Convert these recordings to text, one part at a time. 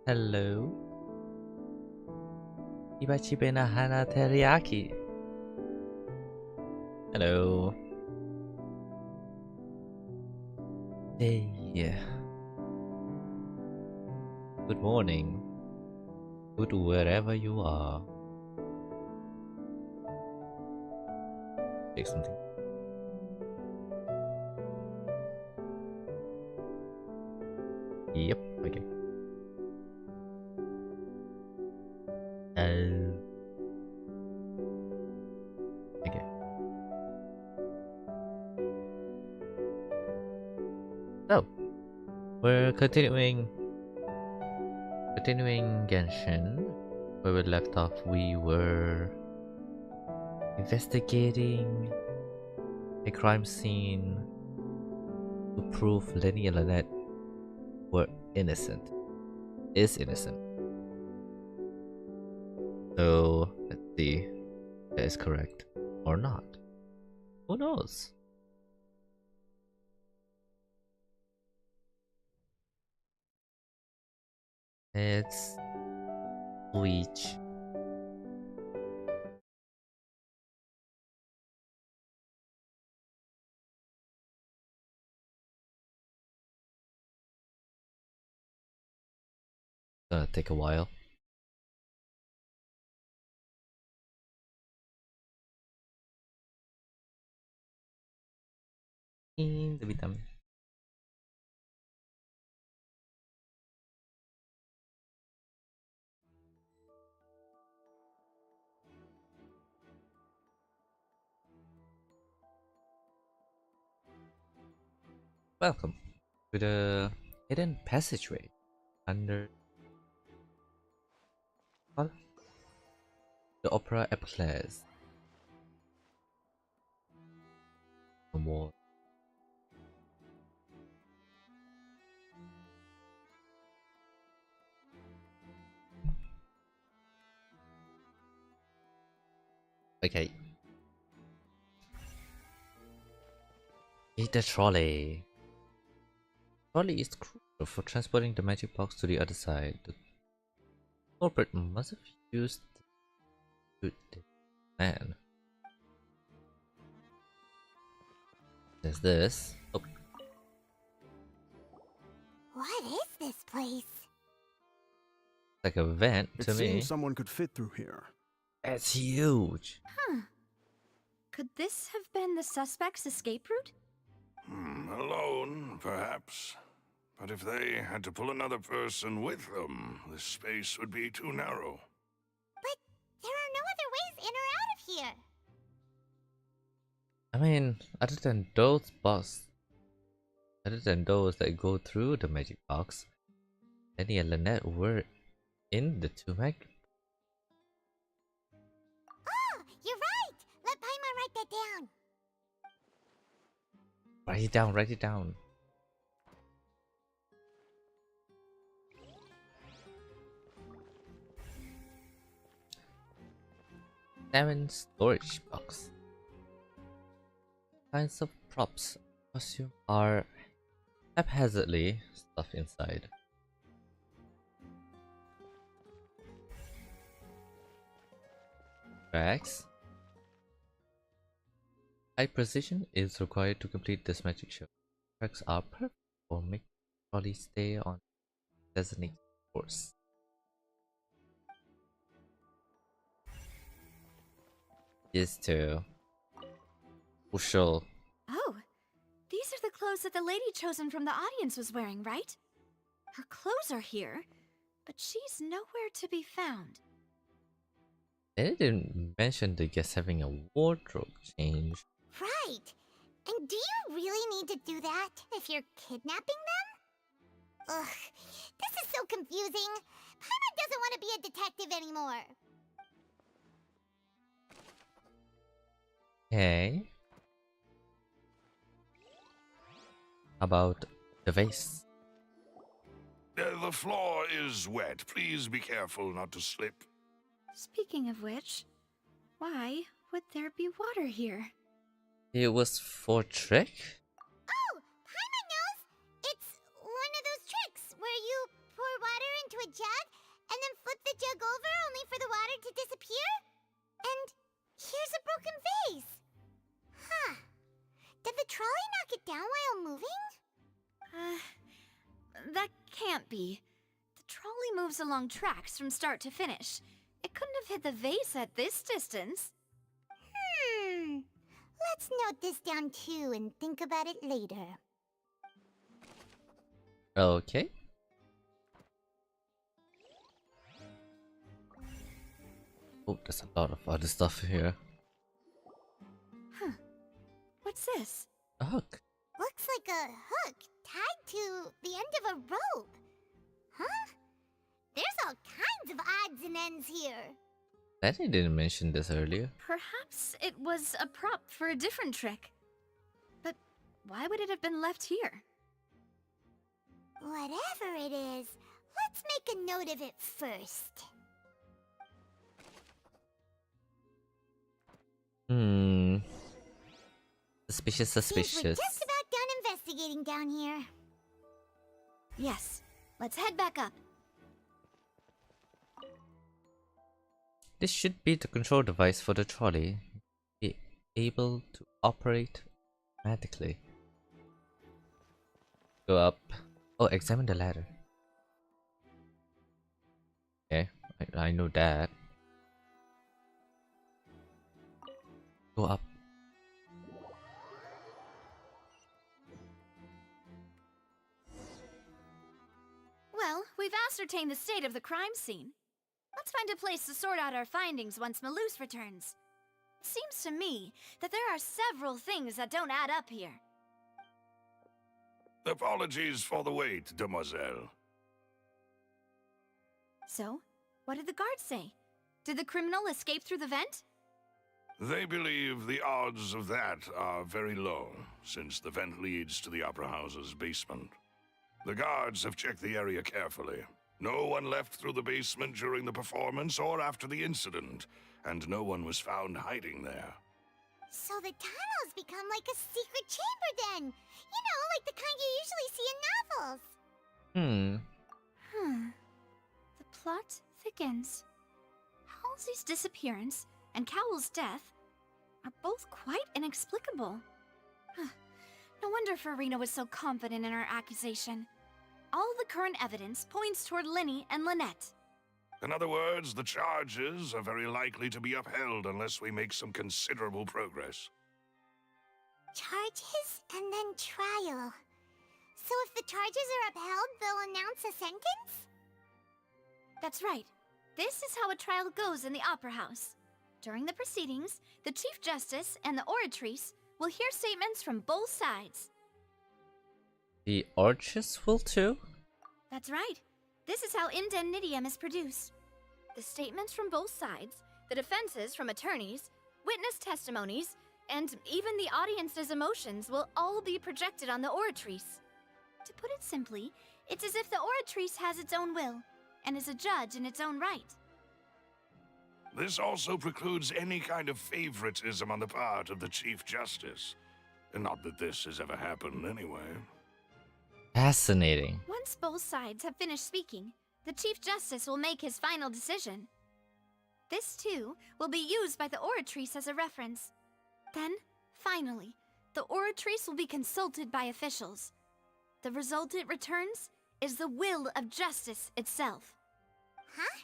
Hello. Ibachibe na hana teriyaki. Hello. Hey. Good morning. Good wherever you are. Take something. Yep, okay. Okay. So, we're continuing Genshin. Where we left off, we were investigating a crime scene to prove LYNEY and LYNETTE were innocent. Is innocent. So, let's see if that is correct or not. Who knows? Let's switch. Gonna take a while. In the meantime. Welcome to the hidden passageway under the opera Epiclese. More. Okay. Eat the trolley. Trolley is crucial for transporting the magic box to the other side. The culprit must have used the man. There's this. Oh. What is this place? Like a vent to me. It seems someone could fit through here. It's huge. Huh. Could this have been the suspect's escape route? Alone, perhaps. But if they had to pull another person with them, the space would be too narrow. But there are no other ways in or out of here. I mean, other than those that go through the magic box, LYNEY and LYNETTE were in the two magic. Oh, you're right. Let Paimon write that down. Write it down, write it down. Seven storage box. Kinds of props, costume are haphazardly stuffed inside. Bags. High precision is required to complete this magic show. Tracks are perfect for making trolley stay on designated course. These two. Crucial. Oh, these are the clothes that the lady chosen from the audience was wearing, right? Her clothes are here, but she's nowhere to be found. They didn't mention the guest having a wardrobe change. Right. And do you really need to do that if you're kidnapping them? Ugh, this is so confusing. Paimon doesn't want to be a detective anymore. Okay. About the vase. The floor is wet. Please be careful not to slip. Speaking of which, why would there be water here? It was for trick? Oh, Paimon knows. It's one of those tricks where you pour water into a jug can't be. The trolley moves along tracks from start to finish. It couldn't have hit the vase at this distance. Let's note this down too and think about it later. Okay. Oh, there's a lot of other stuff here. What's this? A hook. Looks like a hook tied to the end of a rope. Huh? There's all kinds of odds and ends here. Daddy didn't mention this earlier. Perhaps it was a prop for a different trick. But why would it have been left here? Whatever it is, let's make a note of it first. Suspicious, Seems we're suspicious. just about done investigating down here. Yes, let's head back up. This should be the control device for the trolley. Be able to operate automatically. Go up. Oh, examine the ladder. Okay, I know that. Go up. Well, we've ascertained the state of the crime scene. Let's find a place to sort out our findings once Malus returns. It seems to me that there are several things that don't add up here. Apologies for the wait, demoiselle. So, what did the guards say? Did the criminal escape through the vent? They believe the odds of that are very low, since the vent leads to the Opera House's basement. The guards have checked the area carefully. No one left through the basement during the performance or after the incident, and no one was found hiding there. So the tunnels become like a secret chamber then. You know, like the kind you usually see in novels. The plot thickens. Halsey's disappearance and Cowell's death are both quite inexplicable. No wonder Farina was so confident in her accusation. All the current evidence points toward LYNEY and LYNETTE. In other words, the charges are very likely to be upheld unless we make some considerable progress. Charges and then trial. So if the charges are upheld, they'll announce a sentence? That's right. This is how a trial goes in the Opera House. During the proceedings, the Chief Justice and the Oratrice will hear statements from both sides. The arches will too? That's right. This is how indemnitium is produced. The statements from both sides, the defenses from attorneys, witness testimonies, and even the audience's emotions will all be projected on the Oratrice. To put it simply, it's as if the Oratrice has its own will, and is a judge in its own right. This also precludes any kind of favoritism on the part of the Chief Justice. Not that this has ever happened anyway. Fascinating. Once both sides have finished speaking, the Chief Justice will make his final decision. This, too, will be used by the Oratrice as a reference. Then, finally, the Oratrice will be consulted by officials. The result it returns is the will of justice itself. Huh?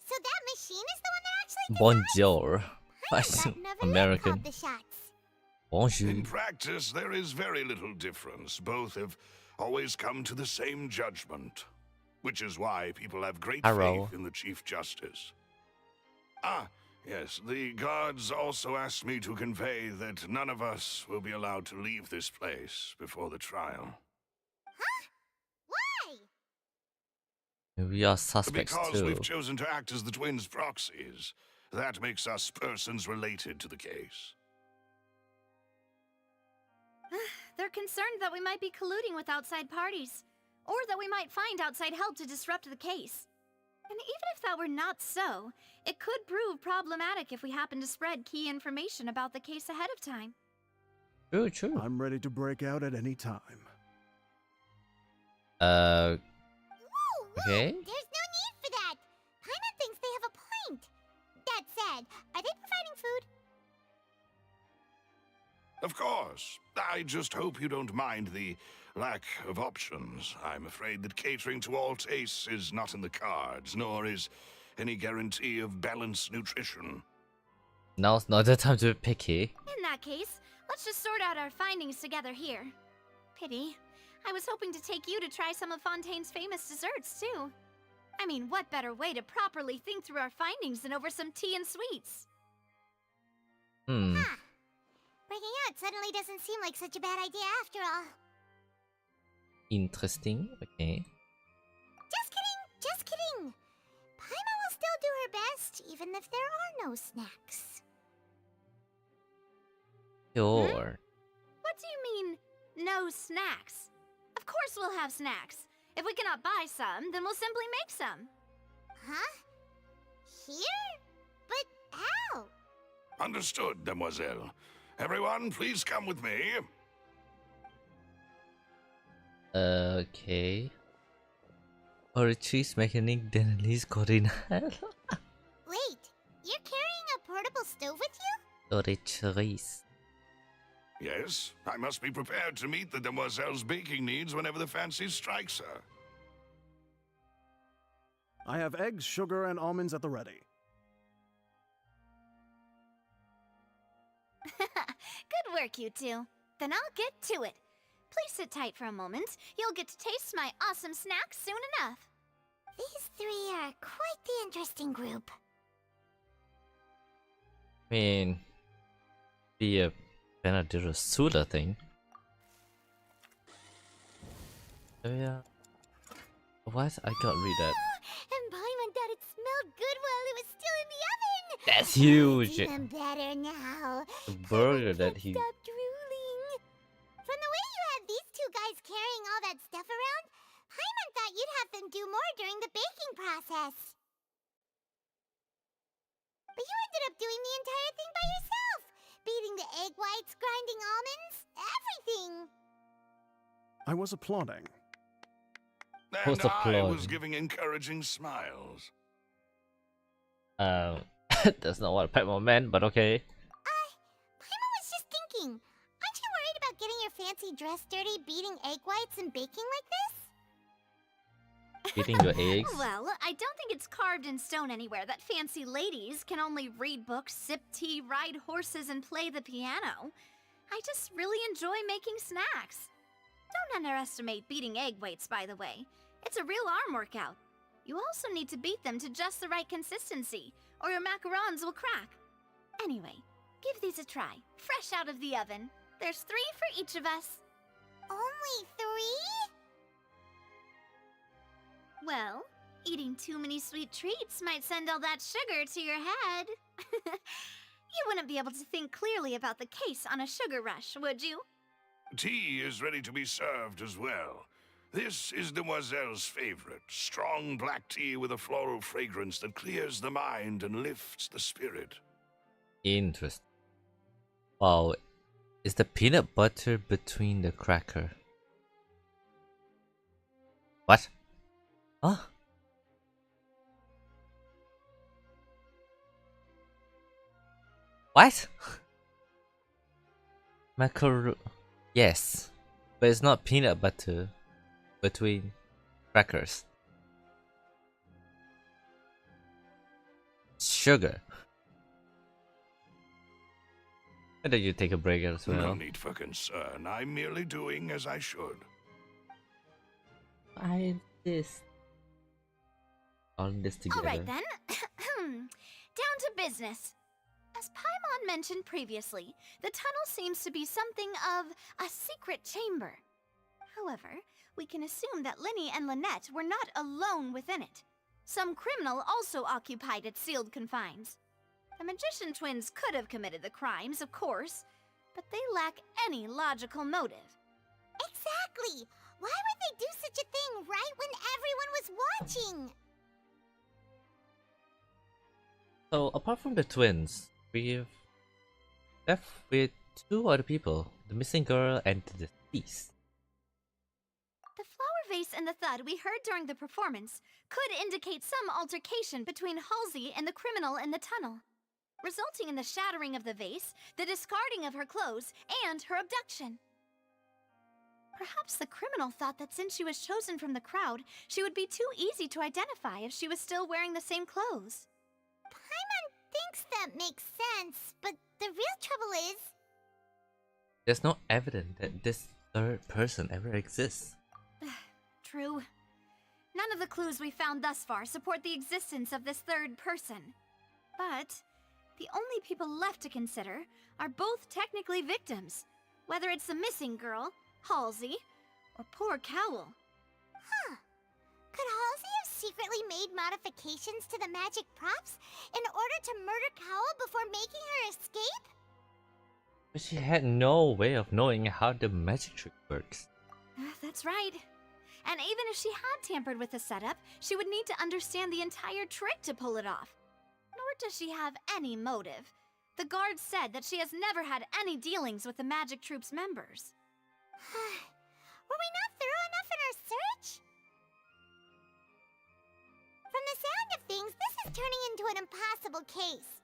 So that machine is the one that actually Bonjour. decides? Never American. called the shots. Bonjour. In practice, there is very little difference. Both have always come to the same judgment, which is why people have great Arrow. faith in the Chief Justice. Ah, yes, the guards also asked me to convey that none of us will be allowed to leave this place before the trial. Why? We are suspects Because too. we've chosen to act as the twins' proxies. That makes us persons related to the case. They're concerned that we might be colluding with outside parties, or that we might find outside help to disrupt the case. And even if that were not so, it could prove problematic if we happen to spread key information about the case ahead of time. True, true. I'm ready to break out at any time. Whoa, Okay. There's no need for that. Paimon thinks they have a point. That said, are they providing food? Of course. I just hope you don't mind the lack of options. I'm afraid that catering to all tastes is not in the cards, nor is any guarantee of balanced nutrition. Now's not the time to be picky. In that case, let's just sort out our findings together here. Pity. I was hoping to take you to try some of Fontaine's famous desserts, too. I mean, what better way to properly think through our findings than over some tea and sweets? Huh. Breaking out suddenly doesn't seem like such a bad idea after all. Interesting. Okay. Just kidding, just kidding. Paimon will still do her best, even if there are no snacks. Sure. What do you mean, no snacks? Of course we'll have snacks. If we cannot buy some, then we'll simply make some. Huh? Here? But how? Understood, demoiselle. Everyone, please come with me. Okay. Orichis mechanic Denise Corinal. Wait, you're carrying a portable stove with you? Orichis. Yes, I must be prepared to meet the demoiselle's baking needs whenever the fancy strikes her. I have eggs, sugar, and almonds at the ready. Good work, you two. Then I'll get to it. Please sit tight for a moment. You'll get to taste my awesome snacks soon enough. These three are quite the interesting group. I mean, the Benadryl thing. Oh yeah. What? I can't read that. And Paimon thought it smelled good while it was still in the oven. That's huge. It's even better now. The burger Paimon that can't he. stop drooling. From the way you had these two guys carrying all that stuff around, Paimon thought you'd have them do more during the baking process. But you ended up doing the entire thing by yourself. Beating the egg whites, grinding almonds, everything. I was applauding. And Was I was applauding. giving encouraging smiles. That's not what Paimon meant, but okay. Paimon was just thinking. Aren't you worried about getting your fancy dress dirty beating egg whites and baking like this? Eating your eggs. Well, I don't think it's carved in stone anywhere that fancy ladies can only read books, sip tea, ride horses, and play the piano. I just really enjoy making snacks. Don't underestimate beating egg whites, by the way. It's a real arm workout. You also need to beat them to just the right consistency, or your macarons will crack. Anyway, give these a try, fresh out of the oven. There's 3 for each of us. Only 3? Well, eating too many sweet treats might send all that sugar to your head. You wouldn't be able to think clearly about the case on a sugar rush, would you? Tea is ready to be served as well. This is Demoiselle's favorite, strong black tea with a floral fragrance that clears the mind and lifts the spirit. Interesting. Wow. Is the peanut butter between the cracker? What? Huh? What? Yes. But it's not peanut butter between crackers. Sugar. Why don't you take a break as well? No need for concern. I'm merely doing as I should. I insist on this together. All right then. Down to business. As Paimon mentioned previously, the tunnel seems to be something of a secret chamber. However, we can assume that LYNEY and LYNETTE were not alone within it. Some criminal also occupied its sealed confines. The magician twins could have committed the crimes, of course, but they lack any logical motive. Exactly! Why would they do such a thing right when everyone was watching? So, apart from the twins, we've left with 2 other people, the missing girl and the deceased. The flower vase and the thud we heard during the performance could indicate some altercation between Halsey and the criminal in the tunnel, resulting in the shattering of the vase, the discarding of her clothes, and her abduction. Perhaps the criminal thought that since she was chosen from the crowd, she would be too easy to identify if she was still wearing the same clothes. Paimon thinks that makes sense, but the real trouble is... There's no evidence that this third person ever exists. True. None of the clues we found thus far support the existence of this third person. But the only people left to consider are both technically victims, whether it's the missing girl, Halsey, or poor Cowl. Huh. Could Halsey have secretly made modifications to the magic props in order to murder Cowl before making her escape? But she had no way of knowing how the magic trick works. That's right. And even if she had tampered with the setup, she would need to understand the entire trick to pull it off. Nor does she have any motive. The guard said that she has never had any dealings with the Magic Troop's members. Were we not thorough enough in our search? From the sound of things, this is turning into an impossible case.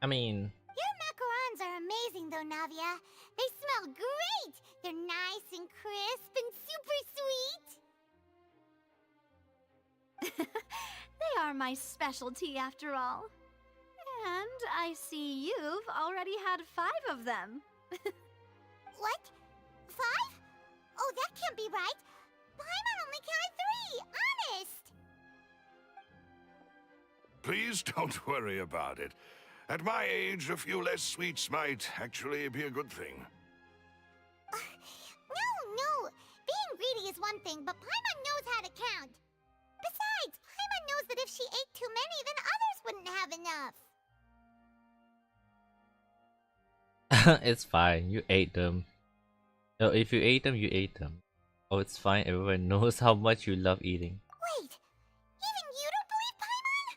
I mean... Your macarons are amazing though, Navia. They smell great! They're nice and crisp and super sweet! They are my specialty after all. And I see you've already had 5 of them. What? 5? Oh, that can't be right. Paimon only counted 3, honest! Please don't worry about it. At my age, a few less sweets might actually be a good thing. No. Being greedy is one thing, but Paimon knows how to count. Besides, Paimon knows that if she ate too many, then others wouldn't have enough. It's fine, you ate them. No, if you ate them, you ate them. Oh, it's fine, everyone knows how much you love eating. Wait, even you don't believe Paimon?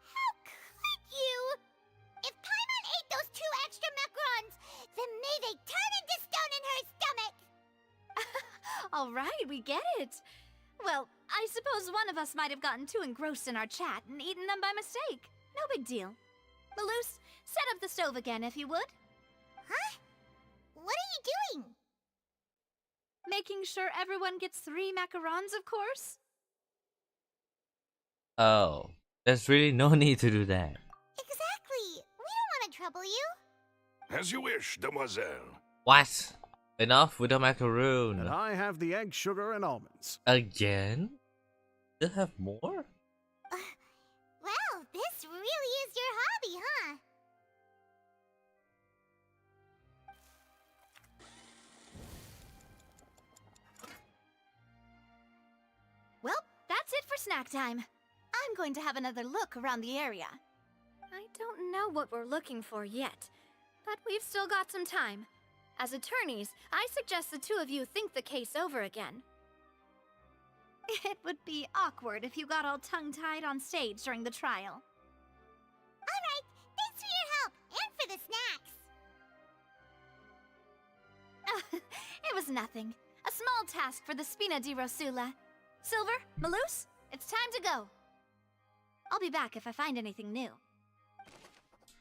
How could you? If Paimon ate those 2 extra macarons, then may they turn into stone in her stomach! All right, we get it. Well, I suppose one of us might have gotten too engrossed in our chat and eaten them by mistake. No big deal. Maloose, set up the stove again if you would. Huh? What are you doing? Making sure everyone gets 3 macarons, of course. Oh, there's really no need to do that. Exactly. We don't want to trouble you. As you wish, demoiselle. What? Enough with the macaroon. And I have the egg, sugar, and almonds. Again? Still have more? Well, this really is your hobby, huh? Well, that's it for snack time. I'm going to have another look around the area. I don't know what we're looking for yet, but we've still got some time. As attorneys, I suggest the 2 of you think the case over again. It would be awkward if you got all tongue-tied on stage during the trial. Alright, thanks for your help, and for the snacks. It was nothing. A small task for the Spina di Rosula. Silver, Maloose, it's time to go. I'll be back if I find anything new.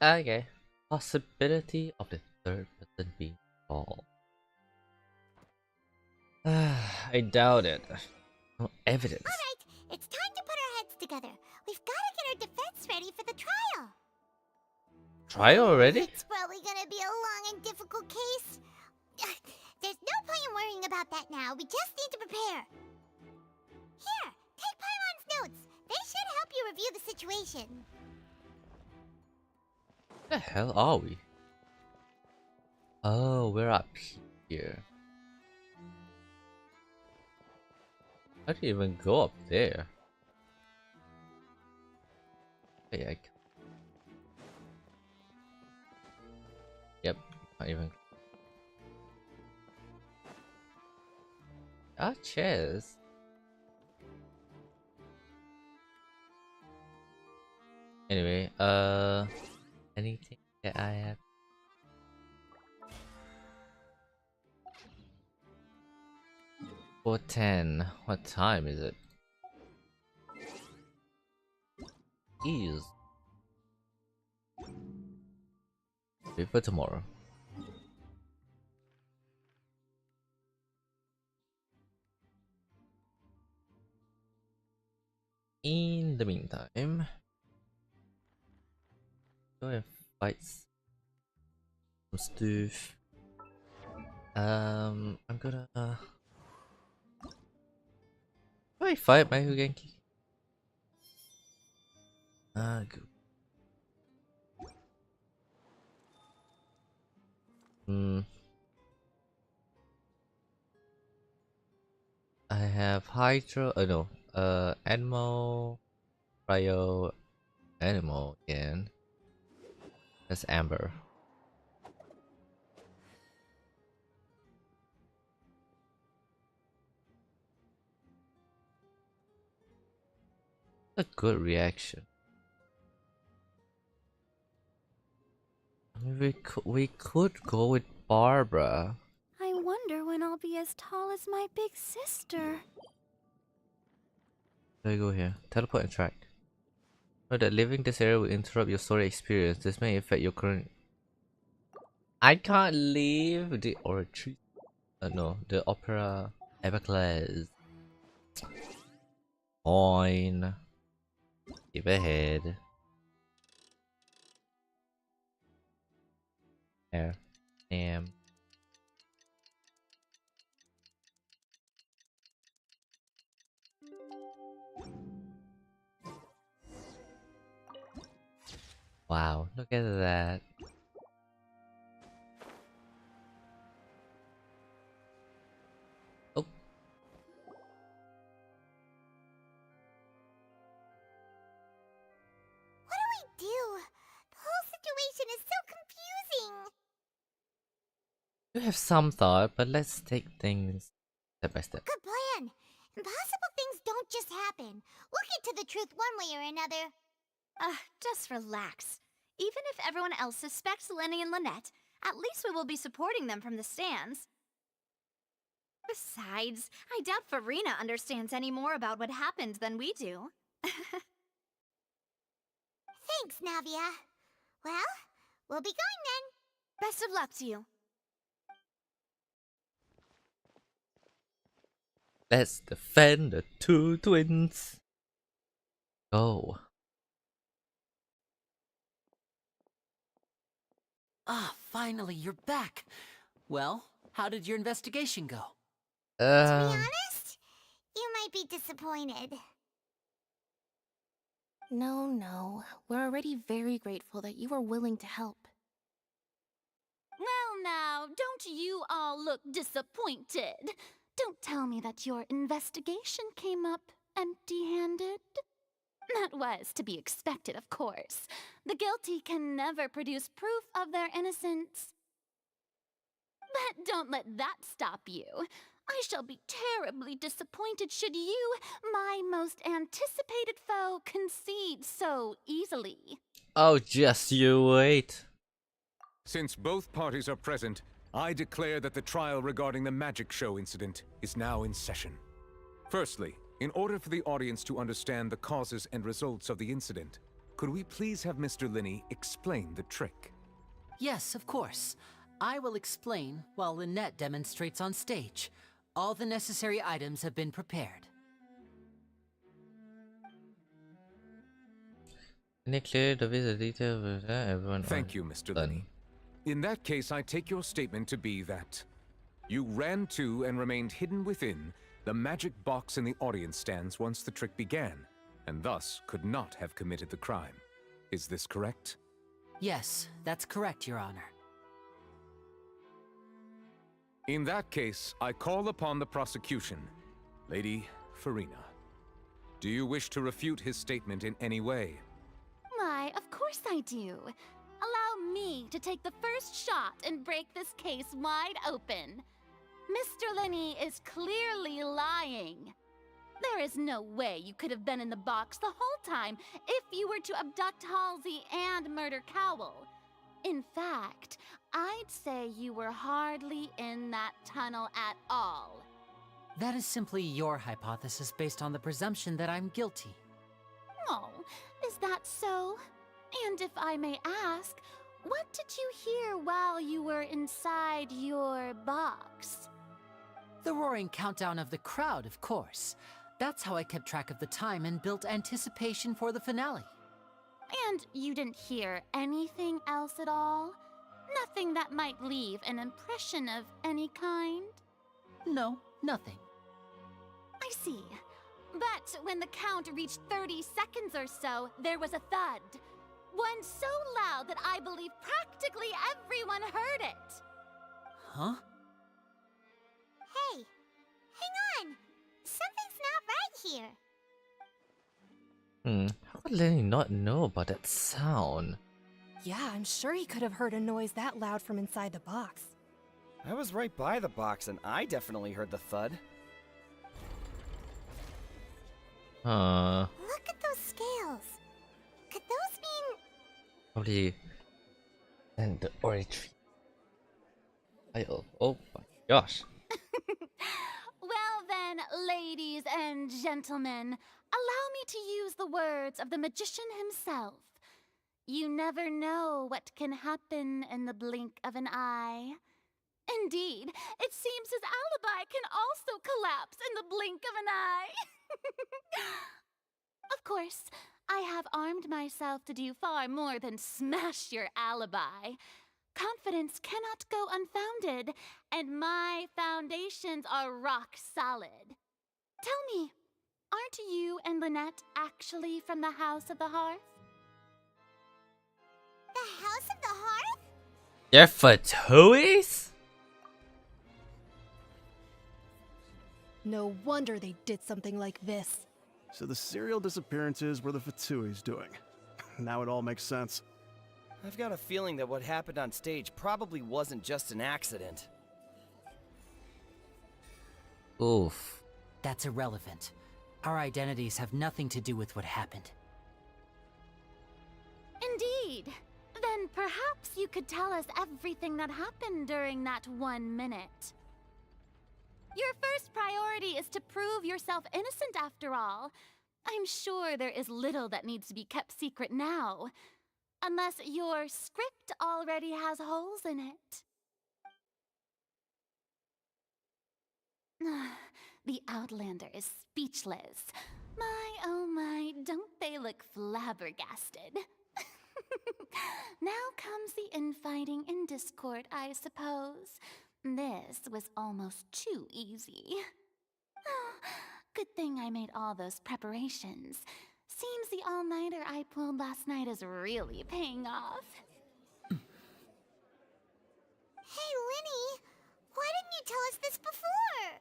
Okay. Possibility of the third person being involved. I doubt it. No evidence. Alright, it's time to put our heads together. We've got to get our defense ready for the trial. Trial already? It's probably gonna be a long and difficult case. There's no point in worrying about that now. We just need to prepare. Here, take Paimon's notes. They should help you review the situation. Where the hell are we? Oh, we're up here. How do you even go up there? Okay, I can't. Yep, can't even. Ah, chairs. Anyway, anything that I have? For 10. What time is it? Is wait for tomorrow. In the meantime, go and fight some stuff. I'm gonna. Do I fight my Genki? Good. I have Hydro. No. Animal. Cryo. Animal again. That's Amber. A good reaction. I mean, we could go with Barbara. I wonder when I'll be as tall as my big sister. There you go here. Teleport and track. Know that leaving this area will interrupt your story experience. This may affect your current. I can't leave the oratory. No, the opera Epiclese. Fine. Skip ahead. There. Damn. Wow, look at that. Oh. What do we do? The whole situation is so confusing. You have some thought, but let's take things step by step. Good plan. Impossible things don't just happen. We'll get to the truth one way or another. Just relax. Even if everyone else suspects LYNEY and LYNETTE, at least we will be supporting them from the stands. Besides, I doubt Farina understands any more about what happened than we do. Thanks, Navia. Well, we'll be going then. Best of luck to you. Let's defend the two twins. Go. Ah, finally, you're back. Well, how did your investigation go? To be honest, you might be disappointed. No. We're already very grateful that you were willing to help. Well now, don't you all look disappointed. Don't tell me that your investigation came up empty-handed. That was to be expected, of course. The guilty can never produce proof of their innocence. But don't let that stop you. I shall be terribly disappointed should you, my most anticipated foe, concede so easily. Oh, just you wait. Since both parties are present, I declare that the trial regarding the magic show incident is now in session. Firstly, in order for the audience to understand the causes and results of the incident, could we please have Mr. LYNEY explain the trick? Yes, of course. I will explain while LYNETTE demonstrates on stage. All the necessary items have been prepared. Can you clear the visa details? Everyone. Thank you, Mr. LYNEY. In that case, I take your statement to be that you ran to and remained hidden within the magic box in the audience stands once the trick began, and thus could not have committed the crime. Is this correct? Yes, that's correct, Your Honor. In that case, I call upon the prosecution. Lady Farina, do you wish to refute his statement in any way? Why, of course I do. Allow me to take the first shot and break this case wide open. Mr. LYNEY is clearly lying. There is no way you could have been in the box the whole time if you were to abduct Halsey and murder Cowell. In fact, I'd say you were hardly in that tunnel at all. That is simply your hypothesis based on the presumption that I'm guilty. Oh, is that so? And if I may ask, what did you hear while you were inside your box? The roaring countdown of the crowd, of course. That's how I kept track of the time and built anticipation for the finale. And you didn't hear anything else at all? Nothing that might leave an impression of any kind? No, nothing. I see. But when the count reached 30 seconds or so, there was a thud. One so loud that I believe practically everyone heard it. Huh? Hey, hang on. Something's not right here. How could Lenny not know about that sound? Yeah, I'm sure he could have heard a noise that loud from inside the box. I was right by the box and I definitely heard the thud. Huh. Look at those scales. Could those mean... Probably. And the oratory. Oh my gosh. Well then, ladies and gentlemen, allow me to use the words of the magician himself. You never know what can happen in the blink of an eye. Indeed, it seems his alibi can also collapse in the blink of an eye. Of course, I have armed myself to do far more than smash your alibi. Confidence cannot go unfounded, and my foundations are rock solid. Tell me, aren't you and Lynette actually from the House of the Hearth? The House of the Hearth? They're Fatois? No wonder they did something like this. So the serial disappearances were the Fatui's doing. Now it all makes sense. I've got a feeling that what happened on stage probably wasn't just an accident. Oof. That's irrelevant. Our identities have nothing to do with what happened. Indeed. Then perhaps you could tell us everything that happened during that 1 minute. Your first priority is to prove yourself innocent after all. I'm sure there is little that needs to be kept secret now. Unless your script already has holes in it. The Outlander is speechless. My, oh my, don't they look flabbergasted? Now comes the infighting and discord, I suppose. This was almost too easy. Good thing I made all those preparations. Seems the all-nighter I pulled last night is really paying off. Hey, LYNEY, why didn't you tell us this before?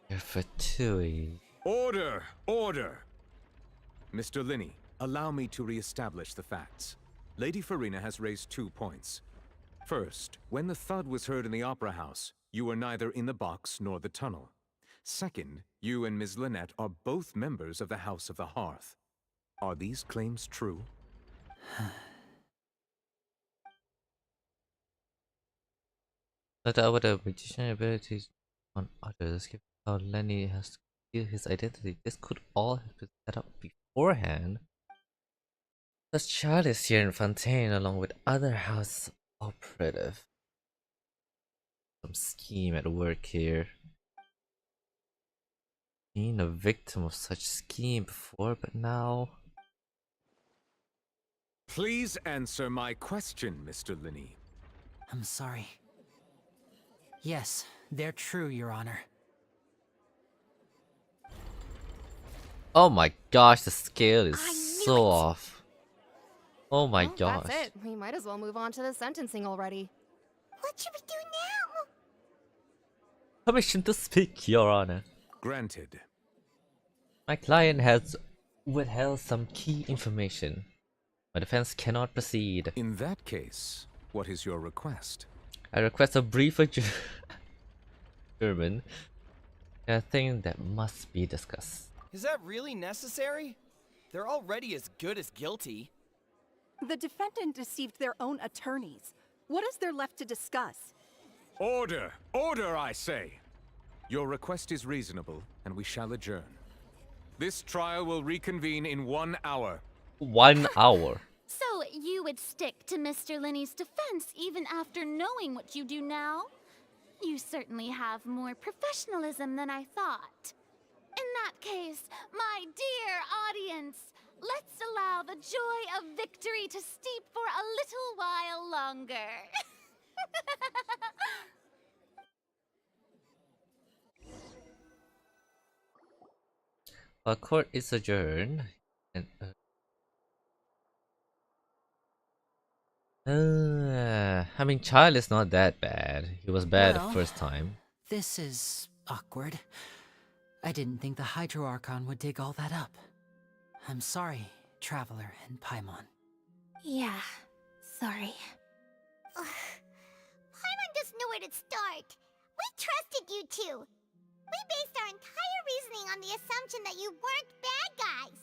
They're Fatui. Order! Order! Mr. LYNEY, allow me to re-establish the facts. Lady Farina has raised 2 points. First, when the thud was heard in the Opera House, you were neither in the box nor the tunnel. Second, you and Ms. Lynette are both members of the House of the Hearth. Are these claims true? Not about the magician abilities on others, given how Lenny has to conceal his identity. This could all have been set up beforehand. This child is here in Fontaine along with other house operative. Some scheme at work here. Been a victim of such scheme before, but now... Please answer my question, Mr. LYNEY. I'm sorry. Yes, they're true, Your Honor. Oh my gosh, the scale is I knew so it. off. Oh my Well, gosh. That's it. We might as well move on to the sentencing already. What should we do now? Permission to speak, Your Honor. Granted. My client has withheld some key information. My defense cannot proceed. In that case, what is your request? I request a briefer German. A thing that must be discussed. Is that really necessary? They're already as good as guilty. The defendant deceived their own attorneys. What is there left to discuss? Order! Order, I say! Your request is reasonable, and we shall adjourn. This trial will reconvene in 1 hour. 1 hour. So you would stick to Mr. Linney's defense even after knowing what you do now? You certainly have more professionalism than I thought. In that case, my dear audience, let's allow the joy of victory to steep for a little while longer. While court is adjourned, and I mean, Child is not that bad. He was bad the Well, first time. This is awkward. I didn't think the Hydro Archon would dig all that up. I'm sorry, Traveler and Paimon. Yeah, sorry. Paimon doesn't know where to start. We trusted you two. We based our entire reasoning on the assumption that you weren't bad guys.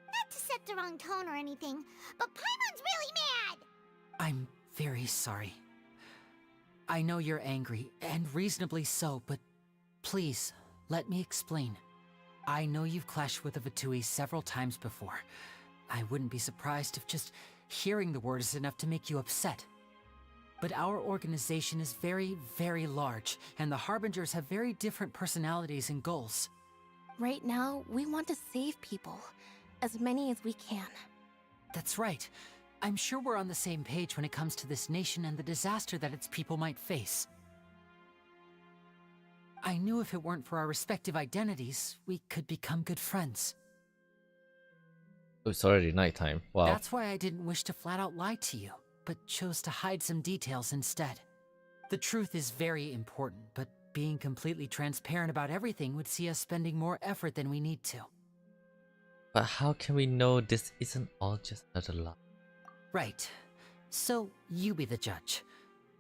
Not to set the wrong tone or anything, but Paimon's really mad. I'm very sorry. I know you're angry, and reasonably so, but please, let me explain. I know you've clashed with the Fatui several times before. I wouldn't be surprised if just hearing the word is enough to make you upset. But our organization is very, very large, and the Harbingers have very different personalities and goals. Right now, we want to save people. As many as we can. That's right. I'm sure we're on the same page when it comes to this nation and the disaster that its people might face. I knew if it weren't for our respective identities, we could become good friends. Oh, it's already nighttime. Wow. That's why I didn't wish to flat out lie to you, but chose to hide some details instead. The truth is very important, but being completely transparent about everything would see us spending more effort than we need to. But how can we know this isn't all just another lie? Right. So, you be the judge.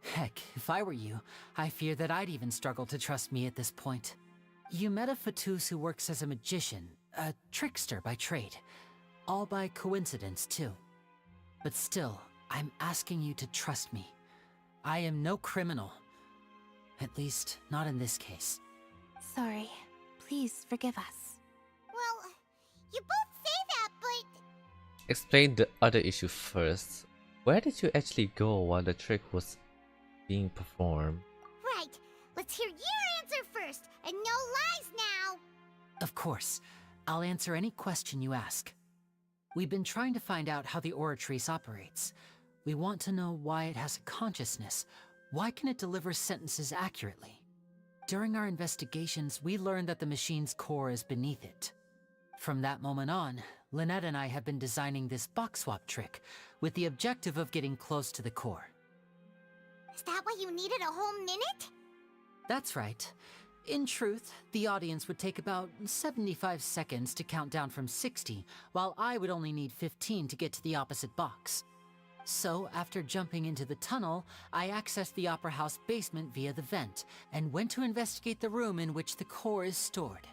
Heck, if I were you, I fear that I'd even struggle to trust me at this point. You met a Fatus who works as a magician, a trickster by trade. All by coincidence, too. But still, I'm asking you to trust me. I am no criminal. At least, not in this case. Sorry. Please forgive us. Well, you both say that, but... Explain the other issue first. Where did you actually go while the trick was being performed? Right. Let's hear your answer first, and no lies now. Of course. I'll answer any question you ask. We've been trying to find out how the Oratrice operates. We want to know why it has a consciousness. Why can it deliver sentences accurately? During our investigations, we learned that the machine's core is beneath it. From that moment on, LYNETTE and I have been designing this box swap trick, with the objective of getting close to the core. Is that why you needed a whole minute? That's right. In truth, the audience would take about 75 seconds to count down from 60, while I would only need 15 to get to the opposite box. So, after jumping into the tunnel, I accessed the Opera House basement via the vent, and went to investigate the room in which the core is stored.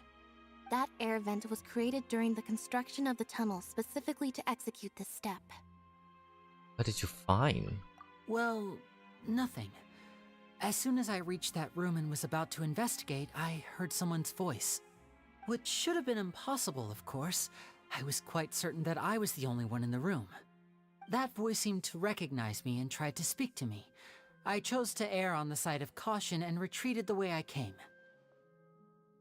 That air vent was created during the construction of the tunnel specifically to execute this step. What did you find? Well, nothing. As soon as I reached that room and was about to investigate, I heard someone's voice. Which should have been impossible, of course. I was quite certain that I was the only one in the room. That voice seemed to recognize me and tried to speak to me. I chose to err on the side of caution and retreated the way I came.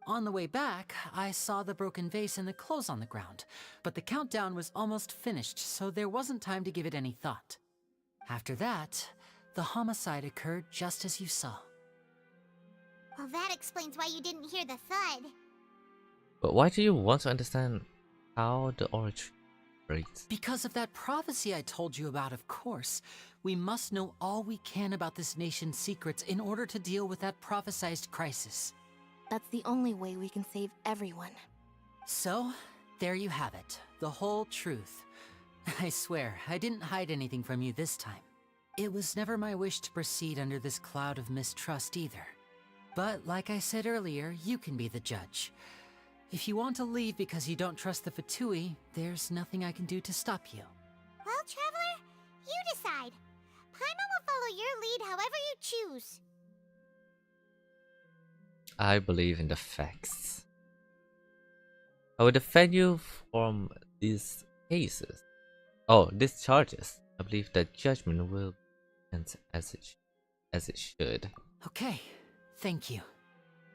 On the way back, I saw the broken vase and the clothes on the ground, but the countdown was almost finished, so there wasn't time to give it any thought. After that, the homicide occurred just as you saw. Well, that explains why you didn't hear the thud. But why do you want to understand how the origin operates? Because of that prophecy I told you about, of course. We must know all we can about this nation's secrets in order to deal with that prophesized crisis. That's the only way we can save everyone. So, there you have it. The whole truth. I swear, I didn't hide anything from you this time. It was never my wish to proceed under this cloud of mistrust either. But like I said earlier, you can be the judge. If you want to leave because you don't trust the Fatui, there's nothing I can do to stop you. Well, Traveler, you decide. Paimon will follow your lead however you choose. I believe in the facts. I will defend you from these cases. Oh, these charges. I believe that judgment will end as it should. Okay, Thank you.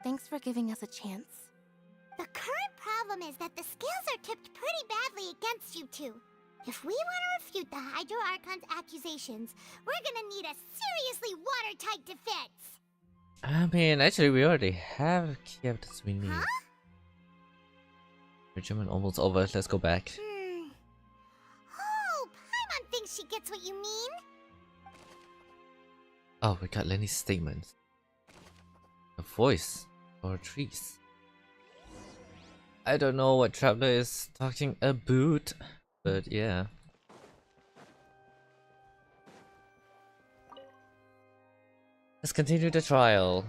Thanks for giving us a chance. The current problem is that the scales are tipped pretty badly against you two. If we want to refute the Hydro Archon's accusations, we're gonna need a seriously watertight defense. I mean, actually, we already have key evidence we need. Huh? Regiment almost over. Let's go back. Oh, Paimon thinks she gets what you mean. Oh, we got Lenny's statements. A voice or trees. I don't know what Traveler is talking about, but yeah. Let's continue the trial.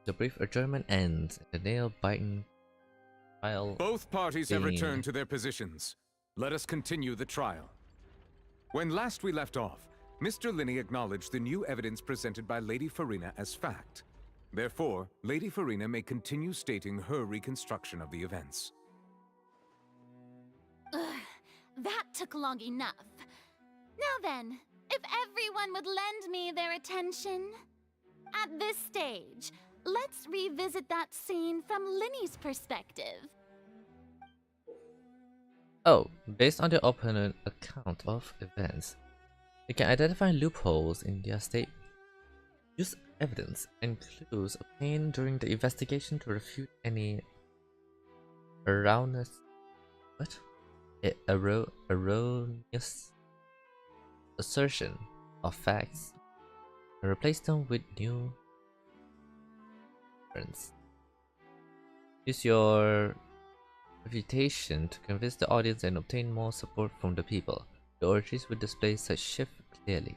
The brief adjournment ends. The nail-biting trial. Both parties have being- returned to their positions. Let us continue the trial. When last we left off, Mr. LYNEY acknowledged the new evidence presented by Lady Farina as fact. Therefore, Lady Farina may continue stating her reconstruction of the events. Ugh, that took long enough. Now then, if everyone would lend me their attention. At this stage, let's revisit that scene from LYNEY's perspective. Oh, based on the opponent account of events, they can identify loopholes in their statement. Use evidence and clues obtained during the investigation to refute any erroneous assertion of facts and replace them with new evidence. Use your reputation to convince the audience and obtain more support from the people. The oratories will display such shift clearly.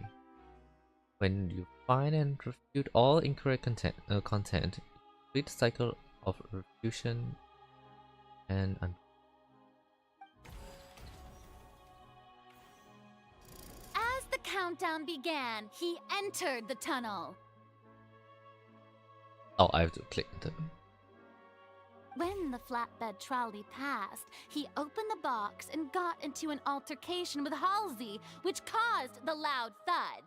When you find and refute all incorrect content, complete the cycle of refutation and As the countdown began, he entered the tunnel. oh, I have to click the. When the flatbed trolley passed, he opened the box and got into an altercation with Halsey, which caused the loud thud.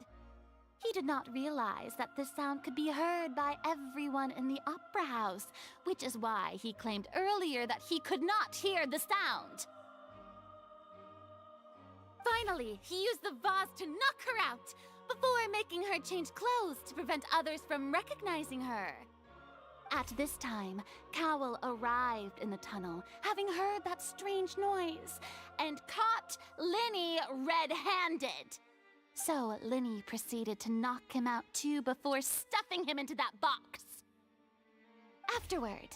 He did not realize that this sound could be heard by everyone in the opera house, which is why he claimed earlier that he could not hear the sound. Finally, he used the vase to knock her out, before making her change clothes to prevent others from recognizing her. At this time, Cowell arrived in the tunnel, having heard that strange noise, and caught LYNEY red-handed. So LYNEY proceeded to knock him out too before stuffing him into that box. Afterward,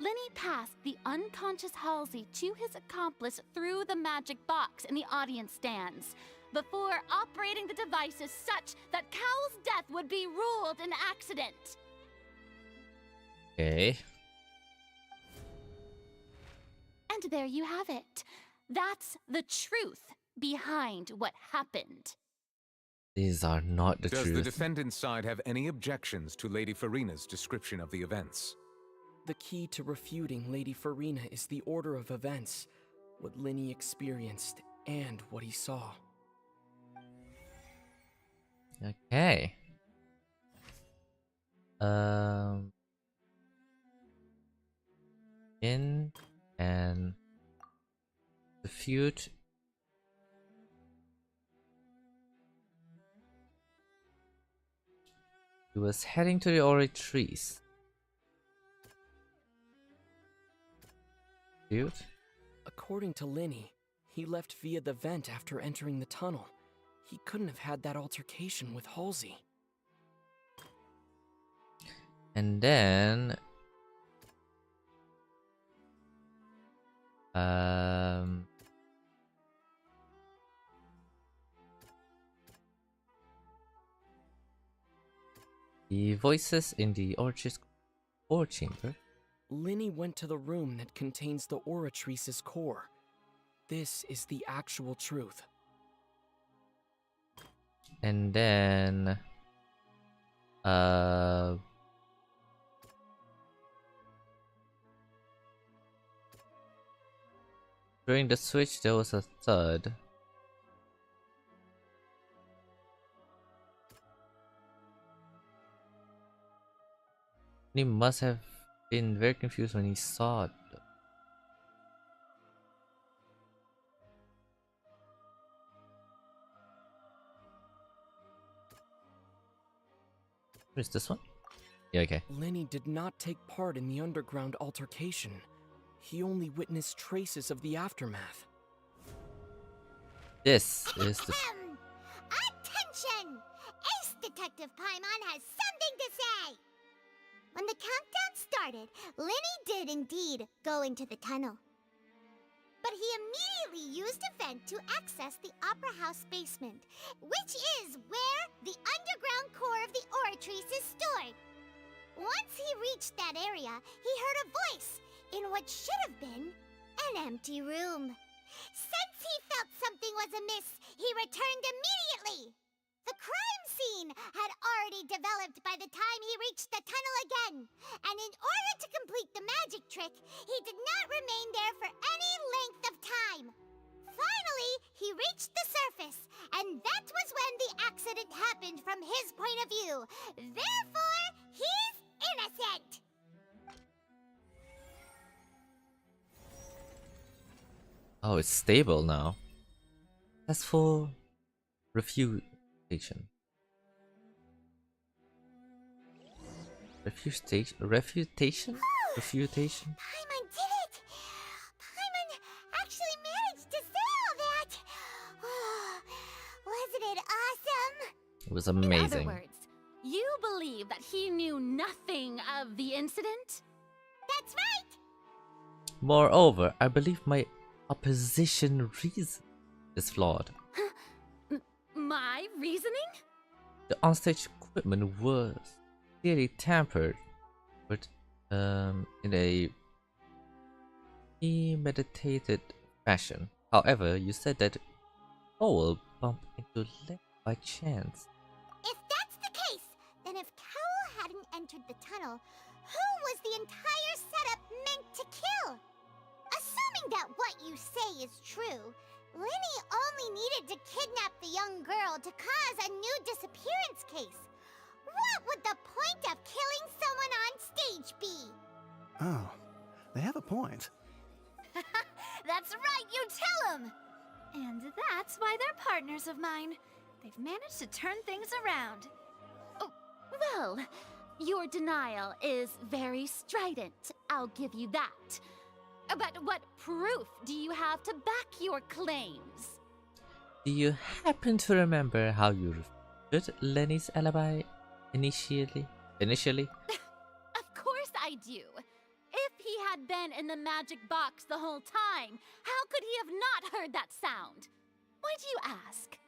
LYNEY passed the unconscious Halsey to his accomplice through the magic box in the audience stands, before operating the devices such that Cowell's death would be ruled an accident. Okay. And there you have it. That's the truth behind what happened. These are not the Does truth. the defendant's side have any objections to Lady Farina's description of the events? The key to refuting Lady Farina is the order of events, what LYNEY experienced, and what he saw. Okay. In and refute. He was heading to the oratories. Dude. According to LYNEY, he left via the vent after entering the tunnel. He couldn't have had that altercation with Halsey. And then the voices in the orchard's core chamber. LYNEY went to the room that contains the Oratrice's core. This is the actual truth. And then during the switch there was a thud. He must have been very confused when he saw it. Where's this one? Yeah, okay. Lenny did not take part in the underground altercation. He only witnessed traces of the aftermath. This is the... Attention! Ace Detective Paimon has something to say! When the countdown started, Linny did indeed go into the tunnel. But he immediately used a vent to access the Opera House basement, which is where the underground core of the Oratrice is stored. Once he reached that area, he heard a voice in what should have been an empty room. Since he felt something was amiss, he returned immediately. The crime scene had already developed by the time he reached the tunnel again, and in order to complete the magic trick, he did not remain there for any length of time. Finally, he reached the surface, and that was when the accident happened from his point of view. Therefore, he's innocent. Oh, it's stable now. That's for refutation. Refutation? Refutation? Paimon did it! Paimon actually managed to say all that! Wasn't it awesome? It was In amazing. other words, you believe that he knew nothing of the incident? That's right! Moreover, I believe my opposition reason is flawed. My reasoning? The onstage equipment was clearly tampered with in a premeditated fashion. However, you said that Cole bumped into Len by chance. If that's the case, then if Cowell hadn't entered the tunnel, who was the entire setup meant to kill? Assuming that what you say is true, Linny only needed to kidnap the young girl to cause a new disappearance case. What would the point of killing someone on stage be? Oh, they have a point. That's right, you tell him! And that's why they're partners of mine. They've managed to turn things around. Oh, well, your denial is very strident, I'll give you that. But what proof do you have to back your claims? Do you happen to remember how you refuted Lenny's alibi initially? Of course I do. If he had been in the magic box the whole time, how could he have not heard that sound? Why do you ask?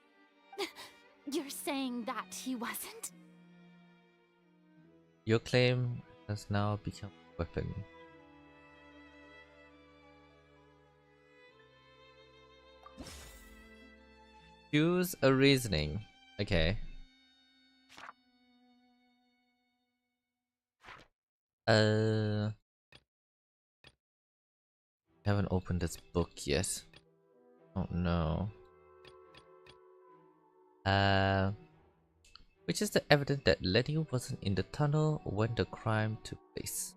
You're saying that he wasn't? Your claim has now become a weapon. Choose a reasoning. Okay. Haven't opened this book yet. Oh no. Which is the evidence that Lenny wasn't in the tunnel when the crime took place?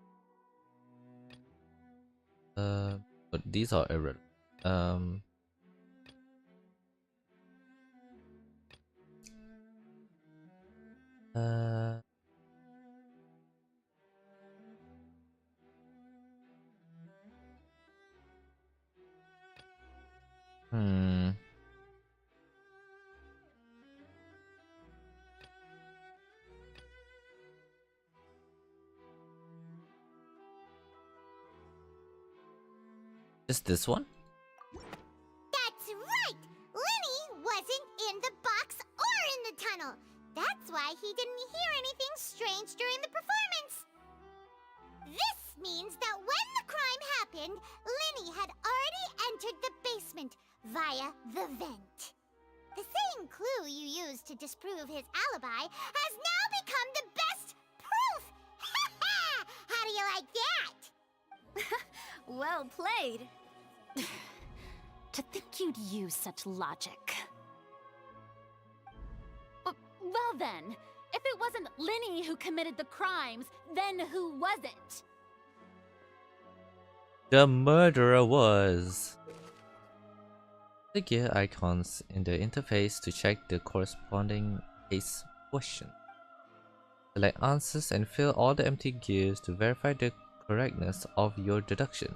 But these are irrelevant. Hmm. Is this one? That's right! Linny wasn't in the box or in the tunnel. That's why he didn't hear anything strange during the performance. This means that when the crime happened, Linny had already entered the basement via the vent. The same clue you used to disprove his alibi has now become the best proof! How do you like that? Well played. To think you'd use such logic. Well then, if it wasn't LYNEY who committed the crimes, then who was it? The murderer was. The gear icons in the interface to check the corresponding case question. Select answers and fill all the empty gears to verify the correctness of your deduction.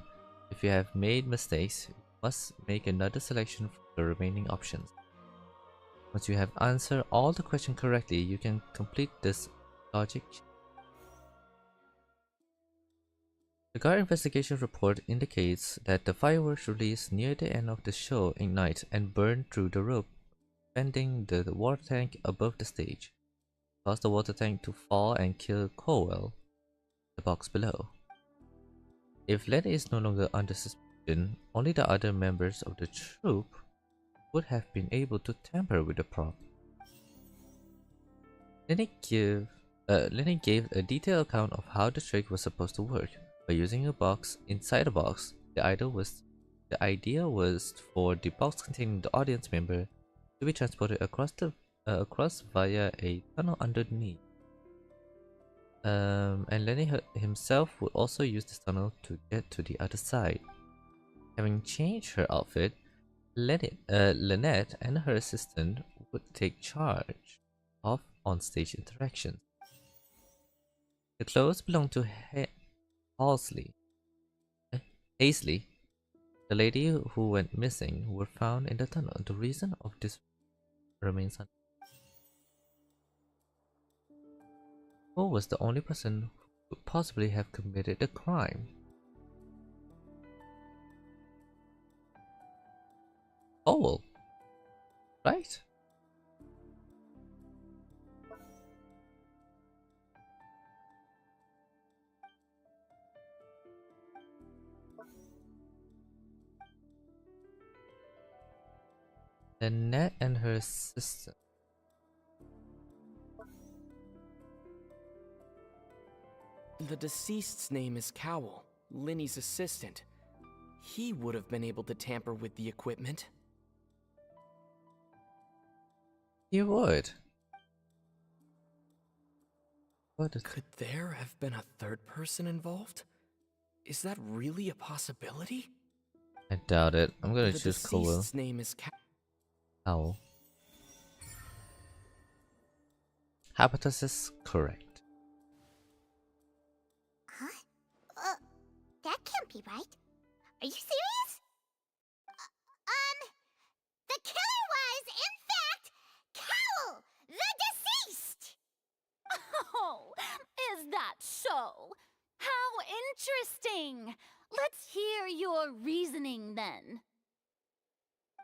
If you have made mistakes, you must make another selection for the remaining options. Once you have answered all the questions correctly, you can complete this logic check. The guard investigation report indicates that the fireworks released near the end of the show ignite and burn through the rope, bending the water tank above the stage. Cause the water tank to fall and kill Cowell, the box below. If LYNETTE is no longer under suspicion, only the other members of the troupe would have been able to tamper with the prop. LYNETTE gave a detailed account of how the trick was supposed to work. By using a box inside a box, the idea was for the box containing the audience member to be transported across via a tunnel underneath. And LYNETTE himself would also use this tunnel to get to the other side. Having changed her outfit, Lynette and her assistant would take charge of on-stage interactions. The clothes belonged to Hazley, the lady who went missing, were found in the tunnel. The reason of this remains unknown. Who was the only person who could possibly have committed the crime? Cowell, right? Lynette and her sister. The deceased's name is Cowell, LYNEY's assistant. He would have been able to tamper with the equipment. He would. Could there have been a third person involved? Is that really a possibility? I doubt it. I'm gonna choose Cowell. The deceased's name is Cowell. Hypothesis correct. Huh? That can't be right. Are you serious? The killer was, in fact, Cowell, the deceased! Oh, is that so? How interesting! Let's hear your reasoning then.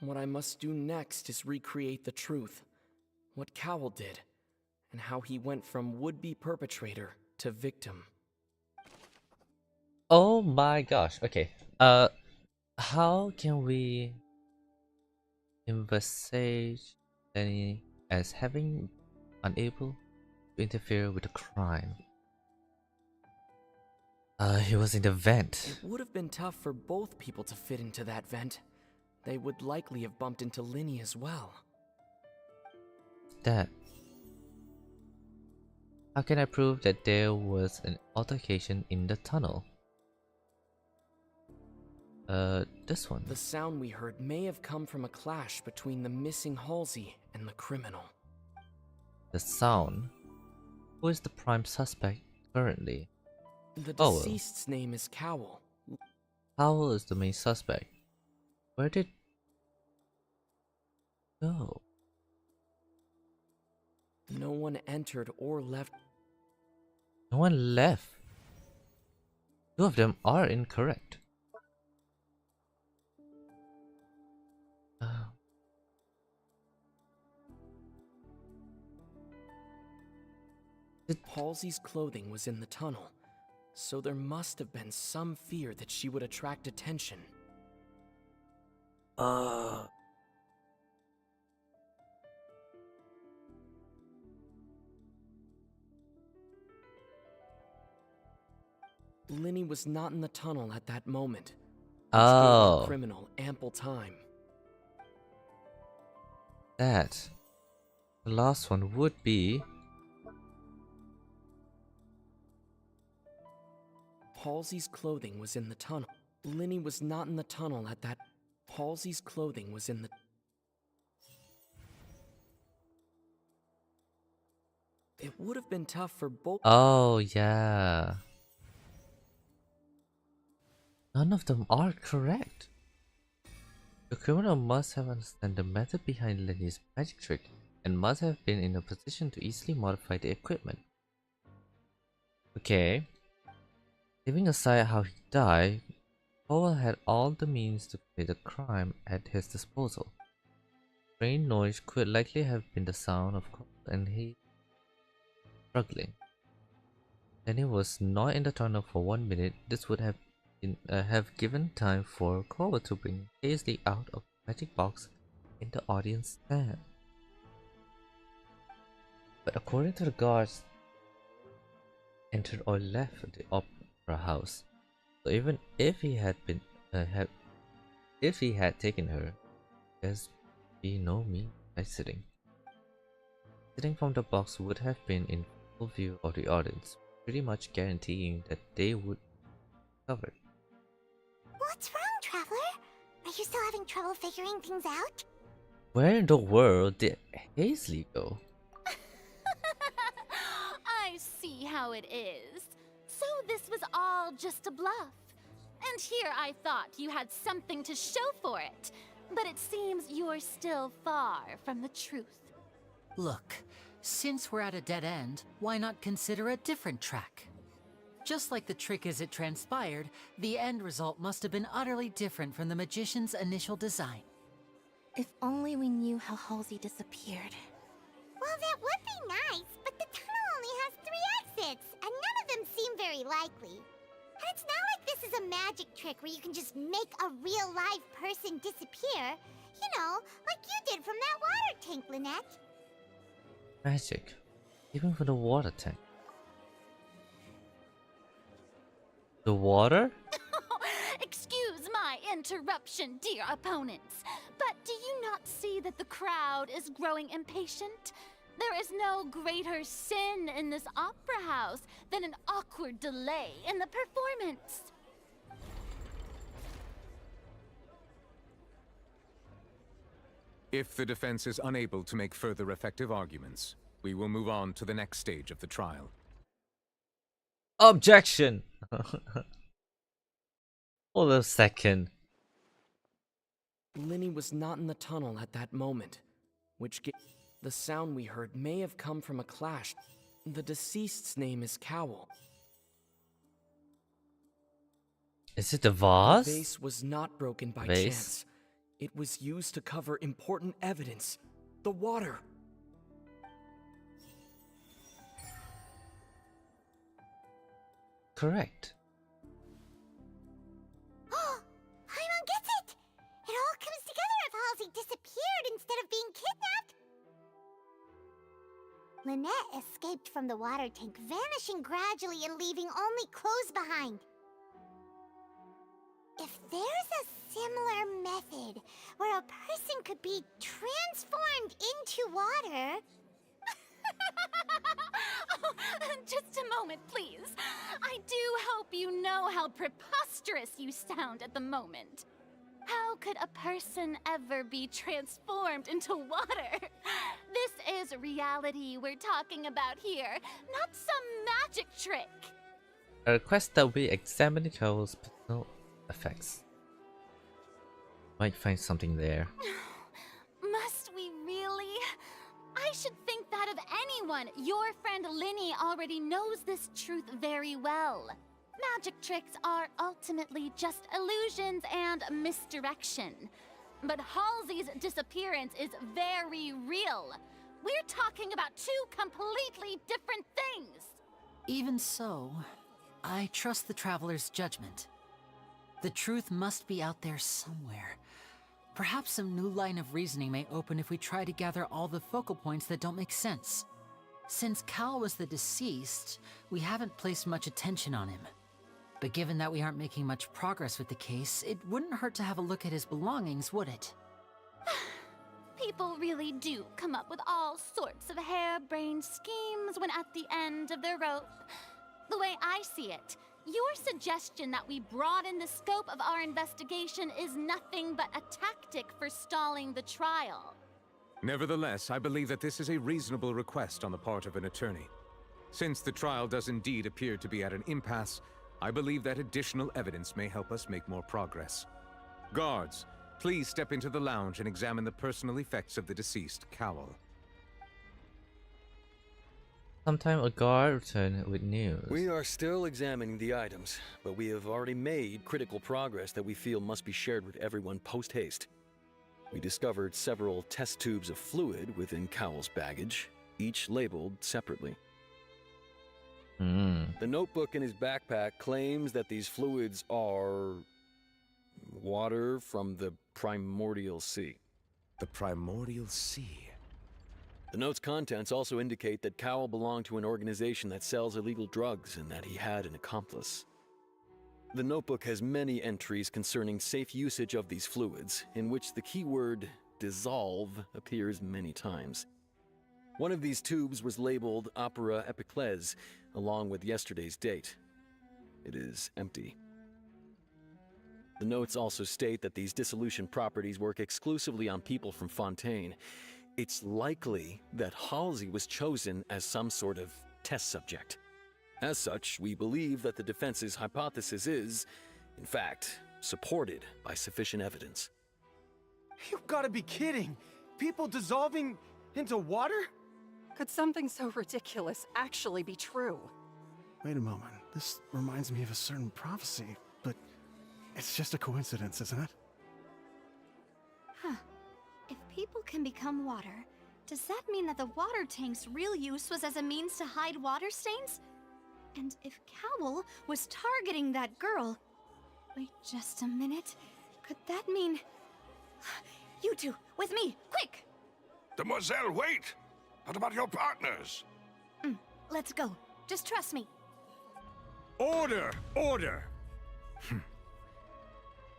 What I must do next is recreate the truth. What Cowell did, and how he went from would-be perpetrator to victim. Oh my gosh. Okay. How can we investigate LYNETTE as having unable to interfere with the crime? He was in the vent. It would have been tough for both people to fit into that vent. They would likely have bumped into LYNETTE as well. That. How can I prove that there was an altercation in the tunnel? This one. The sound we heard may have come from a clash between the missing Halsey and the criminal. The sound? Who is the prime suspect currently? The deceased's name is Cowell. Cowell is the main suspect. Where did go? No one entered or left. No one left. Two of them are incorrect. Halsey's clothing was in the tunnel, so there must have been some fear that she would attract attention. LYNETTE was not in the tunnel at that moment. Oh. Gave the criminal ample time. That. The last one would be Halsey's clothing was in the tunnel. LYNETTE was not in the tunnel at that. Halsey's clothing was in the. It would have been tough for both. Oh, yeah. None of them are correct. The criminal must have understood the method behind LYNETTE's magic trick and must have been in a position to easily modify the equipment. Okay. Leaving aside how he died, Cowell had all the means to commit a crime at his disposal. Strange noise could likely have been the sound of Cowell and he struggling. Then he was not in the tunnel for 1 minute. This would have given time for Cowell to bring Paisley out of the magic box in the audience stand. But according to the guards, entered or left the opera house. So even if he had been if he had taken her, there's be no means by sitting. Sitting from the box would have been in full view of the audience, pretty much guaranteeing that they would be covered. What's wrong, Traveler? Are you still having trouble figuring things out? Where in the world did Paisley go? I see how it is. So this was all just a bluff. And here I thought you had something to show for it. But it seems you're still far from the truth. Look, since we're at a dead end, why not consider a different track? Just like the trick as it transpired, the end result must have been utterly different from the magician's initial design. If only we knew how Halsey disappeared. Well, that would be nice, but the tunnel only has 3 exits, and none of them seem very likely. And it's not like this is a magic trick where you can just make a real live person disappear. You know, like you did from that water tank, Lynette. Magic, even for the water tank. The water? Excuse my interruption, dear opponents, but do you not see that the crowd is growing impatient? There is no greater sin in this opera house than an awkward delay in the performance. If the defense is unable to make further effective arguments, we will move on to the next stage of the trial. Objection! Hold a second. LYNETTE was not in the tunnel at that moment, which the sound we heard may have come from a clash. The deceased's name is Cowell. Is it the vase? The vase was not broken by Vase? chance. It was used to cover important evidence. The water. Correct. Oh, Paimon gets it! It all comes together if Halsey disappeared instead of being kidnapped. Lynette escaped from the water tank, vanishing gradually and leaving only clothes behind. If there's a similar method where a person could be transformed into water... Oh, just a moment, please. I do hope you know how preposterous you sound at the moment. How could a person ever be transformed into water? This is reality we're talking about here, not some magic trick. I request that we examine Cowell's personal effects. Might find something there. Must we really? I should think that of anyone. Your friend LYNEY already knows this truth very well. Magic tricks are ultimately just illusions and misdirection. But Halsey's disappearance is very real. We're talking about 2 completely different things. Even so, I trust the Traveler's judgment. The truth must be out there somewhere. Perhaps some new line of reasoning may open if we try to gather all the focal points that don't make sense. Since Cal was the deceased, we haven't placed much attention on him. But given that we aren't making much progress with the case, it wouldn't hurt to have a look at his belongings, would it? People really do come up with all sorts of harebrained schemes when at the end of their rope. The way I see it, Your suggestion that we broaden the scope of our investigation is nothing but a tactic for stalling the trial. Nevertheless, I believe that this is a reasonable request on the part of an attorney. Since the trial does indeed appear to be at an impasse, I believe that additional evidence may help us make more progress. Guards, please step into the lounge and examine the personal effects of the deceased Cowl. Sometime a guard returned with news. We are still examining the items, but we have already made critical progress that we feel must be shared with everyone post-haste. We discovered several test tubes of fluid within Cowl's baggage, each labeled separately. The notebook in his backpack claims that these fluids are water from the primordial sea. The primordial sea? The note's contents also indicate that Cowl belonged to an organization that sells illegal drugs and that he had an accomplice. The notebook has many entries concerning safe usage of these fluids, in which the keyword dissolve appears many times. One of these tubes was labeled Opera Epiclese, along with yesterday's date. It is empty. The notes also state that these dissolution properties work exclusively on people from Fontaine. It's likely that Halsey was chosen as some sort of test subject. As such, we believe that the defense's hypothesis is, in fact, supported by sufficient evidence. You've got to be kidding! People dissolving into water? Could something so ridiculous actually be true? Wait a moment. This reminds me of a certain prophecy, but it's just a coincidence, isn't it? Huh. If people can become water, does that mean that the water tank's real use was as a means to hide water stains? And if Cowl was targeting that girl... Wait just a minute. Could that mean... You two, with me, quick! Demoiselle, wait! What about your partners? Let's go. Just trust me. Order! Order!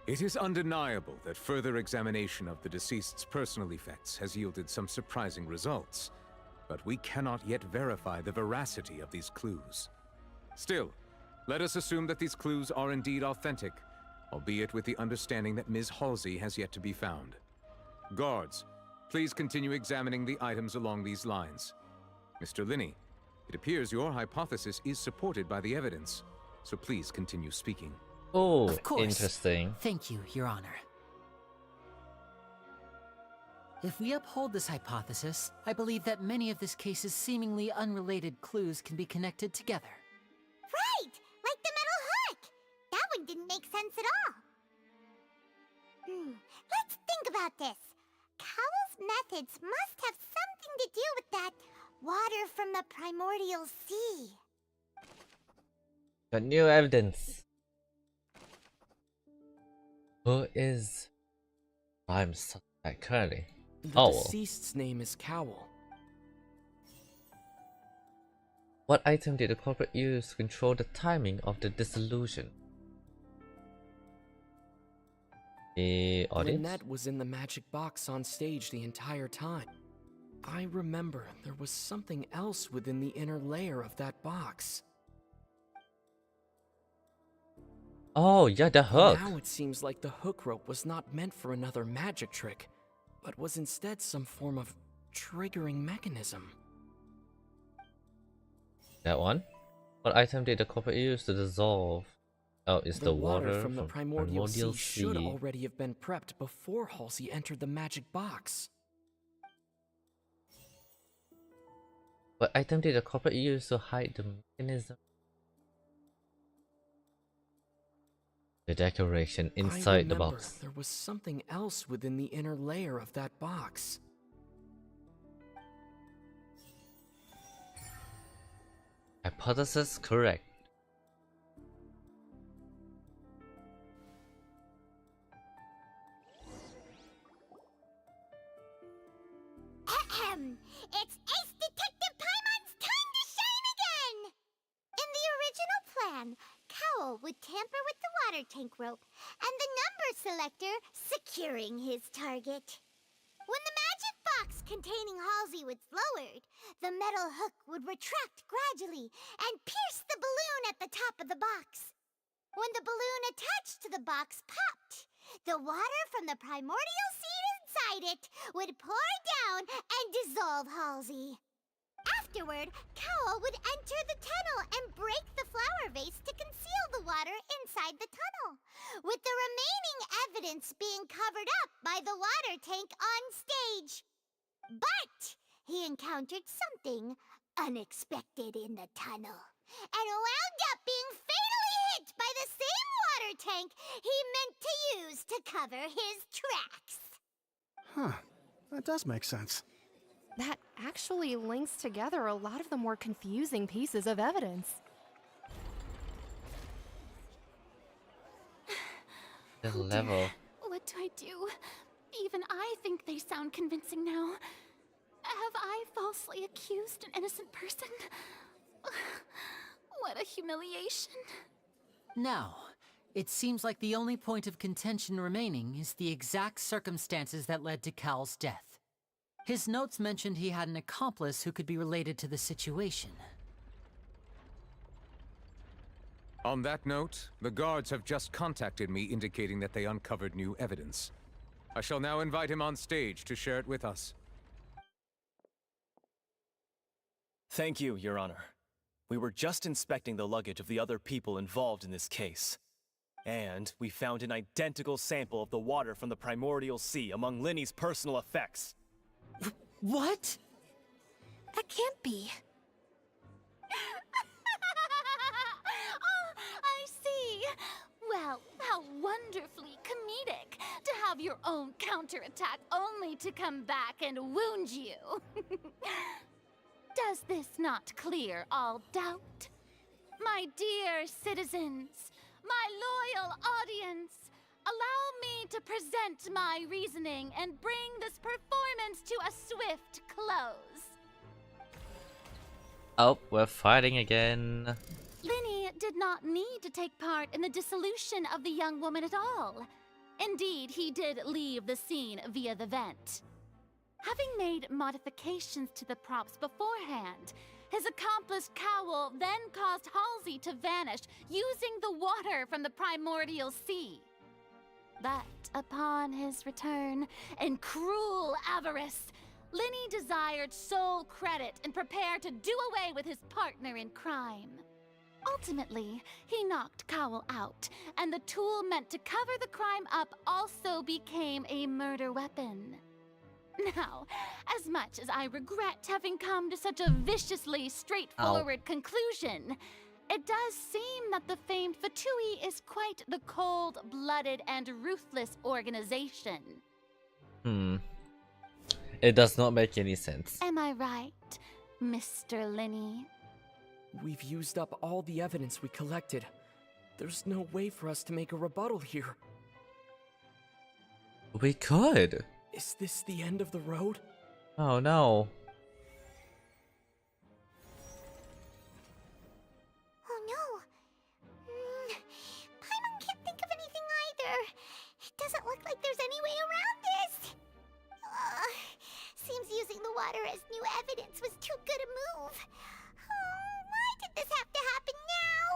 It is undeniable that further examination of the deceased's personal effects has yielded some surprising results, but we cannot yet verify the veracity of these clues. Still, let us assume that these clues are indeed authentic, albeit with the understanding that Ms. Halsey has yet to be found. Guards, please continue examining the items along these lines. Mr. LYNEY, it appears your hypothesis is supported by the evidence, so please continue speaking. Oh, Of course. interesting. Thank you, Your Honor. If we uphold this hypothesis, I believe that many of this case's seemingly unrelated clues can be connected together. Right! Like the metal hook! That one didn't make sense at all. Let's think about this. Cowl's methods must have something to do with that water from the primordial sea. Got new evidence. Who is prime suspect currently? The deceased's name is Cowl. What item did the culprit use to control the timing of the dissolution? The audience? LYNETTE was in the magic box on stage the entire time. I remember there was something else within the inner layer of that box. Oh, yeah, the hook. Now it seems like the hook rope was not meant for another magic trick, but was instead some form of triggering mechanism. That one? What item did the culprit use to dissolve? Oh, it's the water from the primordial sea should already have been prepped before Halsey entered the magic box. What item did the culprit use to hide the mechanism? The decoration inside the box. There was something else within the inner layer of that box. Hypothesis correct. It's Ace Detective Paimon's time to shine again! In the original plan, Cowl would tamper with the water tank rope and the number selector securing his target. When the magic box containing Halsey was lowered, the metal hook would retract gradually and pierce the balloon at the top of the box. When the balloon attached to the box popped, the water from the primordial seed inside it would pour down and dissolve Halsey. Afterward, Cowl would enter the tunnel and break the flower vase to conceal the water inside the tunnel, with the remaining evidence being covered up by the water tank on stage. But he encountered something unexpected in the tunnel and wound up being fatally hit by the same water tank he meant to use to cover his tracks. Huh. That does make sense. That actually links together a lot of the more confusing pieces of evidence. The Oh, level. dear. What do I do? Even I think they sound convincing now. Have I falsely accused an innocent person? What a humiliation. Now, it seems like the only point of contention remaining is the exact circumstances that led to Cal's death. His notes mentioned he had an accomplice who could be related to the situation. On that note, the guards have just contacted me indicating that they uncovered new evidence. I shall now invite him on stage to share it with us. Thank you, Your Honor. We were just inspecting the luggage of the other people involved in this case. And we found an identical sample of the water from the primordial sea among LYNEY's personal effects. What? That can't be. Oh, I see. Well, how wonderfully comedic to have your own counterattack only to come back and wound you. Does this not clear all doubt? My dear citizens, my loyal audience, allow me to present my reasoning and bring this performance to a swift close. Oh, we're fighting again. LYNEY did not need to take part in the dissolution of the young woman at all. Indeed, he did leave the scene via the vent. Having made modifications to the props beforehand, his accomplice Cowl then caused Halsey to vanish using the water from the primordial sea. But upon his return, in cruel avarice, LYNEY desired sole credit and prepared to do away with his partner in crime. Ultimately, he knocked Cowl out, and the tool meant to cover the crime up also became a murder weapon. Now, as much as I regret having come to such a viciously straightforward conclusion, it does seem that the famed Fatui is quite the cold-blooded and ruthless organization. It does not make any sense. Am I right, Mr. LYNEY? We've used up all the evidence we collected. There's no way for us to make a rebuttal here. We could. Is this the end of the road? Oh no. Oh no. Paimon can't think of anything either. It doesn't look like there's any way around this. Seems using the water as new evidence was too good a move. Why did this have to happen now?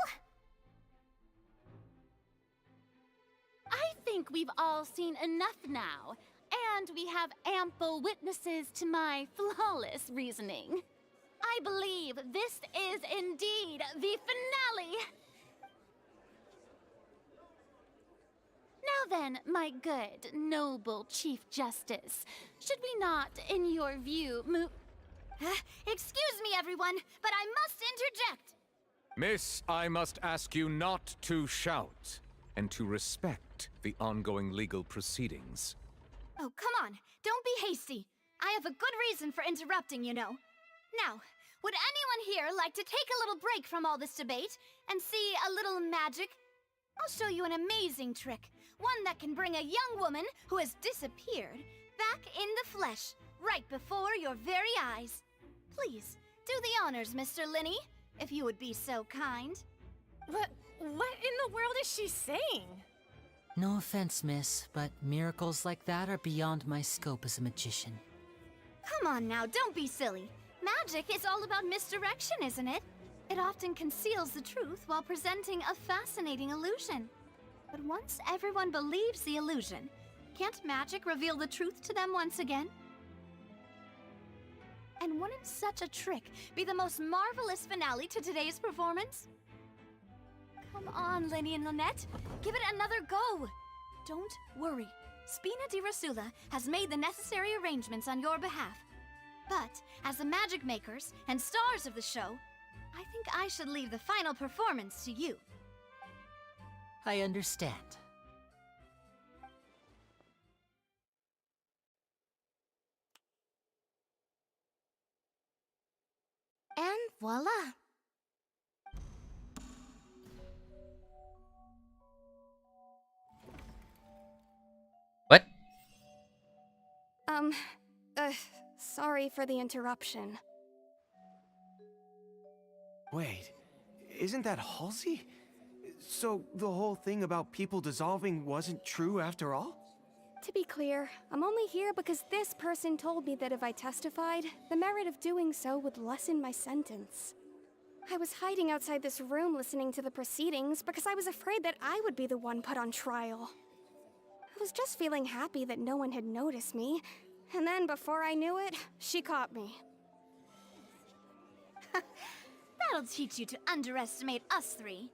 I think we've all seen enough now, and we have ample witnesses to my flawless reasoning. I believe this is indeed the finale. Now then, my good, noble Chief Justice, should we not, in your view, move... Excuse me, everyone, but I must interject. Miss, I must ask you not to shout, and to respect the ongoing legal proceedings. Oh, come on. Don't be hasty. I have a good reason for interrupting, you know. Now, would anyone here like to take a little break from all this debate and see a little magic? I'll show you an amazing trick. One that can bring a young woman who has disappeared back in the flesh, right before your very eyes. Please, do the honors, Mr. LYNEY, if you would be so kind. What in the world is she saying? No offense, miss, but miracles like that are beyond my scope as a magician. Come on now, don't be silly. Magic is all about misdirection, isn't it? It often conceals the truth while presenting a fascinating illusion. But once everyone believes the illusion, can't magic reveal the truth to them once again? And wouldn't such a trick be the most marvelous finale to today's performance? Come on, LYNEY and LYNETTE, give it another go! Don't worry, Spina di Rasula has made the necessary arrangements on your behalf. But, as the magic makers and stars of the show, I think I should leave the final performance to you. I understand. And voila! What? Sorry for the interruption. Wait, isn't that Halsey? So the whole thing about people dissolving wasn't true after all? To be clear, I'm only here because this person told me that if I testified, the merit of doing so would lessen my sentence. I was hiding outside this room listening to the proceedings because I was afraid that I would be the one put on trial. I was just feeling happy that no one had noticed me, and then before I knew it, she caught me. That'll teach you to underestimate us three.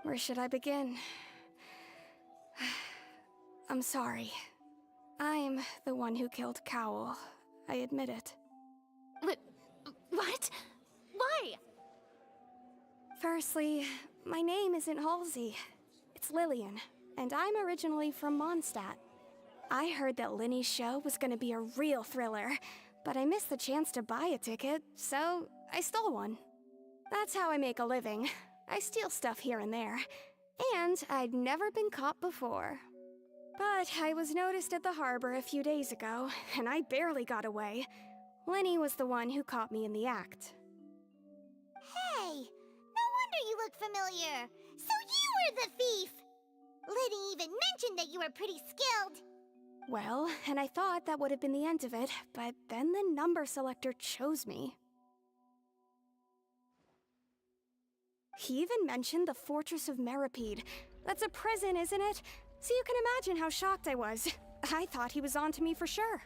Where should I begin? I'm sorry. I'm the one who killed Cowl. I admit it. What? Why? Firstly, my name isn't Halsey. It's Lillian, and I'm originally from Mondstadt. I heard that LYNEY's show was gonna be a real thriller, but I missed the chance to buy a ticket, so I stole one. That's how I make a living. I steal stuff here and there, and I'd never been caught before. But I was noticed at the harbor a few days ago, and I barely got away. LYNEY was the one who caught me in the act. Hey, no wonder you look familiar. So you were the thief! LYNEY even mentioned that you were pretty skilled. Well, and I thought that would have been the end of it, but then the number selector chose me. He even mentioned the Fortress of Meripede. That's a prison, isn't it? So you can imagine how shocked I was. I thought he was on to me for sure.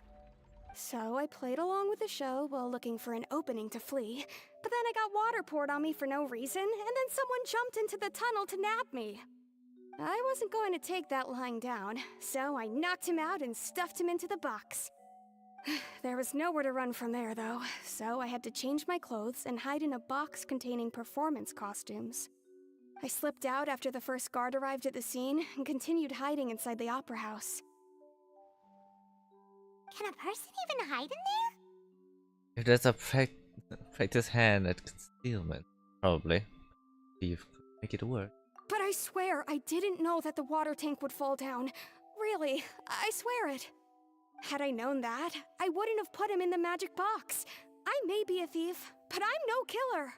So I played along with the show while looking for an opening to flee, but then I got water poured on me for no reason, and then someone jumped into the tunnel to nab me. I wasn't going to take that lying down, so I knocked him out and stuffed him into the box. There was nowhere to run from there, though, so I had to change my clothes and hide in a box containing performance costumes. I slipped out after the first guard arrived at the scene and continued hiding inside the opera house. Can a person even hide in there? If there's a practice hand at concealment, probably. Thief could make it work. But I swear I didn't know that the water tank would fall down. Really, I swear it. Had I known that, I wouldn't have put him in the magic box. I may be a thief, but I'm no killer.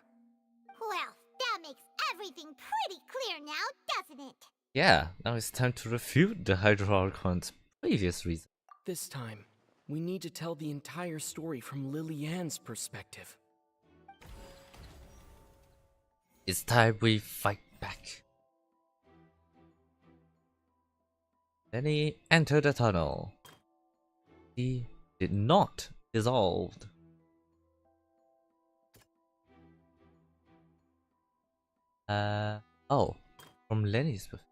Well, that makes everything pretty clear now, doesn't it? Yeah, now it's time to refute the Hydro Archon's previous reason. This time, we need to tell the entire story from Lillian's perspective. It's time we fight back. Then he entered the tunnel. He did not dissolve. Oh, from LYNEY's perspective.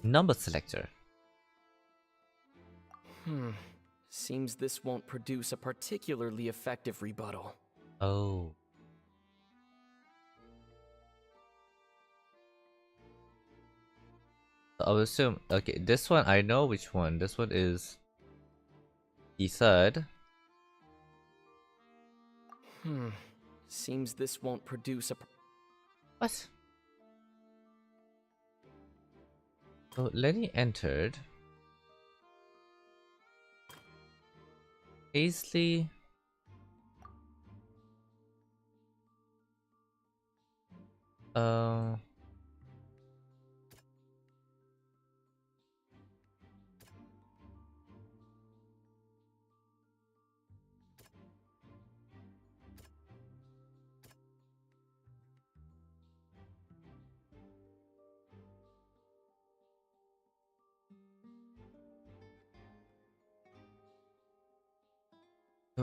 Number selector. Seems this won't produce a particularly effective rebuttal. Oh. I would assume, okay, this one, I know which one. This one is the third. Seems this won't produce a... What? So LYNEY entered. Paisley.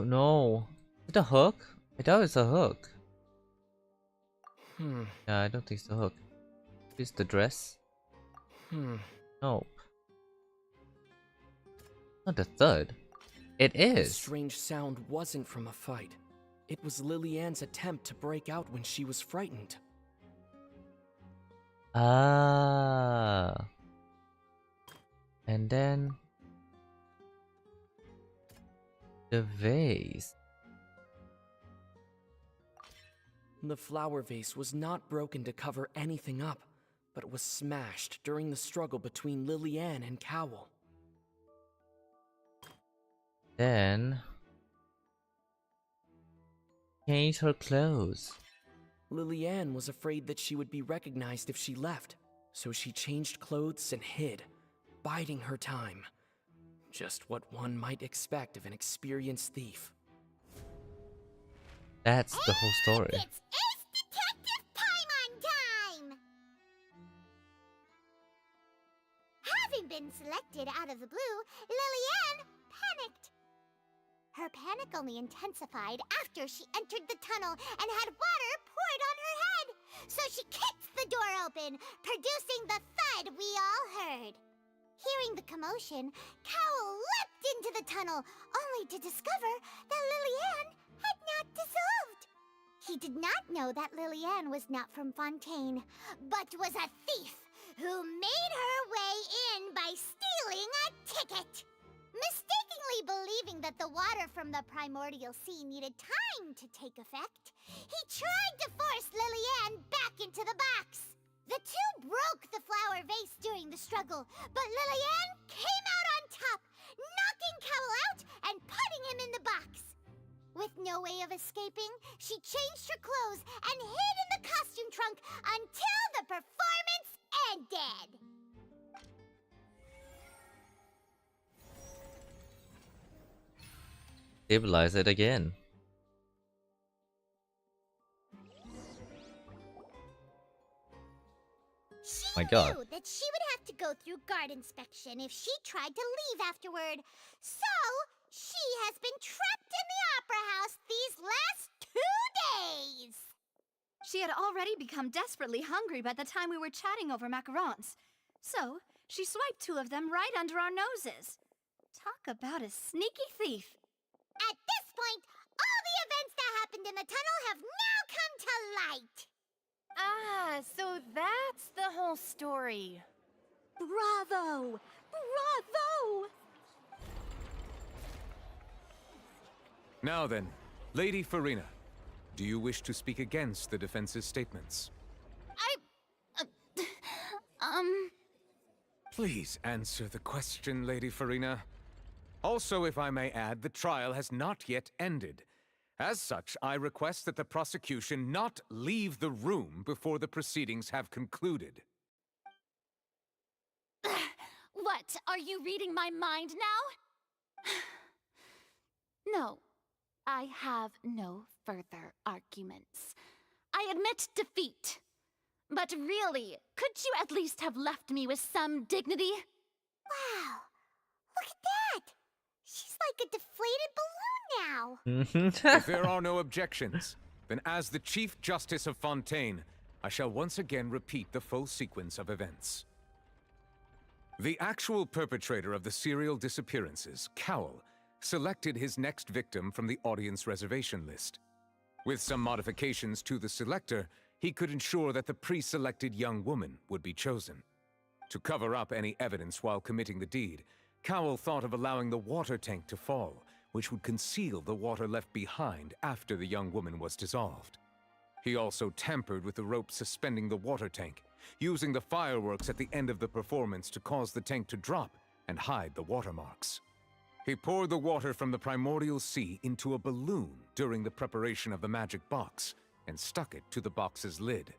Oh no. Is it a hook? I doubt it's a hook. Yeah, I don't think it's a hook. Is the dress? Nope. Not the third. It The is. strange sound wasn't from a fight. It was Lily-Ann's attempt to break out when she was frightened. Ah. And then the vase. The flower vase was not broken to cover anything up, but was smashed during the struggle between Lily-Ann and Cowl. Then change her clothes. Lily-Ann was afraid that she would be recognized if she left, so she changed clothes and hid, biding her time. Just what one might expect of an experienced thief. That's the whole story. It's Ace Detective Paimon time! Having been selected out of the blue, Lily-Ann panicked. Her panic only intensified after she entered the tunnel and had water poured on her head. So she kicked the door open, producing the thud we all heard. Hearing the commotion, Cowl leapt into the tunnel, only to discover that Lily-Ann had not dissolved. He did not know that Lily-Ann was not from Fontaine, but was a thief who made her way in by stealing a ticket. Mistakenly believing that the water from the primordial sea needed time to take effect, he tried to force Lily-Ann back into the box. The two broke the flower vase during the struggle, but Lily-Ann came out on top, knocking Cowl out and putting him in the box. With no way of escaping, she changed her clothes and hid in the costume trunk until the performance ended. Stabilize it again. My God. Knew that she would have to go through guard inspection if she tried to leave afterward. So, she has been trapped in the Opera House these last 2 days. She had already become desperately hungry by the time we were chatting over macarons. So, she swiped 2 of them right under our noses. Talk about a sneaky thief. At this point, all the events that happened in the tunnel have now come to light. Ah, so that's the whole story. Bravo! Bravo! Now then, Lady Farina, do you wish to speak against the defense's statements? Please answer the question, Lady Farina. Also, if I may add, the trial has not yet ended. As such, I request that the prosecution not leave the room before the proceedings have concluded. What, are you reading my mind now? No, I have no further arguments. I admit defeat. But really, could you at least have left me with some dignity? Wow, look at that! She's like a deflated balloon now. If there are no objections, then as the Chief Justice of Fontaine, I shall once again repeat the full sequence of events. The actual perpetrator of the serial disappearances, Cowl, selected his next victim from the audience reservation list. With some modifications to the selector, he could ensure that the pre-selected young woman would be chosen. To cover up any evidence while committing the deed, Cowl thought of allowing the water tank to fall, which would conceal the water left behind after the young woman was dissolved. He also tampered with the rope suspending the water tank, using the fireworks at the end of the performance to cause the tank to drop and hide the watermarks. He poured the water from the primordial sea into a balloon during the preparation of the magic box and stuck it to the box's lid.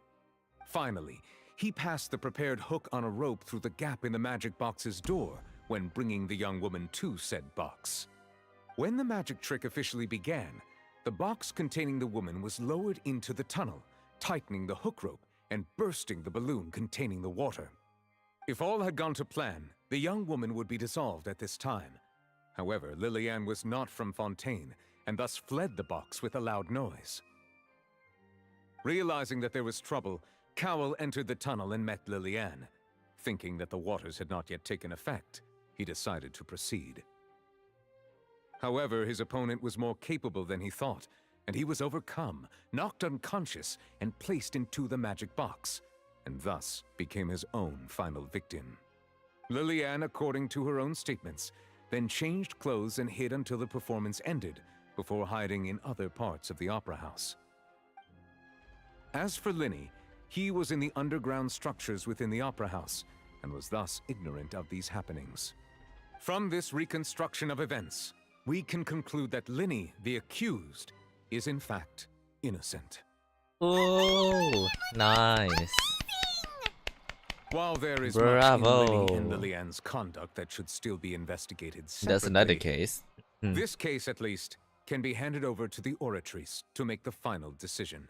Finally, he passed the prepared hook on a rope through the gap in the magic box's door when bringing the young woman to said box. When the magic trick officially began, the box containing the woman was lowered into the tunnel, tightening the hook rope and bursting the balloon containing the water. If all had gone to plan, the young woman would be dissolved at this time. However, Lily-Ann was not from Fontaine, and thus fled the box with a loud noise. Realizing that there was trouble, Cowell entered the tunnel and met Liliane. Thinking that the waters had not yet taken effect, he decided to proceed. However, his opponent was more capable than he thought, and he was overcome, knocked unconscious, and placed into the magic box, and thus became his own final victim. Liliane, according to her own statements, then changed clothes and hid until the performance ended, before hiding in other parts of the opera house. As for LYNEY, he was in the underground structures within the opera house, and was thus ignorant of these happenings. From this reconstruction of events, we can conclude that LYNEY, the accused, is in fact innocent. Oh, nice. While there is Bravo. much in LYNEY and Liliane's conduct that should still be investigated separately, That's another case. This case, at least, can be handed over to the Oratrice to make the final decision.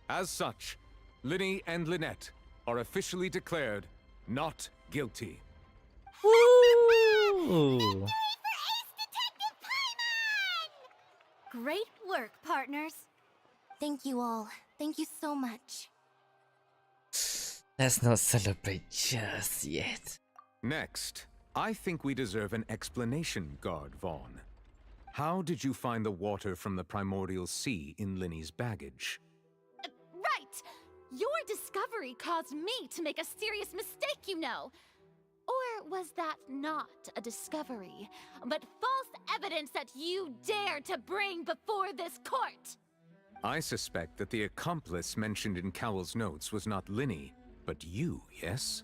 As such, LYNEY and LYNETTE are officially declared not guilty. Woo! Great work, partners. Thank you all. Thank you so much. Let's not celebrate just yet. Next, I think we deserve an explanation, Guard Vaughn. How did you find the water from the primordial sea in LYNEY's baggage? Right! Your discovery caused me to make a serious mistake, you know. Or was that not a discovery, but false evidence that you dare to bring before this court? I suspect that the accomplice mentioned in Cowell's notes was not LYNEY, but you, yes?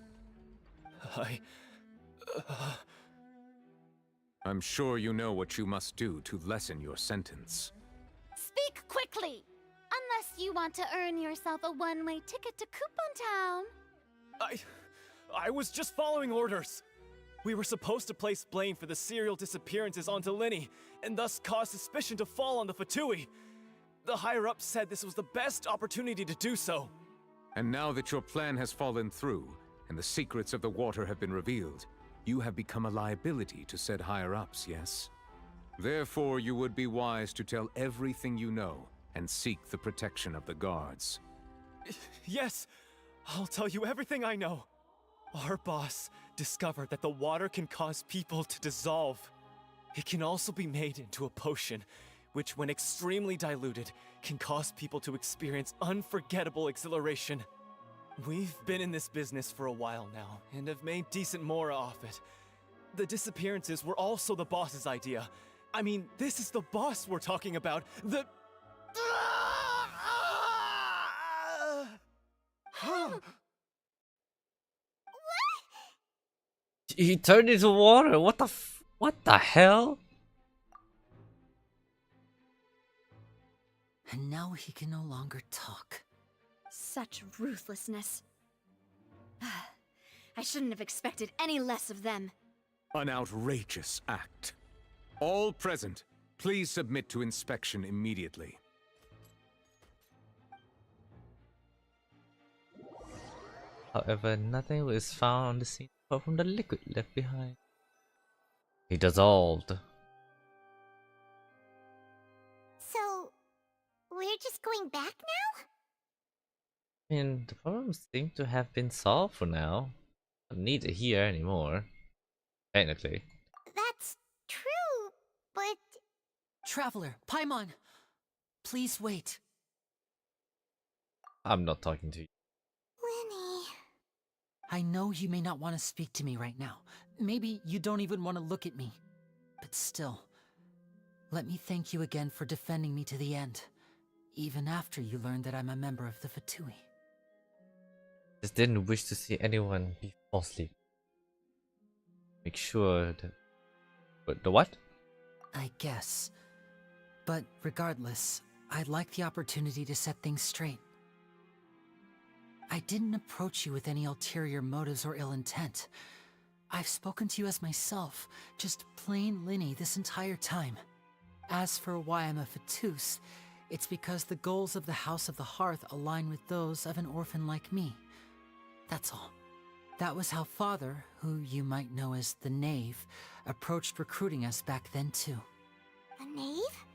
I'm sure you know what you must do to lessen your sentence. Speak quickly! Unless you want to earn yourself a one-way ticket to Coupon Town. I was just following orders. We were supposed to place blame for the serial disappearances onto LYNEY, and thus cause suspicion to fall on the Fatui. The higher-ups said this was the best opportunity to do so. And now that your plan has fallen through, and the secrets of the water have been revealed, you have become a liability to said higher-ups, yes? Therefore, you would be wise to tell everything you know, and seek the protection of the guards. Yes, I'll tell you everything I know. Our boss discovered that the water can cause people to dissolve. It can also be made into a potion, which when extremely diluted, can cause people to experience unforgettable exhilaration. We've been in this business for a while now, and have made decent mora off it. The disappearances were also the boss's idea. I mean, this is the boss we're talking about. He turned into water. What the hell? And now he can no longer talk. Such ruthlessness. I shouldn't have expected any less of them. An outrageous act. All present, please submit to inspection immediately. However, nothing was found on the scene apart from the liquid left behind. He dissolved. So, we're just going back now? I mean, the problems seem to have been solved for now. Don't need it here anymore. Technically. That's true, but... Traveler, Paimon! Please wait. I'm not talking to you. LYNEY... I know you may not want to speak to me right now. Maybe you don't even want to look at me. But still, let me thank you again for defending me to the end. Even after you learned that I'm a member of the Fatui. Just didn't wish to see anyone be falsely. Make sure that... But the what? I guess. But regardless, I'd like the opportunity to set things straight. I didn't approach you with any ulterior motives or ill intent. I've spoken to you as myself, just plain Lyney this entire time. As for why I'm a Fatus, it's because the goals of the House of the Hearth align with those of an orphan like me. That's all. That was how Father, who you might know as the Knave, approached recruiting us back then too. The Knave?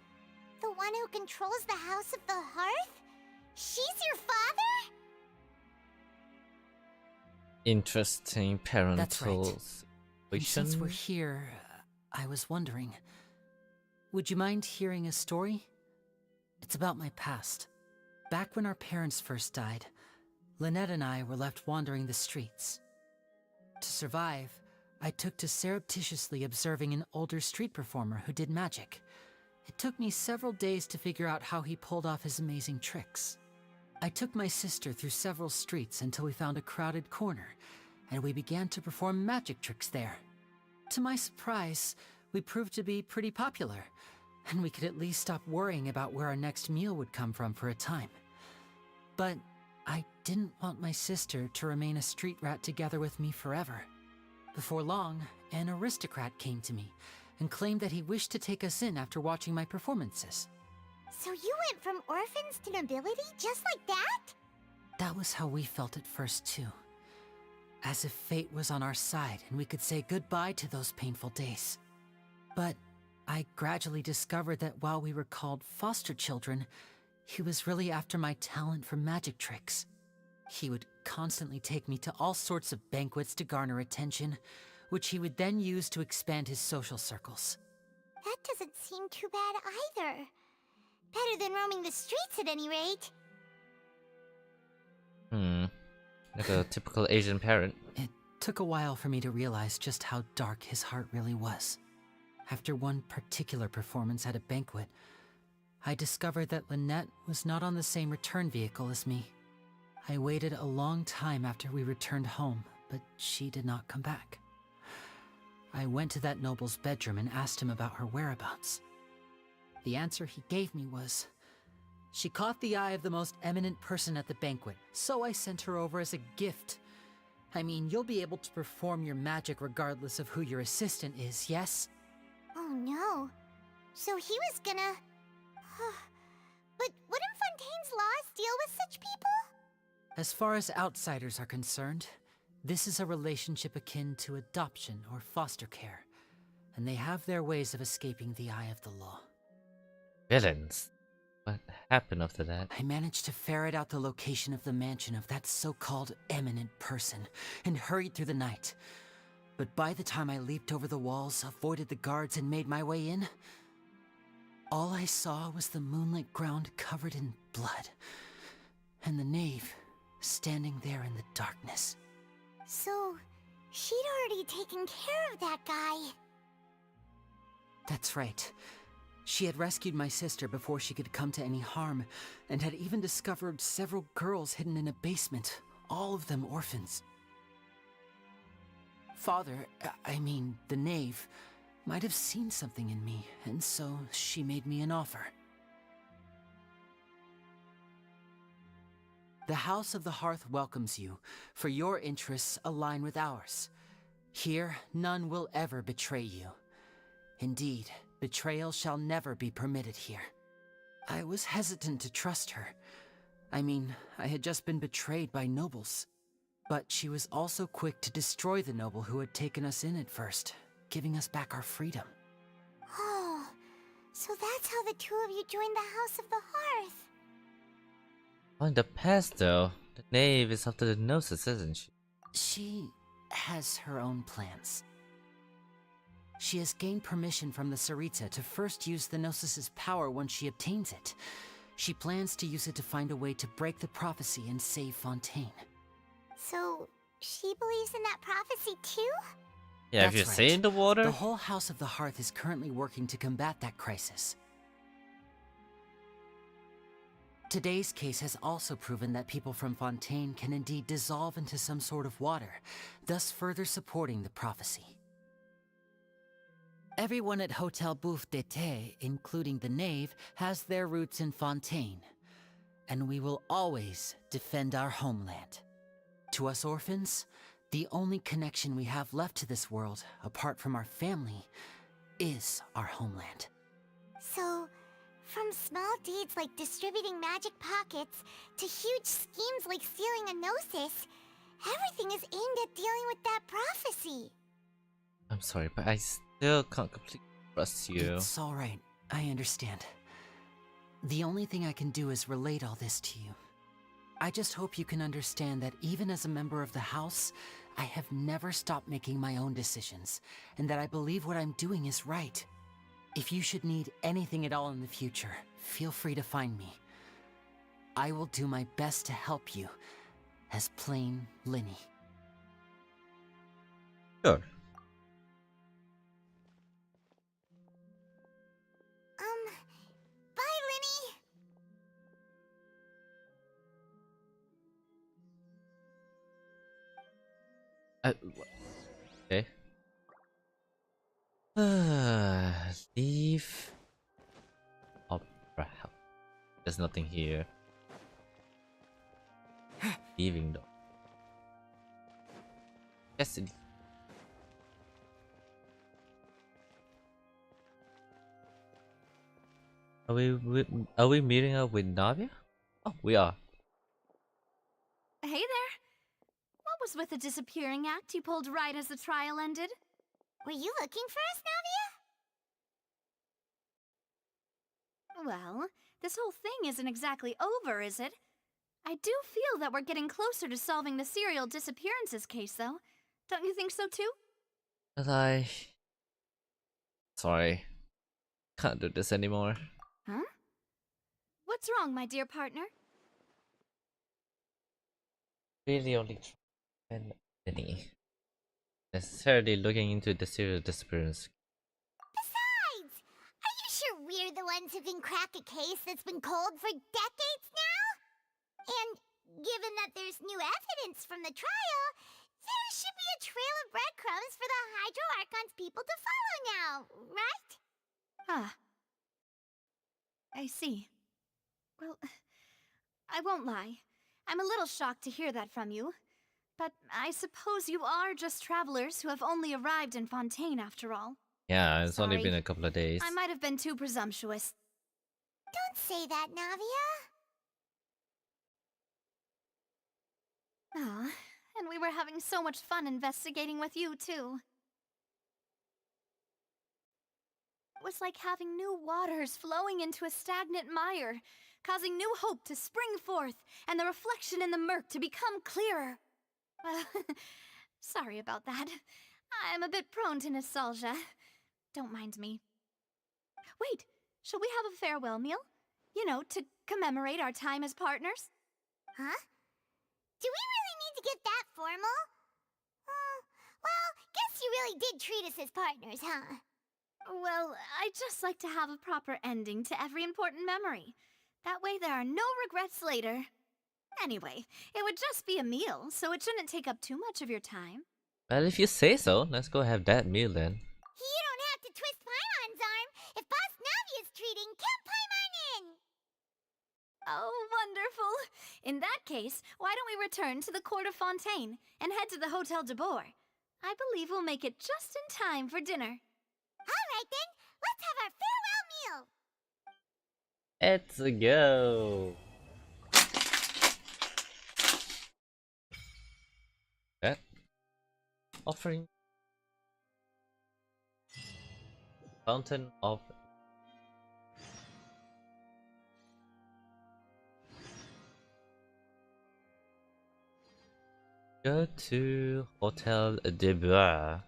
The one who controls the House of the Hearth? She's your father? Interesting parental That's right. And situation. since we're here, I was wondering, would you mind hearing a story? It's about my past. Back when our parents first died, Lynette and I were left wandering the streets. To survive, I took to surreptitiously observing an older street performer who did magic. It took me several days to figure out how he pulled off his amazing tricks. I took my sister through several streets until we found a crowded corner, and we began to perform magic tricks there. To my surprise, we proved to be pretty popular, and we could at least stop worrying about where our next meal would come from for a time. But I didn't want my sister to remain a street rat together with me forever. Before long, an aristocrat came to me and claimed that he wished to take us in after watching my performances. So you went from orphans to nobility just like that? That was how we felt at first too. As if fate was on our side and we could say goodbye to those painful days. But I gradually discovered that while we were called foster children, he was really after my talent for magic tricks. He would constantly take me to all sorts of banquets to garner attention, which he would then use to expand his social circles. That doesn't seem too bad either. Better than roaming the streets at any rate. Like a typical Asian parent. It took a while for me to realize just how dark his heart really was. After one particular performance at a banquet, I discovered that Lynette was not on the same return vehicle as me. I waited a long time after we returned home, but she did not come back. I went to that noble's bedroom and asked him about her whereabouts. The answer he gave me was, she caught the eye of the most eminent person at the banquet, so I sent her over as a gift. I mean, you'll be able to perform your magic regardless of who your assistant is, yes? Oh no. So he was gonna... But wouldn't Fontaine's laws deal with such people? As far as outsiders are concerned, this is a relationship akin to adoption or foster care, and they have their ways of escaping the eye of the law. Villains. What happened after that? I managed to ferret out the location of the mansion of that so-called eminent person and hurried through the night. But by the time I leaped over the walls, avoided the guards, and made my way in, all I saw was the moonlit ground covered in blood, and the knave standing there in the darkness. So, she'd already taken care of that guy. That's right. She had rescued my sister before she could come to any harm, and had even discovered several girls hidden in a basement, all of them orphans. Father, I mean, the knave, might have seen something in me, and so she made me an offer. The House of the Hearth welcomes you, for your interests align with ours. Here, none will ever betray you. Indeed, betrayal shall never be permitted here. I was hesitant to trust her. I mean, I had just been betrayed by nobles. But she was also quick to destroy the noble who had taken us in at first, giving us back our freedom. Oh, so that's how the two of you joined the House of the Hearth. Well, in the past though, the knave is after the Gnosis, isn't she? She has her own plans. She has gained permission from the Tsaritsa to first use the Gnosis' power once she obtains it. She plans to use it to find a way to break the prophecy and save Fontaine. So, she believes in that prophecy too? Yeah, if you say in the water. The whole House of the Hearth is currently working to combat that crisis. Today's case has also proven that people from Fontaine can indeed dissolve into some sort of water, thus further supporting the prophecy. Everyone at Hotel Bouffe d'été, including the knave, has their roots in Fontaine, and we will always defend our homeland. To us orphans, The only connection we have left to this world, apart from our family, is our homeland. So, from small deeds like distributing magic pockets to huge schemes like stealing a Gnosis, everything is aimed at dealing with that prophecy. I'm sorry, but I still can't completely trust you. It's alright, I understand. The only thing I can do is relate all this to you. I just hope you can understand that even as a member of the House, I have never stopped making my own decisions, and that I believe what I'm doing is right. If you should need anything at all in the future, feel free to find me. I will do my best to help you, as plain LYNEY. Sure. Bye, LYNEY! Okay. Leave Opera House. There's nothing here. Leaving though. Destiny. Are we meeting up with Navia? Oh, we are. Hey there. What was with the disappearing act you pulled right as the trial ended? Were you looking for us, Navia? Well, this whole thing isn't exactly over, is it? I do feel that we're getting closer to solving the serial disappearances case, though. Don't you think so, too? Sorry. Can't do this anymore. Huh? What's wrong, my dear partner? Really only and LYNEY. Necessarily looking into the serial disappearance. Besides, are you sure we're the ones who can crack a case that's been cold for decades now? And given that there's new evidence from the trial, there should be a trail of breadcrumbs for the Hydro Archon's people to follow now, right? Ah. I see. Well, I won't lie. I'm a little shocked to hear that from you. But I suppose you are just travelers who have only arrived in Fontaine after all. Yeah, it's only Sorry. been a couple of days. I might have been too presumptuous. Don't say that, Navia. Ah, and we were having so much fun investigating with you, too. It was like having new waters flowing into a stagnant mire, causing new hope to spring forth, and the reflection in the murk to become clearer. Sorry about that. I'm a bit prone to nostalgia. Don't mind me. Wait, shall we have a farewell meal? You know, to commemorate our time as partners? Huh? Do we really need to get that formal? Well, guess you really did treat us as partners, huh? Well, I'd just like to have a proper ending to every important memory. That way there are no regrets later. Anyway, it would just be a meal, so it shouldn't take up too much of your time. Well, if you say so, let's go have that meal then. You don't have to twist Paimon's arm. If Boss Navia's treating, count Paimon in! Oh, wonderful! In that case, why don't we return to the Court of Fontaine and head to the Hotel de Boer? I believe we'll make it just in time for dinner. Alright then, let's have our farewell meal! Let's go! That offering Fountain of Go to Hotel de Bois.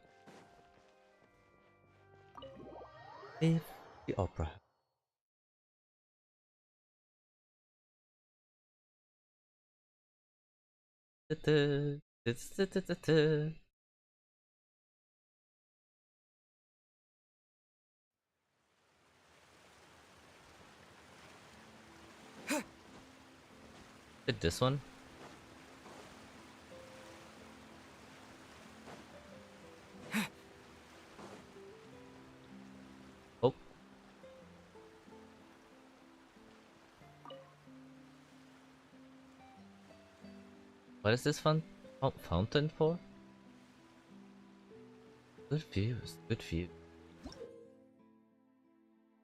Leave the opera. Did this one? Oh. What is this fountain for? Good views, good view.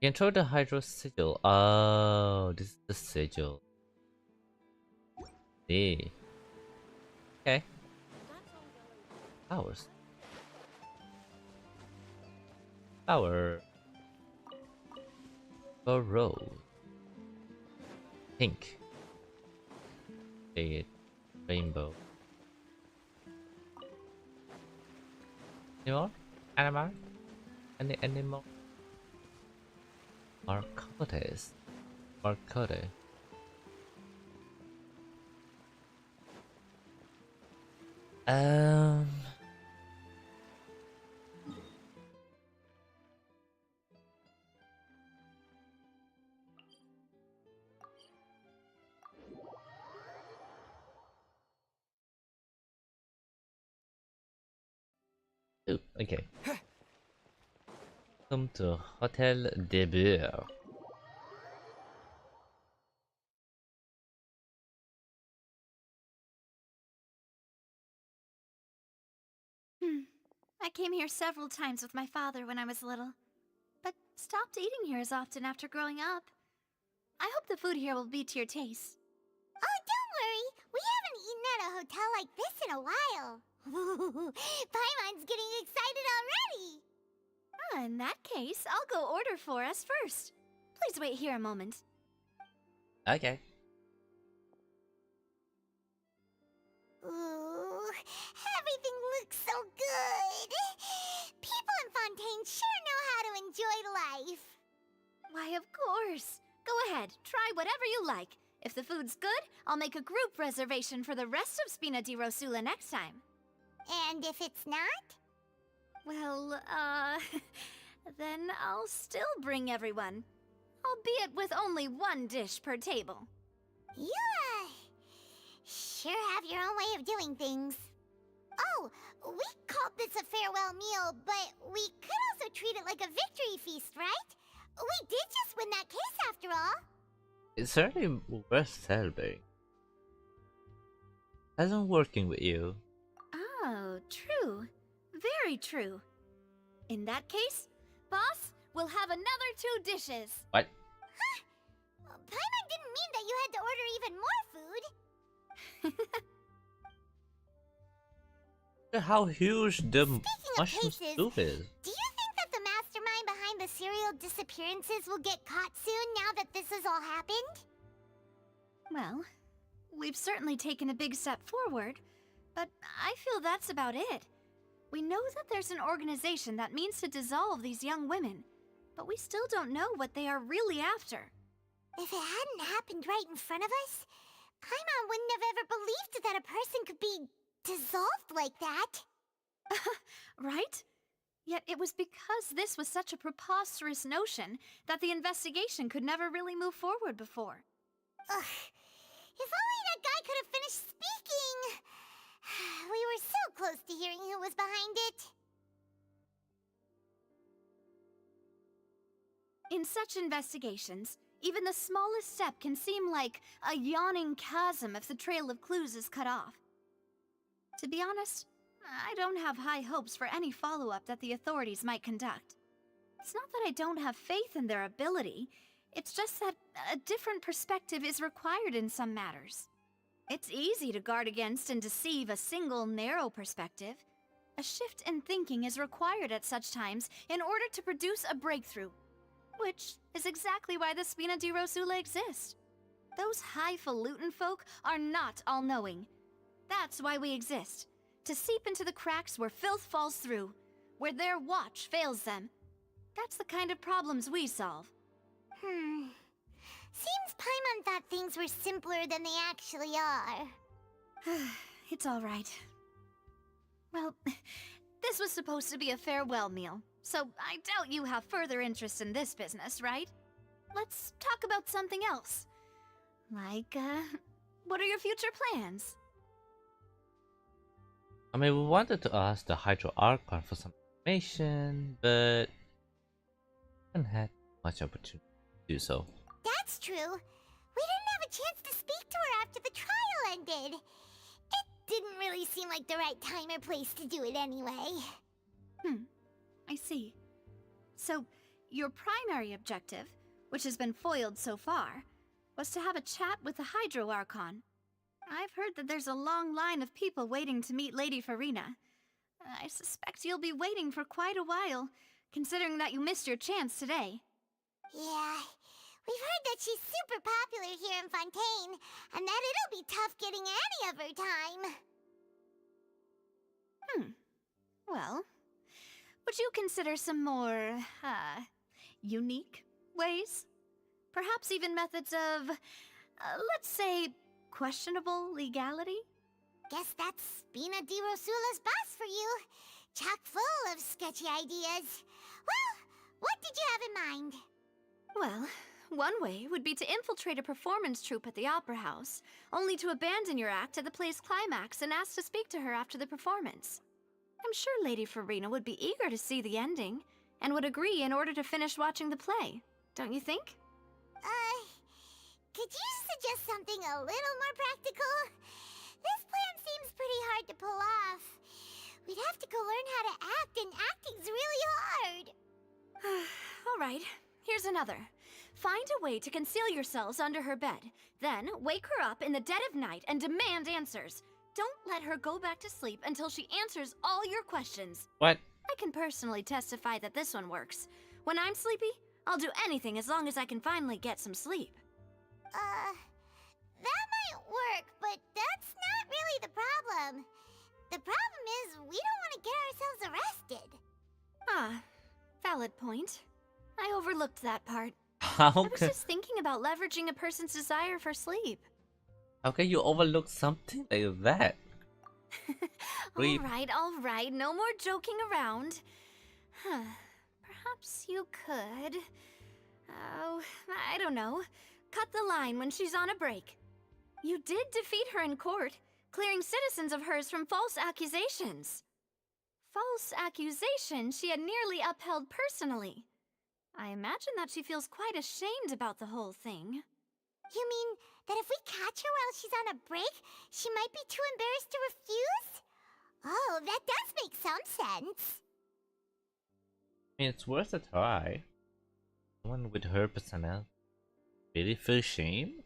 Control the hydro sigil. Oh, this is the sigil. See. Okay. Powers. Power. A rose. Pink. Shade. Rainbow. Any more? Animal? Any animal? Marcotes. Marcote. Um. Ooh, okay. Welcome to Hotel de Beurre. I came here several times with my father when I was little, but stopped eating here as often after growing up. I hope the food here will be to your taste. Oh, don't worry. We haven't eaten at a hotel like this in a while. Paimon's getting excited already. In that case, I'll go order for us first. Please wait here a moment. Okay. Ooh, everything looks so good. People in Fontaine sure know how to enjoy life. Why, of course. Go ahead, try whatever you like. If the food's good, I'll make a group reservation for the rest of Spina di Rosula next time. And if it's not? Well, then I'll still bring everyone. Albeit with only one dish per table. You, sure have your own way of doing things. Oh, we called this a farewell meal, but we could also treat it like a victory feast, right? We did just win that case after all. It's certainly worth celebrating. Hasn't working with you. Oh, true. Very true. In that case, boss, we'll have another 2 dishes. What? Huh? Paimon didn't mean that you had to order even more food. How huge the mushroom cases, soup is. Do you think that the mastermind behind the serial disappearances will get caught soon now that this has all happened? Well, we've certainly taken a big step forward, but I feel that's about it. We know that there's an organization that means to dissolve these young women, but we still don't know what they are really after. If it hadn't happened right in front of us, Paimon wouldn't have ever believed that a person could be dissolved like that. Right? Yet it was because this was such a preposterous notion that the investigation could never really move forward before. Ugh. If only that guy could have finished speaking! We were so close to hearing who was behind it. In such investigations, even the smallest step can seem like a yawning chasm if the trail of clues is cut off. To be honest, I don't have high hopes for any follow-up that the authorities might conduct. It's not that I don't have faith in their ability, it's just that a different perspective is required in some matters. It's easy to guard against and deceive a single narrow perspective. A shift in thinking is required at such times in order to produce a breakthrough. Which is exactly why the Spina di Rosula exist. Those highfalutin folk are not all-knowing. That's why we exist. To seep into the cracks where filth falls through. Where their watch fails them. That's the kind of problems we solve. Seems Paimon thought things were simpler than they actually are. It's all right. Well, this was supposed to be a farewell meal, so I doubt you have further interest in this business, right? Let's talk about something else. Like, what are your future plans? I mean, we wanted to ask the Hydro Archon for some information, but haven't had much opportunity to do so. That's true. We didn't have a chance to speak to her after the trial ended. It didn't really seem like the right time or place to do it anyway. I see. So, your primary objective, which has been foiled so far, was to have a chat with the Hydro Archon. I've heard that there's a long line of people waiting to meet Lady Farina. I suspect you'll be waiting for quite a while, considering that you missed your chance today. Yeah, we've heard that she's super popular here in Fontaine, and that it'll be tough getting any of her time. Well, would you consider some more, unique ways? Perhaps even methods of, let's say, questionable legality? Guess that's Spina di Rosula's boss for you. Chock full of sketchy ideas. Well, what did you have in mind? Well, one way would be to infiltrate a performance troupe at the Opera House, only to abandon your act at the play's climax and ask to speak to her after the performance. I'm sure Lady Farina would be eager to see the ending, and would agree in order to finish watching the play, don't you think? Could you suggest something a little more practical? This plan seems pretty hard to pull off. We'd have to go learn how to act, and acting's really hard. Alright, here's another. Find a way to conceal yourselves under her bed. Then, wake her up in the dead of night and demand answers. Don't let her go back to sleep until she answers all your questions. What? I can personally testify that this one works. When I'm sleepy, I'll do anything as long as I can finally get some sleep. That might work, but that's not really the problem. The problem is we don't want to get ourselves arrested. Ah, valid point. I overlooked that part. How I was can just thinking about leveraging a person's desire for sleep. you overlook something like that? Read. Alright, no more joking around. Perhaps you could... Oh, I don't know. Cut the line when she's on a break. You did defeat her in court, clearing citizens of hers from false accusations. False accusations she had nearly upheld personally. I imagine that she feels quite ashamed about the whole thing. You mean that if we catch her while she's on a break, she might be too embarrassed to refuse? Oh, that does make some sense. I mean, it's worth a try. Someone with her personality really feel shame?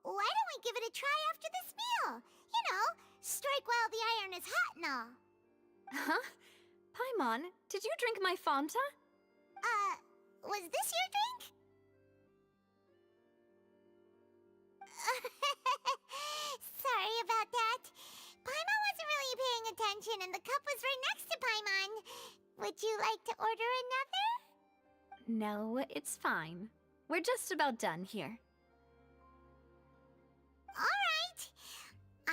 Why don't we give it a try after this meal? You know, strike while the iron is hot and all. Huh? Paimon, did you drink my Fanta? Was this your drink? Sorry about that. Paimon wasn't really paying attention and the cup was right next to Paimon. Would you like to order another? No, it's fine. We're just about done here. Alright.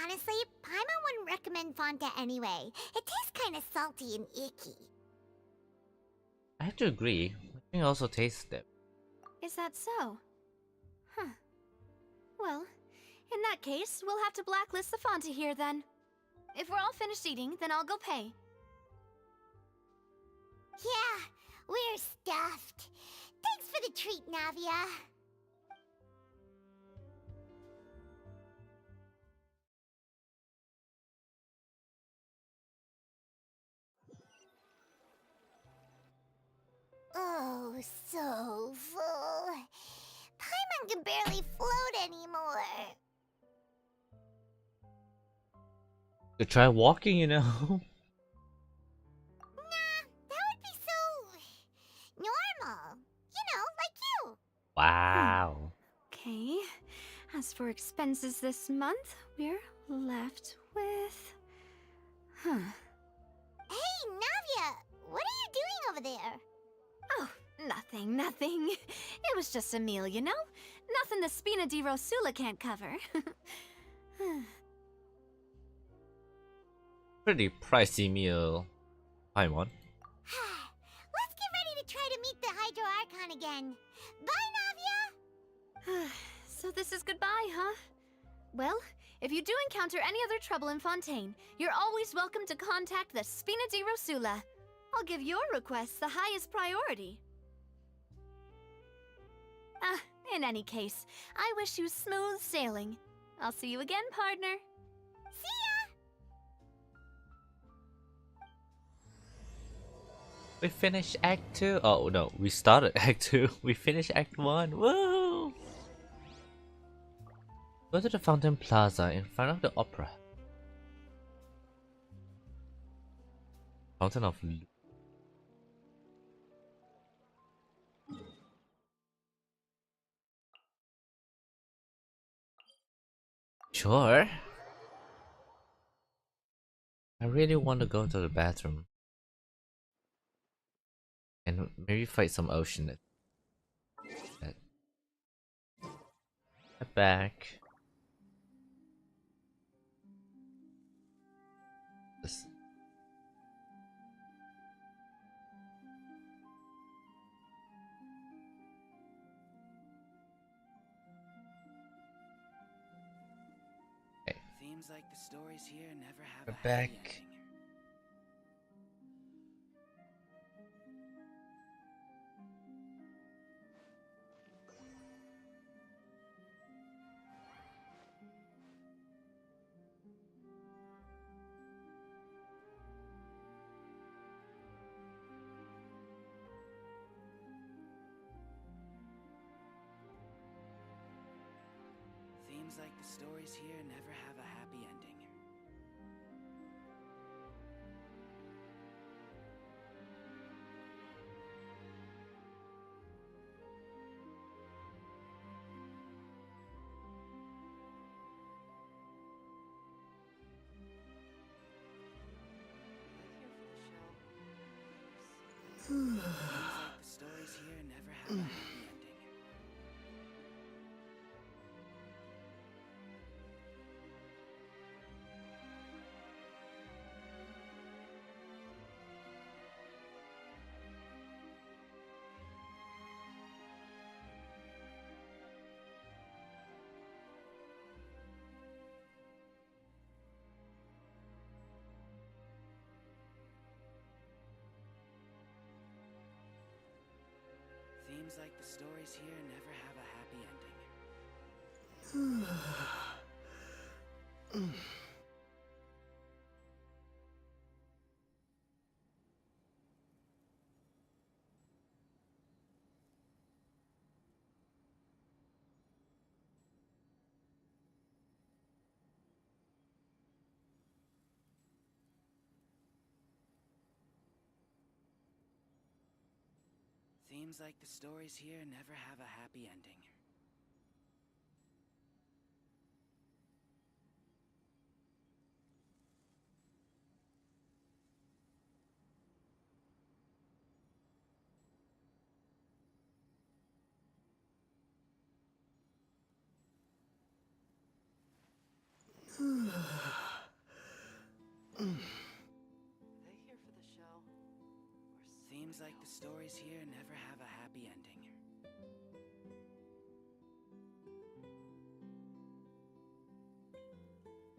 Honestly, Paimon wouldn't recommend Fanta anyway. It tastes kind of salty and icky. I have to agree. I think also tastes it. Is that so? Huh. Well, in that case, we'll have to blacklist the Fanta here then. If we're all finished eating, then I'll go pay. Yeah, we're stuffed. Thanks for the treat, Navia. Oh, so full. Paimon can barely float anymore. To try walking, you know. Nah, that would be so... normal. You know, like you. Wow. Okay. As for expenses this month, we're left with... Huh. Hey, Navia! What are you doing over there? Oh, nothing. It was just a meal, you know? Nothing the Spina di Rosula can't cover. Pretty pricey meal. Paimon. Let's get ready to try to meet the Hydro Archon again. Bye, Navia! So this is goodbye, huh? Well, if you do encounter any other trouble in Fontaine, you're always welcome to contact the Spina di Rosula. I'll give your requests the highest priority. In any case, I wish you smooth sailing. I'll see you again, partner. See ya! We finished Act 2. Oh no, we started Act 2. We finished Act 1. Woo! Go to the Fountain Plaza in front of the opera. Fountain of Youth. Sure. I really want to go to the bathroom. And maybe fight some ocean. Back. This. Seems like the stories here never have We're a happy back. ending. Seems like the stories here never have a happy ending. Seems like the stories here never have a happy ending. Seems like the stories here never have a happy ending. Seems like the stories here never have a happy ending. Seems like the stories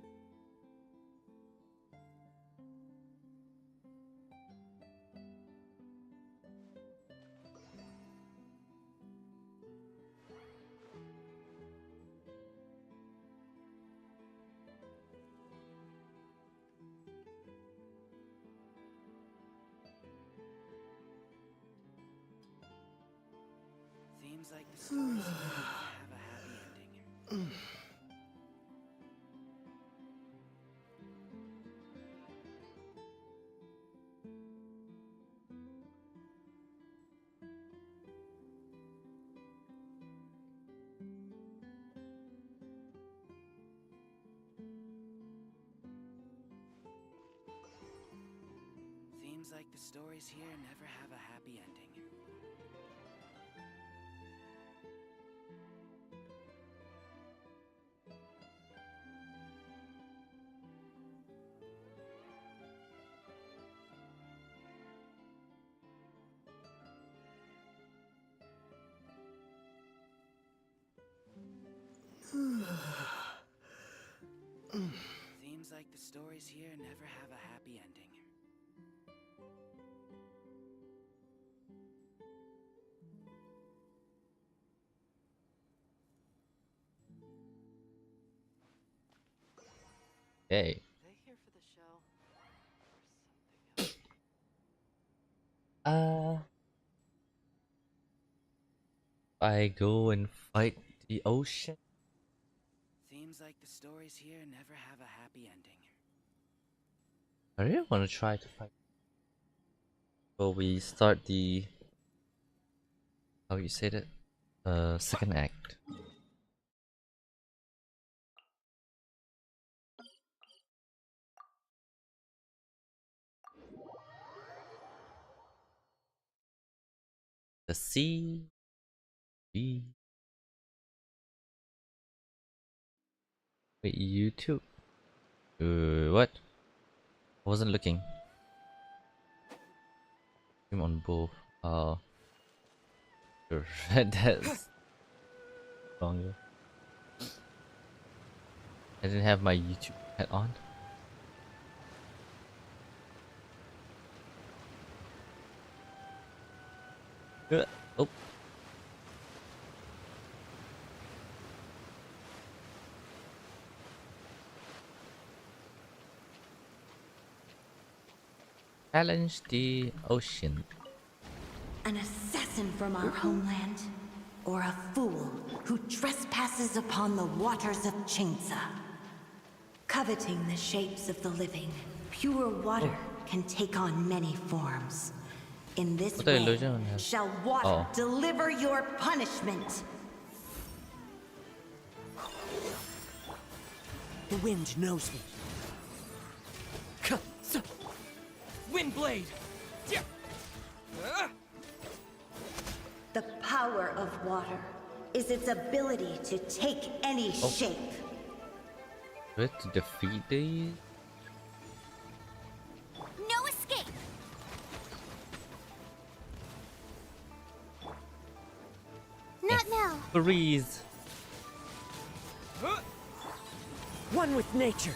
here never have a happy ending. Seems like the stories here never have a happy ending. Seems like the stories here never have a happy ending. Seems like the stories here never have a happy ending. Hey. Are they here for the show? Or something else? I go and fight the ocean. Seems like the stories here never have a happy ending. I really want to try to fight. So we start the, how you say that? Second act. The sea. B. Wait, YouTube? What? I wasn't looking. I'm on both. Sure. That's wrong. I didn't have my YouTube hat on. Oh. Challenge the ocean. An assassin from our homeland, or a fool who trespasses upon the waters of Chingsa. Coveting the shapes of the living, pure water can take on many forms. In this What the way, illusion has- shall water deliver your punishment. The wind knows me. Windblade! The power of water is its ability to take any shape. Do we have to defeat these? No escape! Not now. Freeze! One with nature.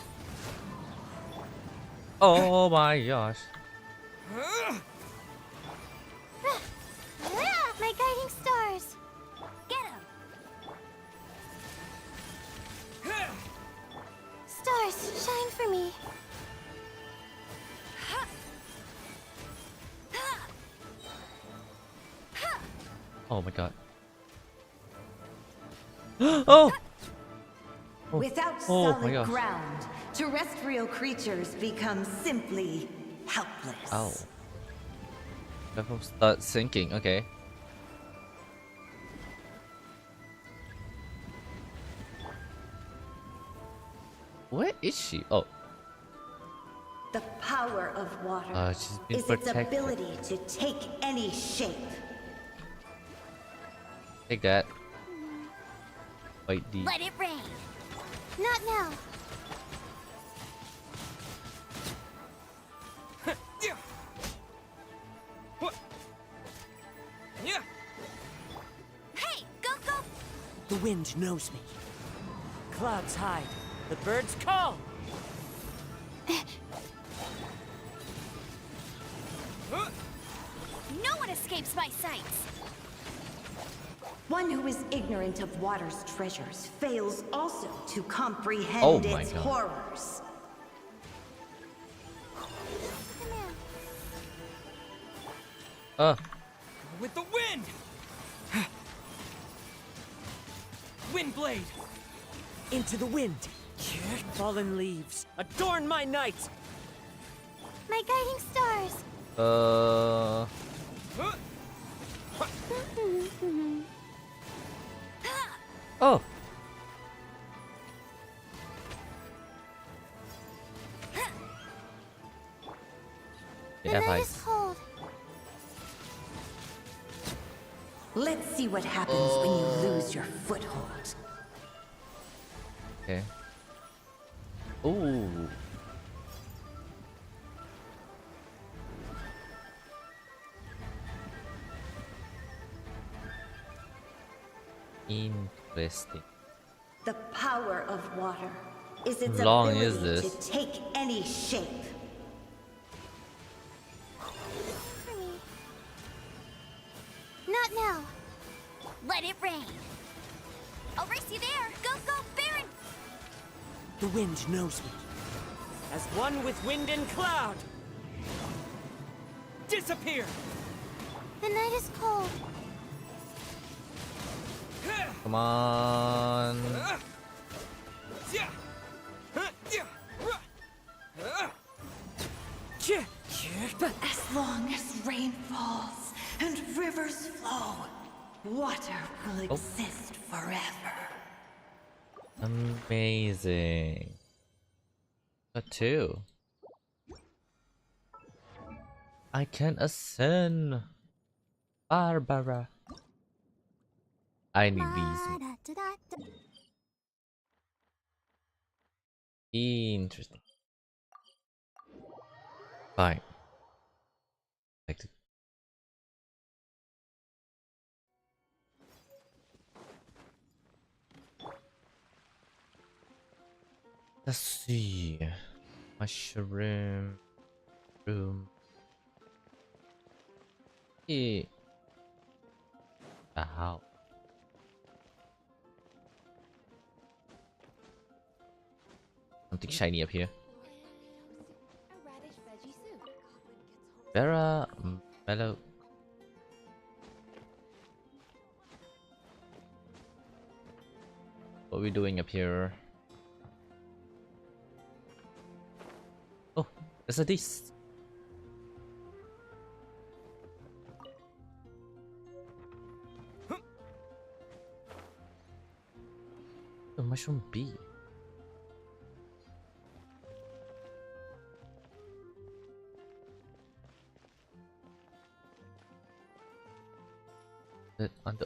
Oh my gosh. My guiding stars. Get him. Stars, shine for me. Oh my god. Oh! Without Oh my solid gosh. ground, terrestrial creatures become simply helpless. Ow. Level start sinking, okay. Where is she? Oh, The power of water she's been is its protected. ability to take any shape. Take that. Wait, the Let it rain. Not now. Hey, go, go. The wind knows me. Clouds hide. The birds call. No one escapes my sights. One who is ignorant of water's treasures fails also to comprehend Oh my its God. horrors. With the wind! Windblade! Into the wind! Fallen leaves, adorn my night! My guiding stars. Oh. The Yeah, night nice. is cold. Let's see what happens when you lose your foothold. Okay. Ooh. Interesting. The power of water is its How long ability is this? to take any shape. Not now. Let it rain. I'll race you there. Go, go, Baron. The wind knows me. As one with wind and cloud! Disappear! The night is cold. Come on. But as long as rain falls and rivers flow, water will exist forever. Amazing. But two. I can ascend. Barbara. I need these. Interesting. Fine. Like to... Let's see. Mushroom room. Yeah. Wow. Something shiny up here. Vera mellow. What are we doing up here? Oh, there's a this. A mushroom bee.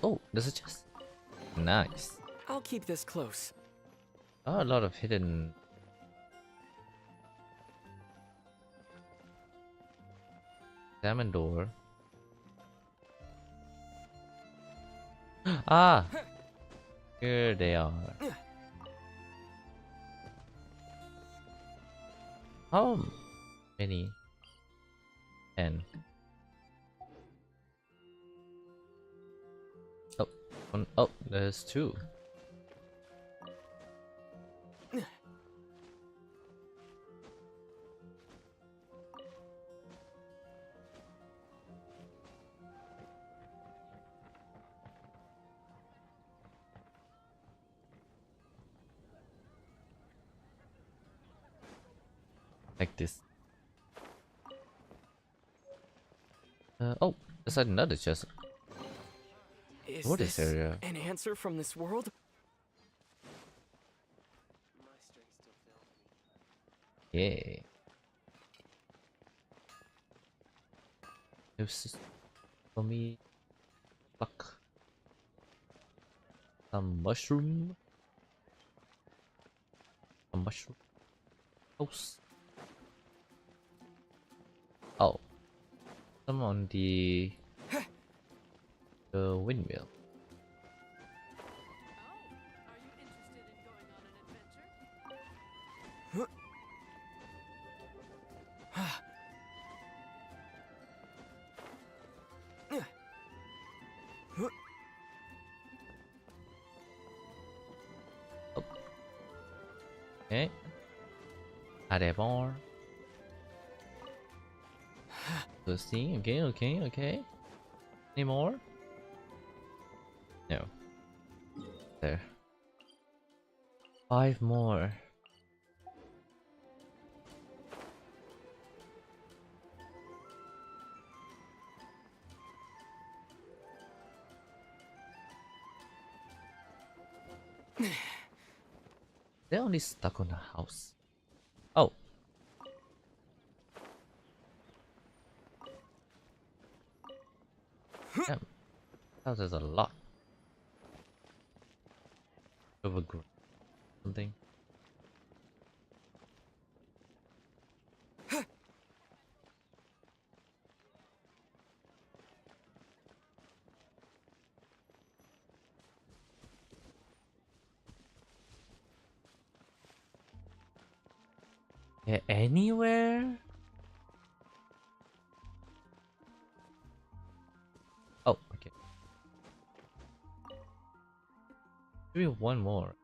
Oh, there's a chest. Nice. I'll keep this close. Oh, a lot of hidden. Salmon door. Ah! Here they are. How many? 10. Oh, there's 2. Like this. Oh, there's another chest. What is area? An answer from this world? Yeah. This for me. Fuck. Some mushroom. A mushroom house. Oh. Some on the windmill. Okay. Are there more? Let's see. Okay. Any more? No. There. 5 more. They're only stuck on the house. Oh. Damn. House is a lot. Overgrown. Something. Yeah, anywhere? Oh, okay. Maybe one more.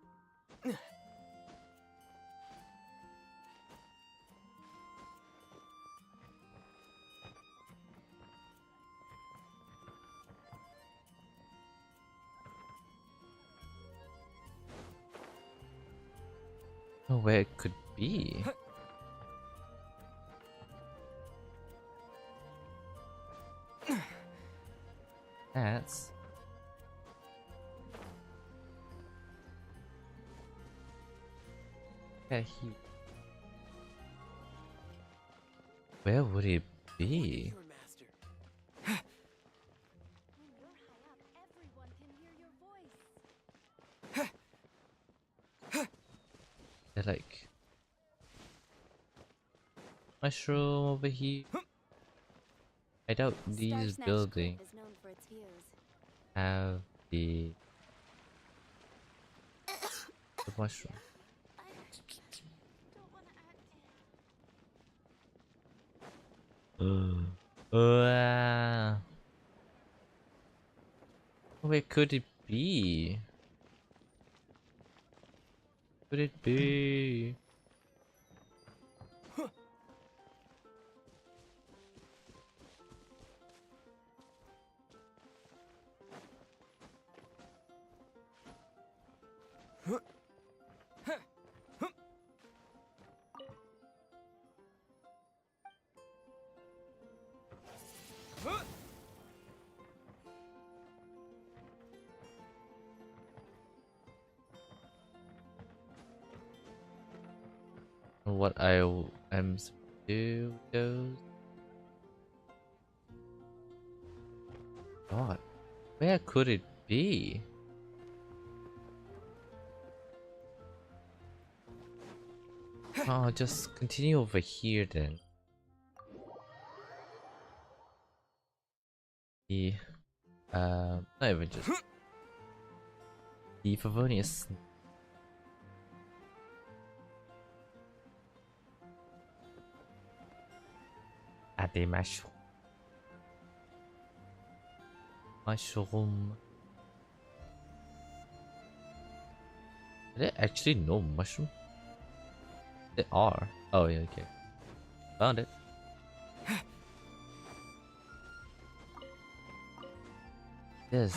know where it could be. That's yeah, where would it be? They're like mushroom over here. I doubt these buildings have the mushroom. Where could it be? Could it be? What I am supposed to do with those? God, where could it be? Oh, just continue over here then. The not even just the Favonius. The mushroom. Mushroom. Are there actually no mushroom? There are. Oh yeah, okay. Found it. There's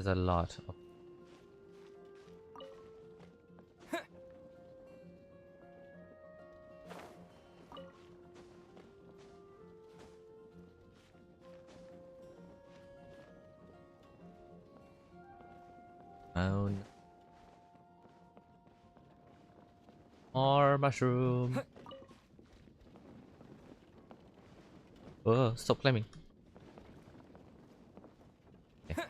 a lot of found more mushroom. Oh, stop climbing. Okay.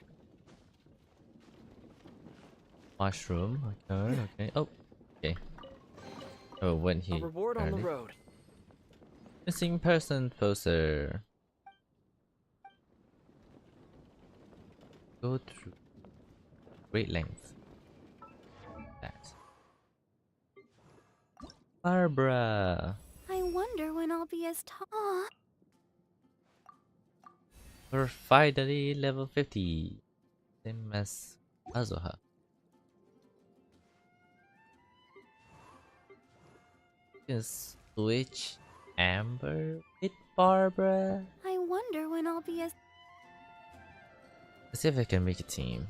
Mushroom. Okay, okay. Oh, okay. Oh, went here. A reward on the road. Missing person poster. Go through great length. That. Barbara. I wonder when I'll be as tall. We're finally level 50. Same as Azuha. Just switch Amber with Barbara. I wonder when I'll be as. Let's see if I can make a team.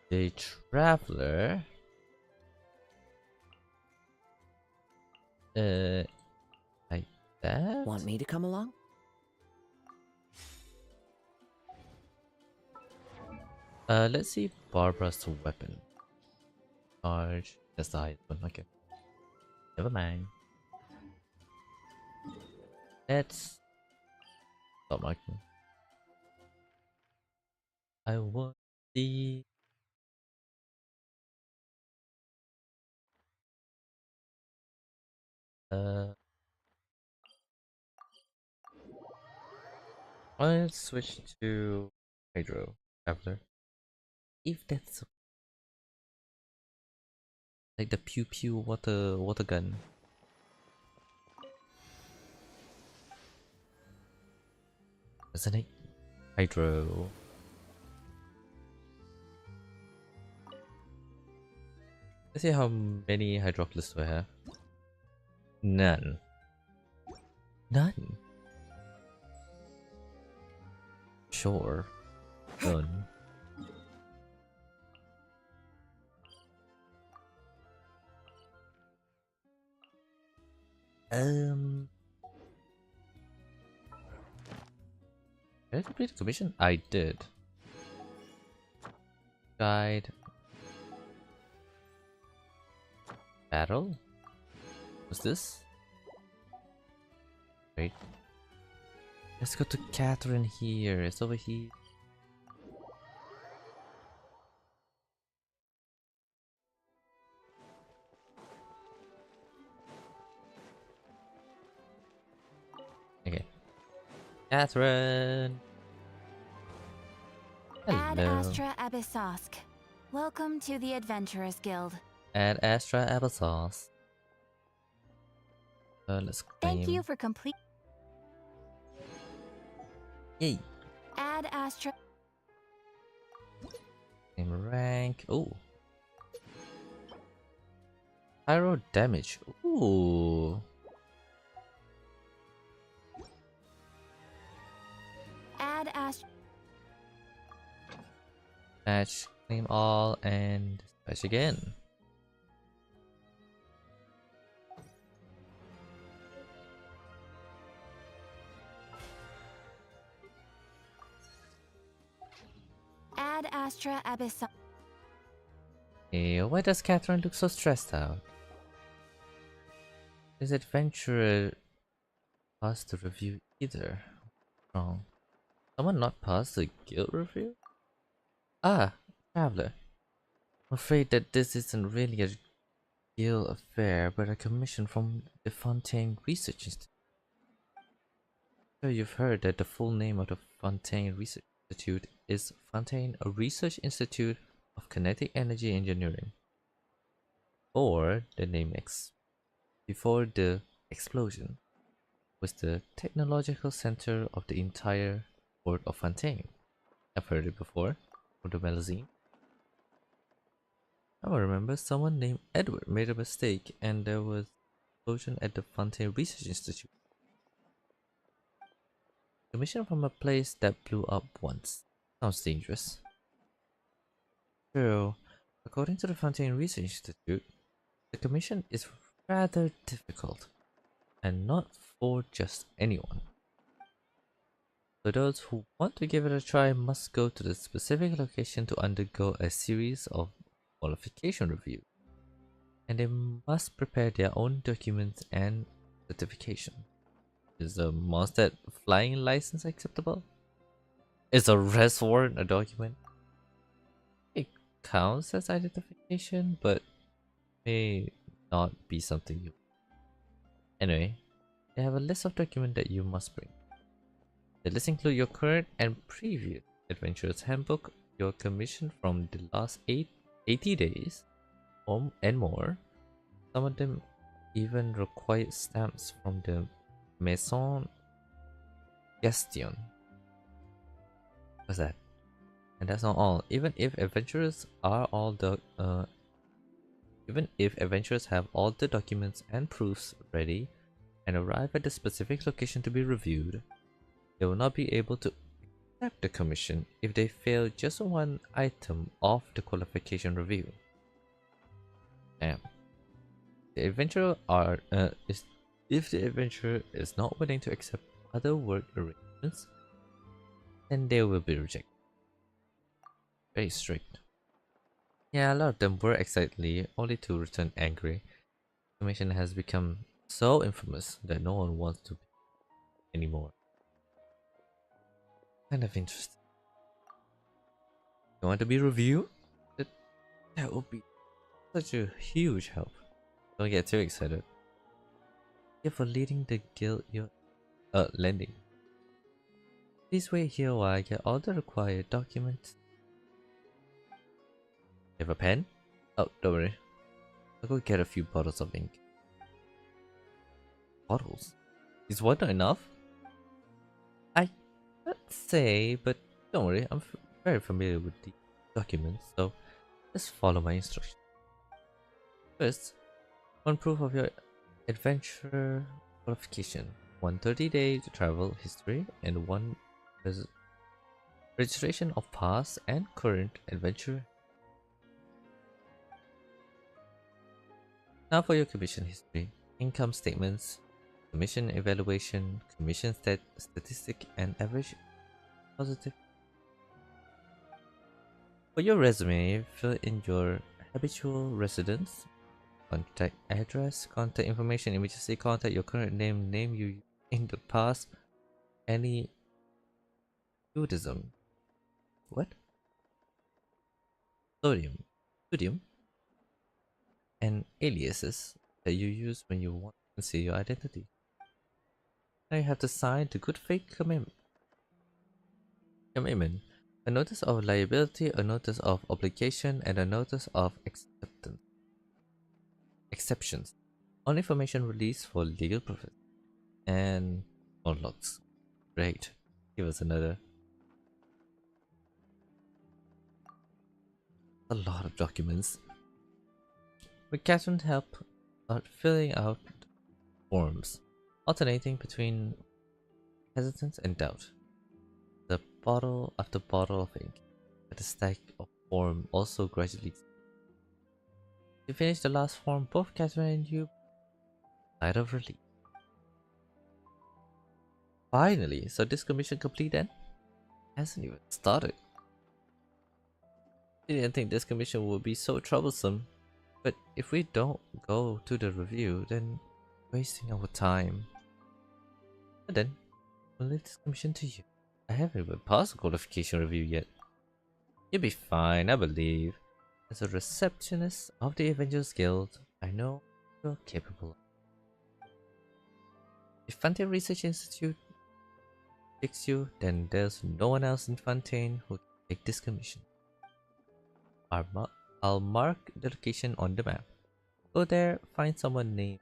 The Traveler. Like that. Want me to come along? Let's see Barbara's weapon. Charge. That's the highest one. Okay. Never mind. Let's stop marking. I want the let's switch to Hydro Traveler. If that's like the pew pew water gun. Isn't it? Hydro. Let's see how many Hydroculus do I have. None. None. Sure. Done. Did I complete the commission? I did. Guide. Battle? What's this? Wait. Let's go to Catherine here. It's over here. Okay. Catherine! Ad Hello. Astra Abyssosk. Welcome to the Adventurers Guild. Ad Astra Applesauce. Let's claim. Thank you for complete. Yay! Ad Astra. Claim rank. Oh. Pyro damage. Ooh. Ad Astra. Match. Claim all and dispatch again. Ad Astra Abyssosk. Hey, why does Catherine look so stressed out? This adventurer passed the review either. Wrong. Someone not passed the guild review? Ah, traveler. I'm afraid that this isn't really a guild affair, but a commission from the Fontaine Research Institute. I'm sure you've heard that the full name of the Fontaine Research Institute is Fontaine Research Institute of Kinetic Energy Engineering. Or the name X. Before the explosion was the technological center of the entire port of Fontaine. I've heard it before from the magazine. I remember someone named Edward made a mistake and there was an explosion at the Fontaine Research Institute. Commission from a place that blew up once. Sounds dangerous. True. According to the Fontaine Research Institute, the commission is rather difficult and not for just anyone. So those who want to give it a try must go to the specific location to undergo a series of qualification reviews, and they must prepare their own documents and certification. Is a Mondstadt flying license acceptable? Is a arrest warrant a document? It counts as identification, but may not be something you. Anyway, they have a list of documents that you must bring. The list includes your current and previous adventurer's handbook, your commission from the last 80 days, and more. Some of them even require stamps from the Maison Gestion. What's that? And that's not all. Even if adventurers have all the documents and proofs ready and arrive at the specific location to be reviewed, they will not be able to accept the commission if they fail just one item of the qualification review. Damn. If the adventurer is not willing to accept other work arrangements, then they will be rejected. Very strict. Yeah, a lot of them were excitedly, only to return angry. The commission has become so infamous that no one wants to be anymore. Kind of interesting. You want to be reviewed? That would be such a huge help. Don't get too excited. Here for leading the guild you're lending. Please wait here while I get all the required documents. You have a pen? Oh, don't worry. I'll go get a few bottles of ink. Bottles? Is one not enough? I can't say, but don't worry, I'm very familiar with the documents, so just follow my instructions. First, one proof of your adventure qualification, 1 30-day travel history, and one registration of past and current adventure. Now for your commission history, income statements, commission evaluation, commission statistic, and average positive. For your resume, fill in your habitual residence, contact address, contact information, immediately contact your current name, name you used in the past, any Buddhism. What? Sodium, and aliases that you use when you want to conceal your identity. Now you have to sign the good faith commitment, a notice of liability, a notice of obligation, and a notice of exceptions. All information released for legal purposes. And all logs. Great. Give us another. A lot of documents. With Catherine's help, start filling out forms, alternating between hesitance and doubt. The bottle after bottle of ink, at the stack of form also gradually. To finish the last form, both Catherine and you sighed of relief. Finally, so this commission complete then? Hasn't even started. I didn't think this commission would be so troublesome, but if we don't go to the review, then wasting our time. But then, we'll leave this commission to you. I haven't even passed the qualification review yet. You'll be fine, I believe. As a receptionist of the Avengers Guild, I know you're capable. If Fontaine Research Institute picks you, then there's no one else in Fontaine who can take this commission. I'll mark the location on the map. Go there, find someone named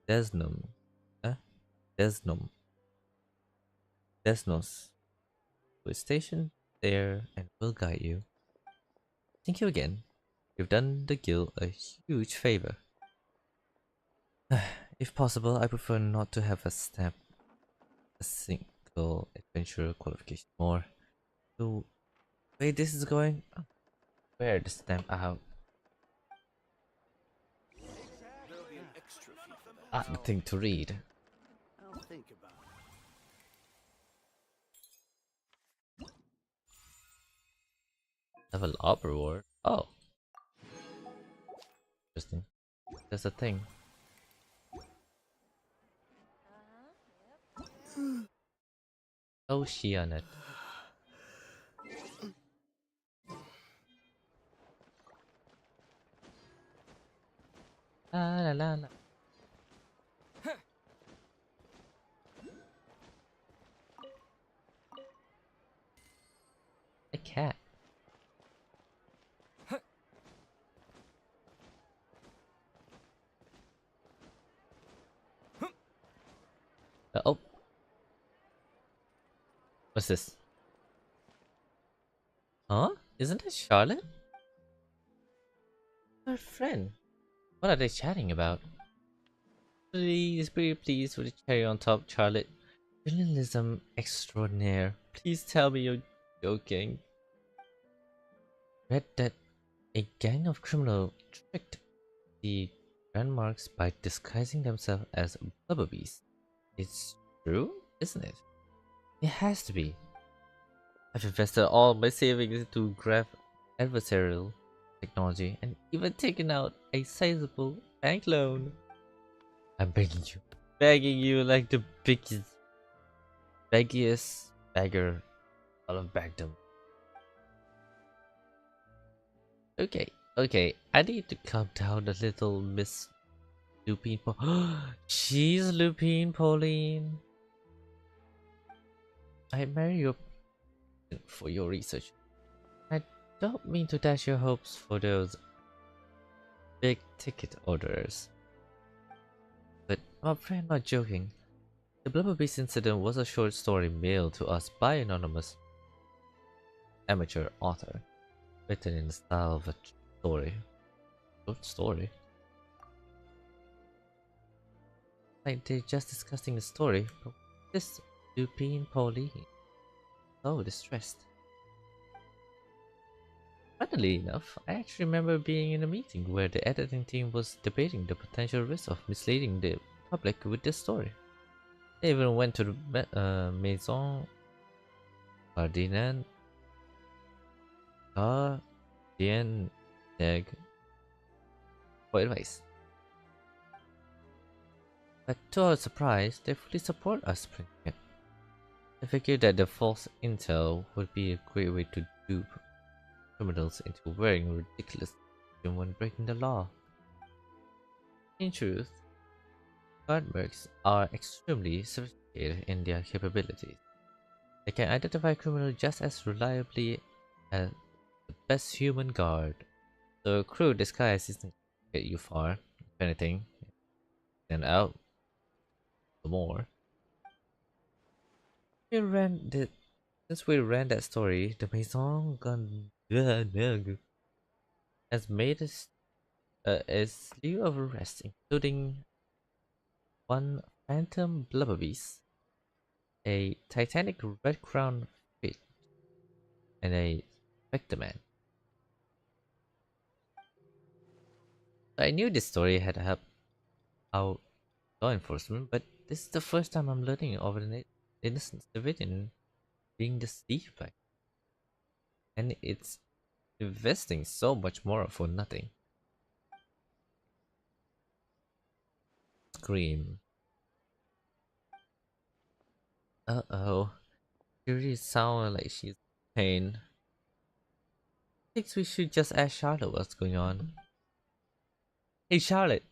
Desnos, who is stationed there and will guide you. Thank you again. You've done the guild a huge favor. If possible, I prefer not to have a single adventure qualification more. The way this is going, wear the stamp out. The thing to read. I'll think about it. Level up reward. Oh. Interesting. There's a thing. Oh, she on it. La la la la. A cat. Oh. What's this? Huh? Isn't it Charlotte? Her friend. What are they chatting about? Please, pretty please with the cherry on top, Charlotte. Journalism extraordinaire. Please tell me you're joking. Read that a gang of criminals tricked the Grandmarks by disguising themselves as blubber beasts. It's true, isn't it? It has to be. I've invested all my savings into graph adversarial technology and even taken out a sizable bank loan. I'm begging you like the baggiest beggar out of Bagdom. Okay, I need to calm down a little, Miss Lupine. She's Lupine, Pauline. I marry you for your research. I don't mean to dash your hopes for those big ticket orders. But I'm afraid I'm not joking. The Blubber Beast incident was a short story mailed to us by an anonymous amateur author, written in the style of a story. Short story? Like they're just discussing the story, but this Lupine Pauline so distressed. Funnily enough, I actually remember being in a meeting where the editing team was debating the potential risk of misleading the public with this story. They even went to the Maison Ferdinand Neg for advice. But to our surprise, they fully support us printing it. They figured that the false intel would be a great way to dupe criminals into wearing ridiculous costume when breaking the law. In truth, guard mercs are extremely sophisticated in their capabilities. They can identify criminals just as reliably as the best human guard. So a crew disguise isn't get you far. If anything, stand out the more. Since we ran that story, the Maison Gun has made a slew of arrests, including one phantom blubber beast, a titanic red crown fish, and a spectre man. I knew this story had helped out law enforcement, but this is the first time I'm learning of an innocent civilian being deceived by, and it's investing so much more for nothing. Scream. Uh-oh. She really sounds like she's in pain. I think we should just ask Charlotte what's going on. Hey Charlotte!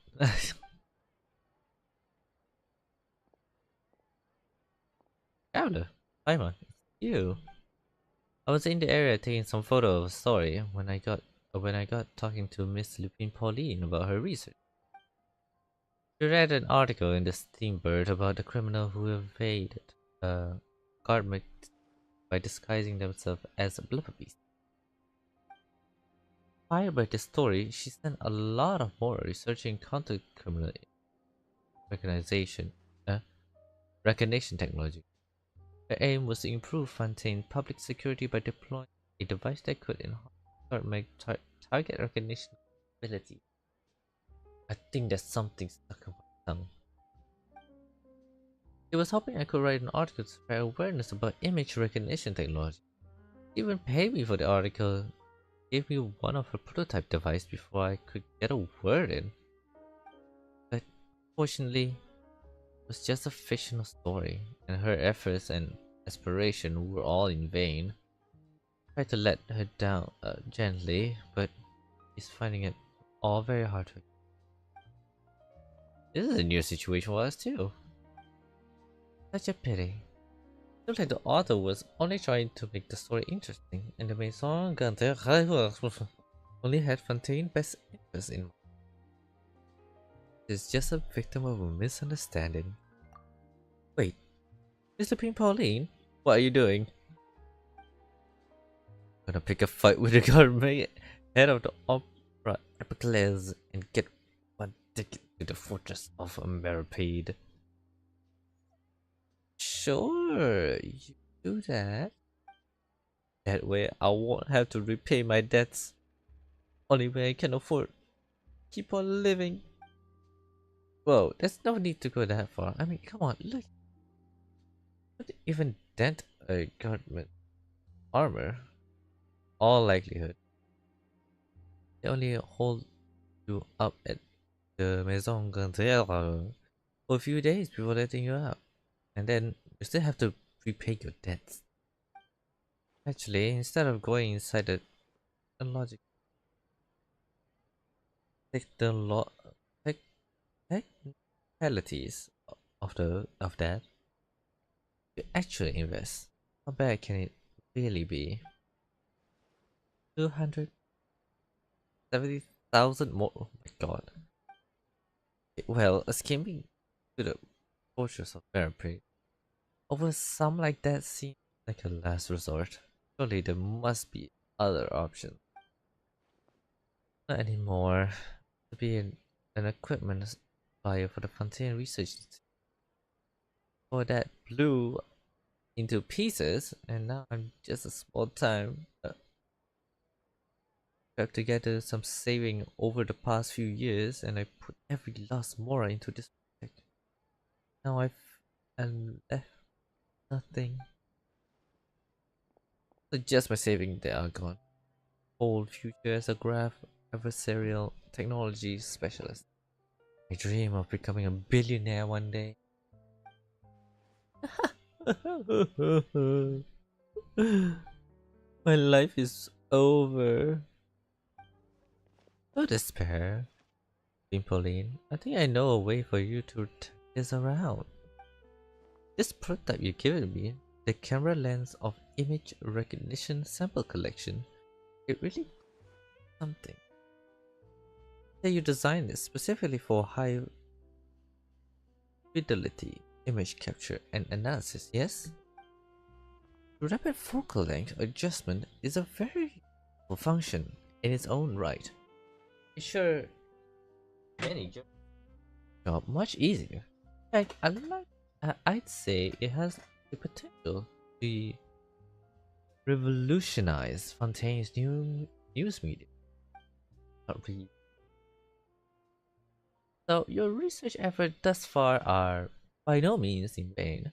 Charlotte! Hi man, it's you. I was in the area taking some photo of a story when I got talking to Miss Lupin Pauline about her research. She read an article in the Steambird about the criminal who evaded guard by disguising themselves as a blubber beast. Inspired by this story, she spent a lot of more researching counter criminal recognition, recognition technology. Her aim was to improve Fontaine public security by deploying a device that could enhance target recognition ability. I think there's something stuck in my tongue. She was hoping I could write an article to spread awareness about image recognition technology. She even paid me for the article, gave me one of her prototype devices before I could get a word in. But fortunately, it was just a fictional story, and her efforts and aspiration were all in vain. I tried to let her down gently, but she's finding it all very hard to. This is a new situation for us too. Such a pity. Seems like the author was only trying to make the story interesting, and the Maison Ganter only had Fontaine's best interest in mind. She's just a victim of a misunderstanding. Wait, Mr. Pink Pauline? What are you doing? I'm gonna pick a fight with the government head of the opera Epiclese and get one ticket to the fortress of Meripede. Sure, you do that. That way I won't have to repay my debts. Only way I can afford. Keep on living. Whoa, there's no need to go that far. I mean, come on, look. Not even dent a government armor. All likelihood. They only hold you up at the Maison Gantier for a few days before letting you out. And then you still have to repay your debts. Actually, instead of going inside the logic, take the technicalities of that, you actually invest. How bad can it really be? 270,000 more. Oh my god. Well, escaping to the fortress of Meripede over some like that seems like a last resort. Surely there must be other options. Not anymore. To be an equipment supplier for the Fontaine Research Institute. For that blew into pieces, and now I'm just a small time bootstrapped together some saving over the past few years, and I put every last mora into this project. Now and left nothing. So just my savings, they are gone. Whole future as a graph adversarial technology specialist. I dream of becoming a billionaire one day. My life is over. Don't despair, Pauline. I think I know a way for you to turn this around. This prototype you've given me, the camera lens of image recognition sample collection, it really something. Say you designed this specifically for high fidelity image capture and analysis, yes? Rapid focal length adjustment is a very useful function in its own right. It sure many job much easier. In fact, I'd say it has the potential to revolutionize Fontaine's new news media. Not really. So your research efforts thus far are by no means in vain.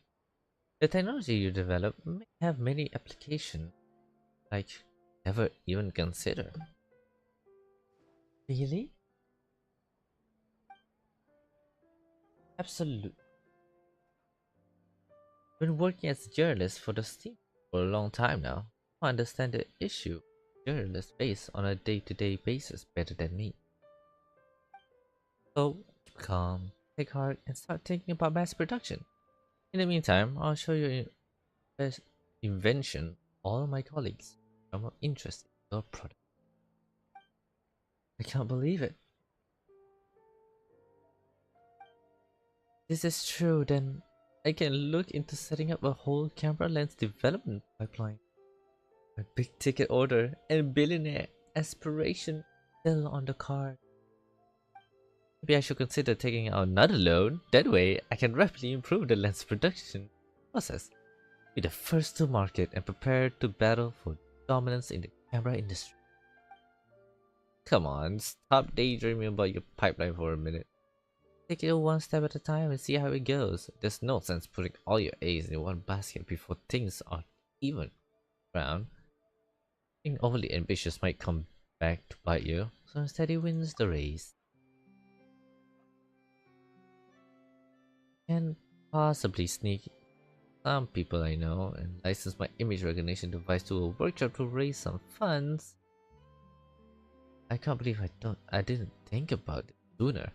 The technology you develop may have many applications like never even considered. Really? Absolutely. Been working as a journalist for the Steam for a long time now. I understand the issue journalists face on a day-to-day basis better than me. So, keep calm, take heart, and start thinking about mass production. In the meantime, I'll show you best invention all of my colleagues are more interested in your product. I can't believe it. This is true, then I can look into setting up a whole camera lens development pipeline. A big ticket order and billionaire aspiration still on the card. Maybe I should consider taking out another loan. That way, I can rapidly improve the lens production process. Be the first to market and prepare to battle for dominance in the camera industry. Come on, stop daydreaming about your pipeline for a minute. Take it one step at a time and see how it goes. There's no sense putting all your eggs in one basket before things are even round. Being overly ambitious might come back to bite you, so instead he wins the race. Can possibly sneak some people I know and license my image recognition device to a workshop to raise some funds. I can't believe I didn't think about it sooner.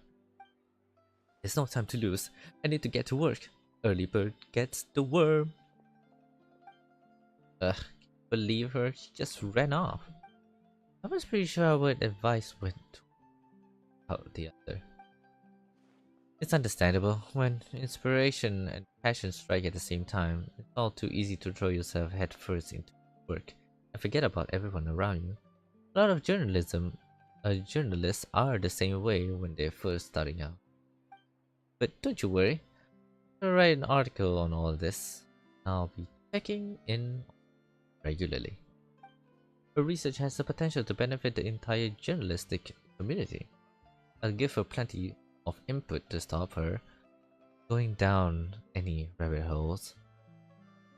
There's no time to lose. I need to get to work. Early bird gets the worm. Believe her, she just ran off. I was pretty sure our advice went out the other. It's understandable. When inspiration and passion strike at the same time, it's all too easy to throw yourself headfirst into work and forget about everyone around you. A lot of journalists are the same way when they're first starting out. But don't you worry, I'll write an article on all this. I'll be checking in regularly. Her research has the potential to benefit the entire journalistic community. I'll give her plenty of input to stop her going down any rabbit holes.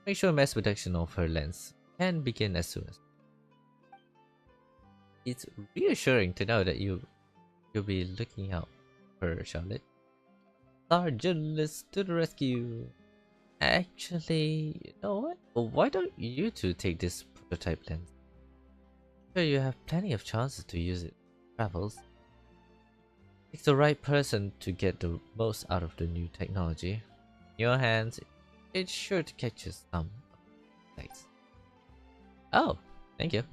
Make sure mass production of her lens can begin as soon as. It's reassuring to know that you'll be looking out for her, Charlotte. Our journalists to the rescue. Actually, you know what? Why don't you two take this prototype lens? I'm sure you have plenty of chances to use it in travels. It's the right person to get the most out of the new technology. In your hands, it's sure to catch you some. Thanks. Oh, thank you.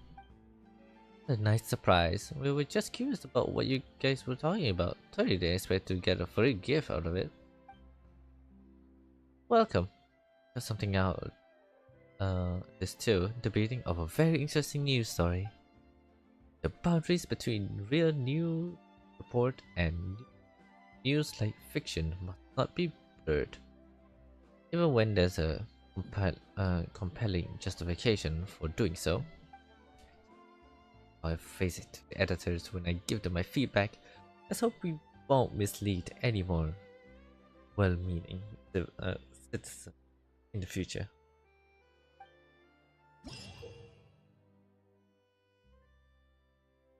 A nice surprise. We were just curious about what you guys were talking about. Totally didn't expect to get a free gift out of it. Welcome. There's something out this too, the beginning of a very interesting news story. The boundaries between real news report and news like fiction must not be blurred. Even when there's a compelling justification for doing so. I face it to the editors when I give them my feedback. Let's hope we won't mislead any more well-meaning citizens in the future.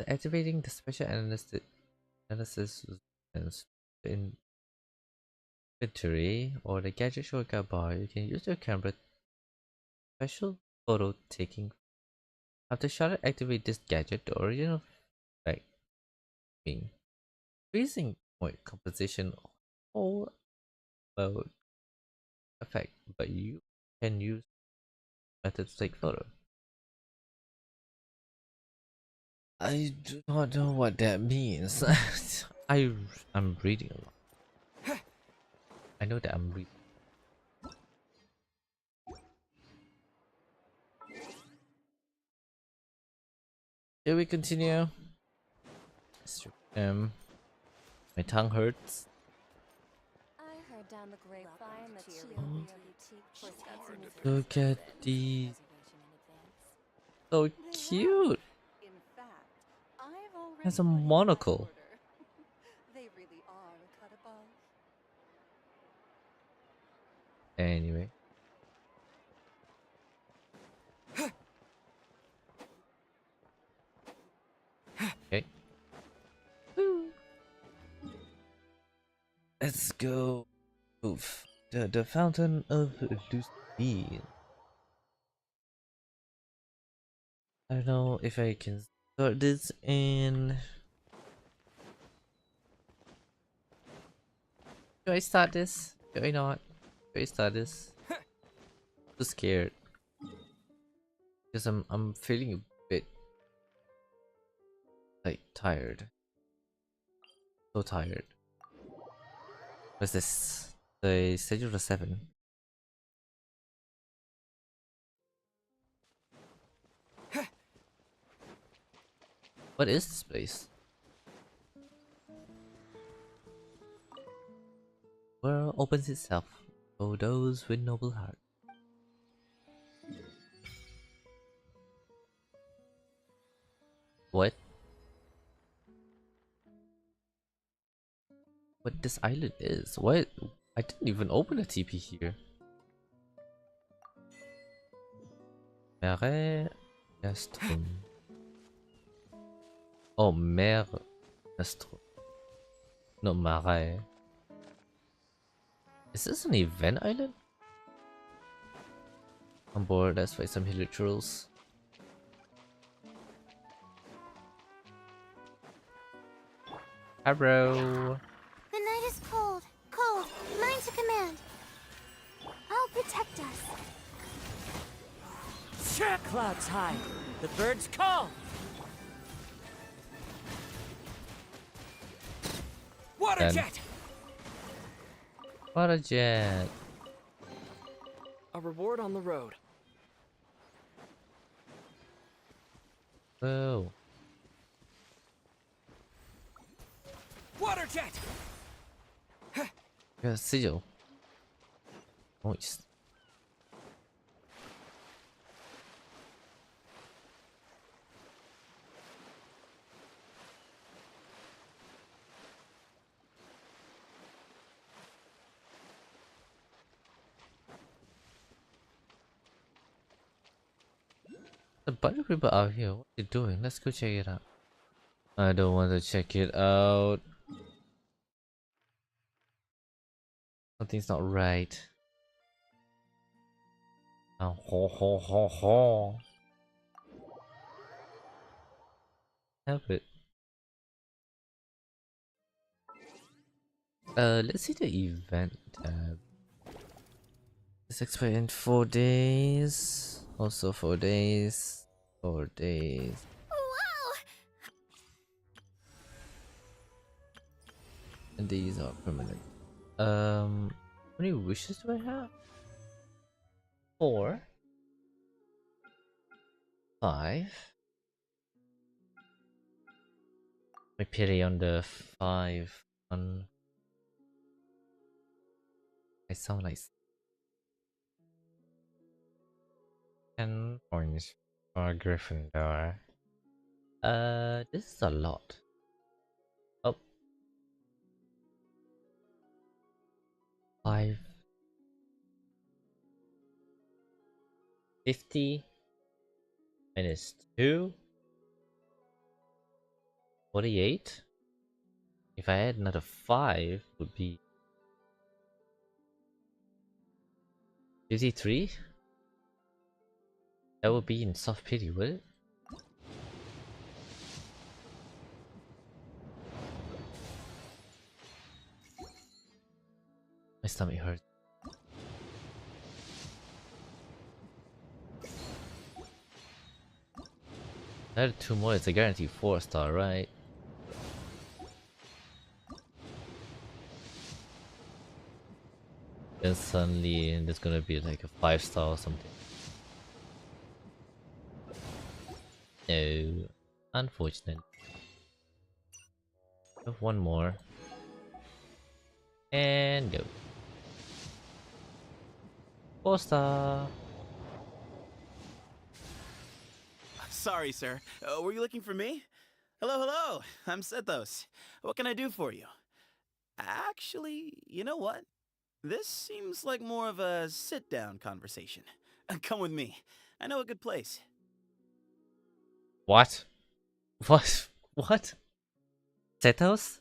Activating the special analysis in inventory or the gadget shortcut bar, you can use your camera special photo taking. After Charlotte activate this gadget, the original effect being freezing point composition whole mode effect, but you can use method to take photo. I do not know what that means. I'm reading a lot. I know that I'm reading. Shall we continue? My tongue hurts. I heard down the grapevine that you Look at these. So cute. Has a monocle. They really are a cut above. Anyway. Okay. Let's go. Oof. The fountain of Lucine. I don't know if I can start this in. Do I start this? Do I not? Do I start this? Too scared. Because I'm feeling a bit like tired. So tired. What's this? The schedule of 7. What is this place? World opens itself for those with noble heart. What? What this island is? What? I didn't even open a TP here. Mare Nostrum. Oh, Mare Nostrum. No, Mare. Is this an event island? On board, let's fight some hilichurls. Hello. The night is cold, cold. Mine to command. I'll protect us. Clouds high. The birds call. Water jet. Water jet. A reward on the road. Whoa. Water jet. Yeah, seal. Moist. A bunch of people out here. What are you doing? Let's go check it out. I don't want to check it out. Something's not right. Oh, ho ho ho ho. Help it. Let's see the event tab. This expires in 4 days. Also 4 days. 4 days. Wow! And these are permanent. How many wishes do I have? 4. 5. My pity on the 5 one. I sound like 10 points for Gryffindor. This is a lot. Oh, 5, 50 minus 2, 48. If I add another 5, would be 53. That would be in soft pity, would it? My stomach hurts. Another 2 more, it's a guaranteed 4-star, right? Then suddenly there's gonna be like a 5-star or something. No. Unfortunate. Have one more. And go. 4-star. Sorry, sir. Were you looking for me? Hello, hello. I'm Sethos. What can I do for you? Actually, you know what? This seems like more of a sit-down conversation. Come with me. I know a good place. What? What? What? Zetos?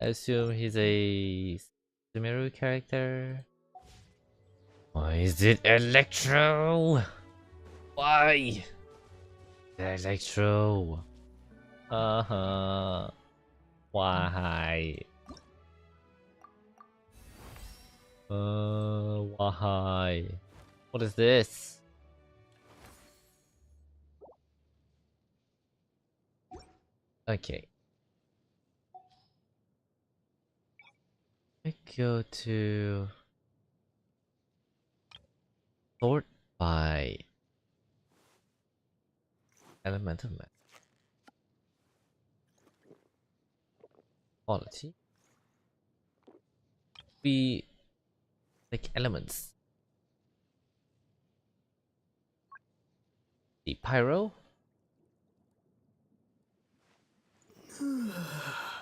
I assume he's a Sumeru character. Why is it Electro? Why? Electro. Uh-huh. Why? Why? What is this? Okay. I go to sort by elemental map. Quality. We like elements. The pyro.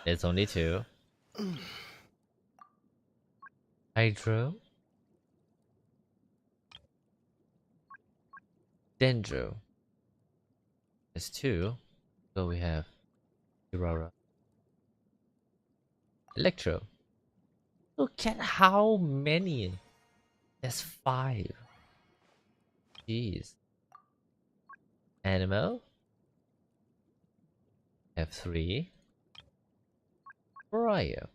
There's only 2. Hydro. Dendro. There's 2. So we have Aurora. Electro. Look at how many. There's 5. Jeez. Animal. Have 3. Bryo.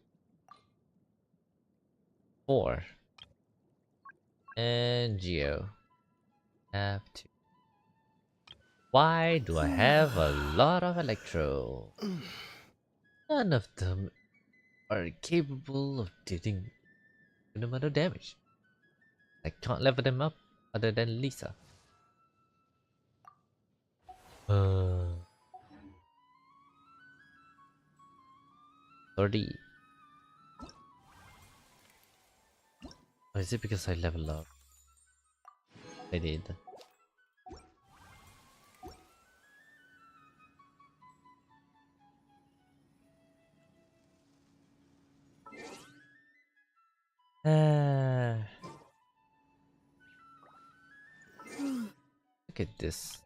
4. And Geo. Have 2. Why do I have a lot of Electro? None of them are capable of dealing an amount of damage. I can't level them up other than Lisa. 30. Or is it because I level up? I did. Look at this.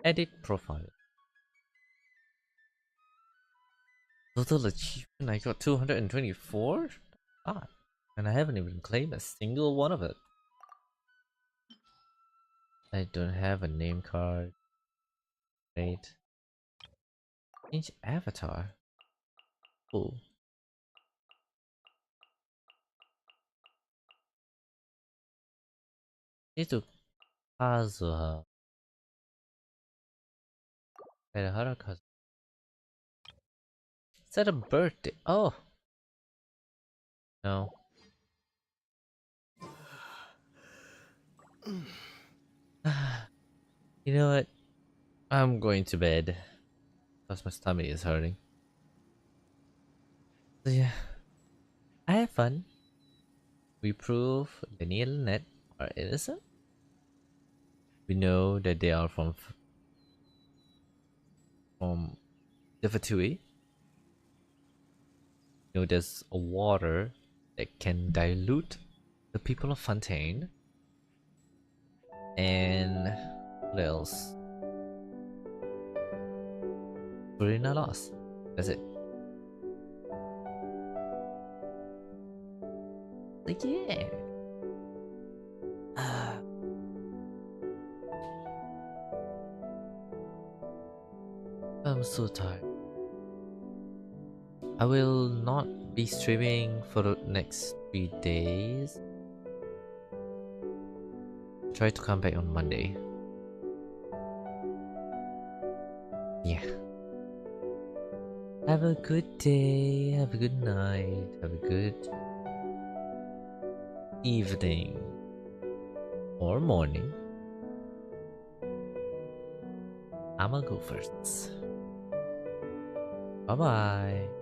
Edit profile. Total achievement, I got 224? Ah, and I haven't even claimed a single one of it. I don't have a name card. Wait. Change avatar. Cool. Shizu Kazuha. Kazuha Kazuha. Set a birthday. Oh. No. You know what? I'm going to bed. Because my stomach is hurting. So yeah. I have fun. We prove LYNEY and LYNETTE are innocent. We know that they are from from Divatui. You know, there's a water that can dilute the people of Fontaine. And what else? Farina lost. That's it. Like, yeah. I'm so tired. I will not be streaming for the next 3 days. Try to come back on Monday. Yeah. Have a good day, have a good night, have a good evening or morning. I'ma go first. Bye bye.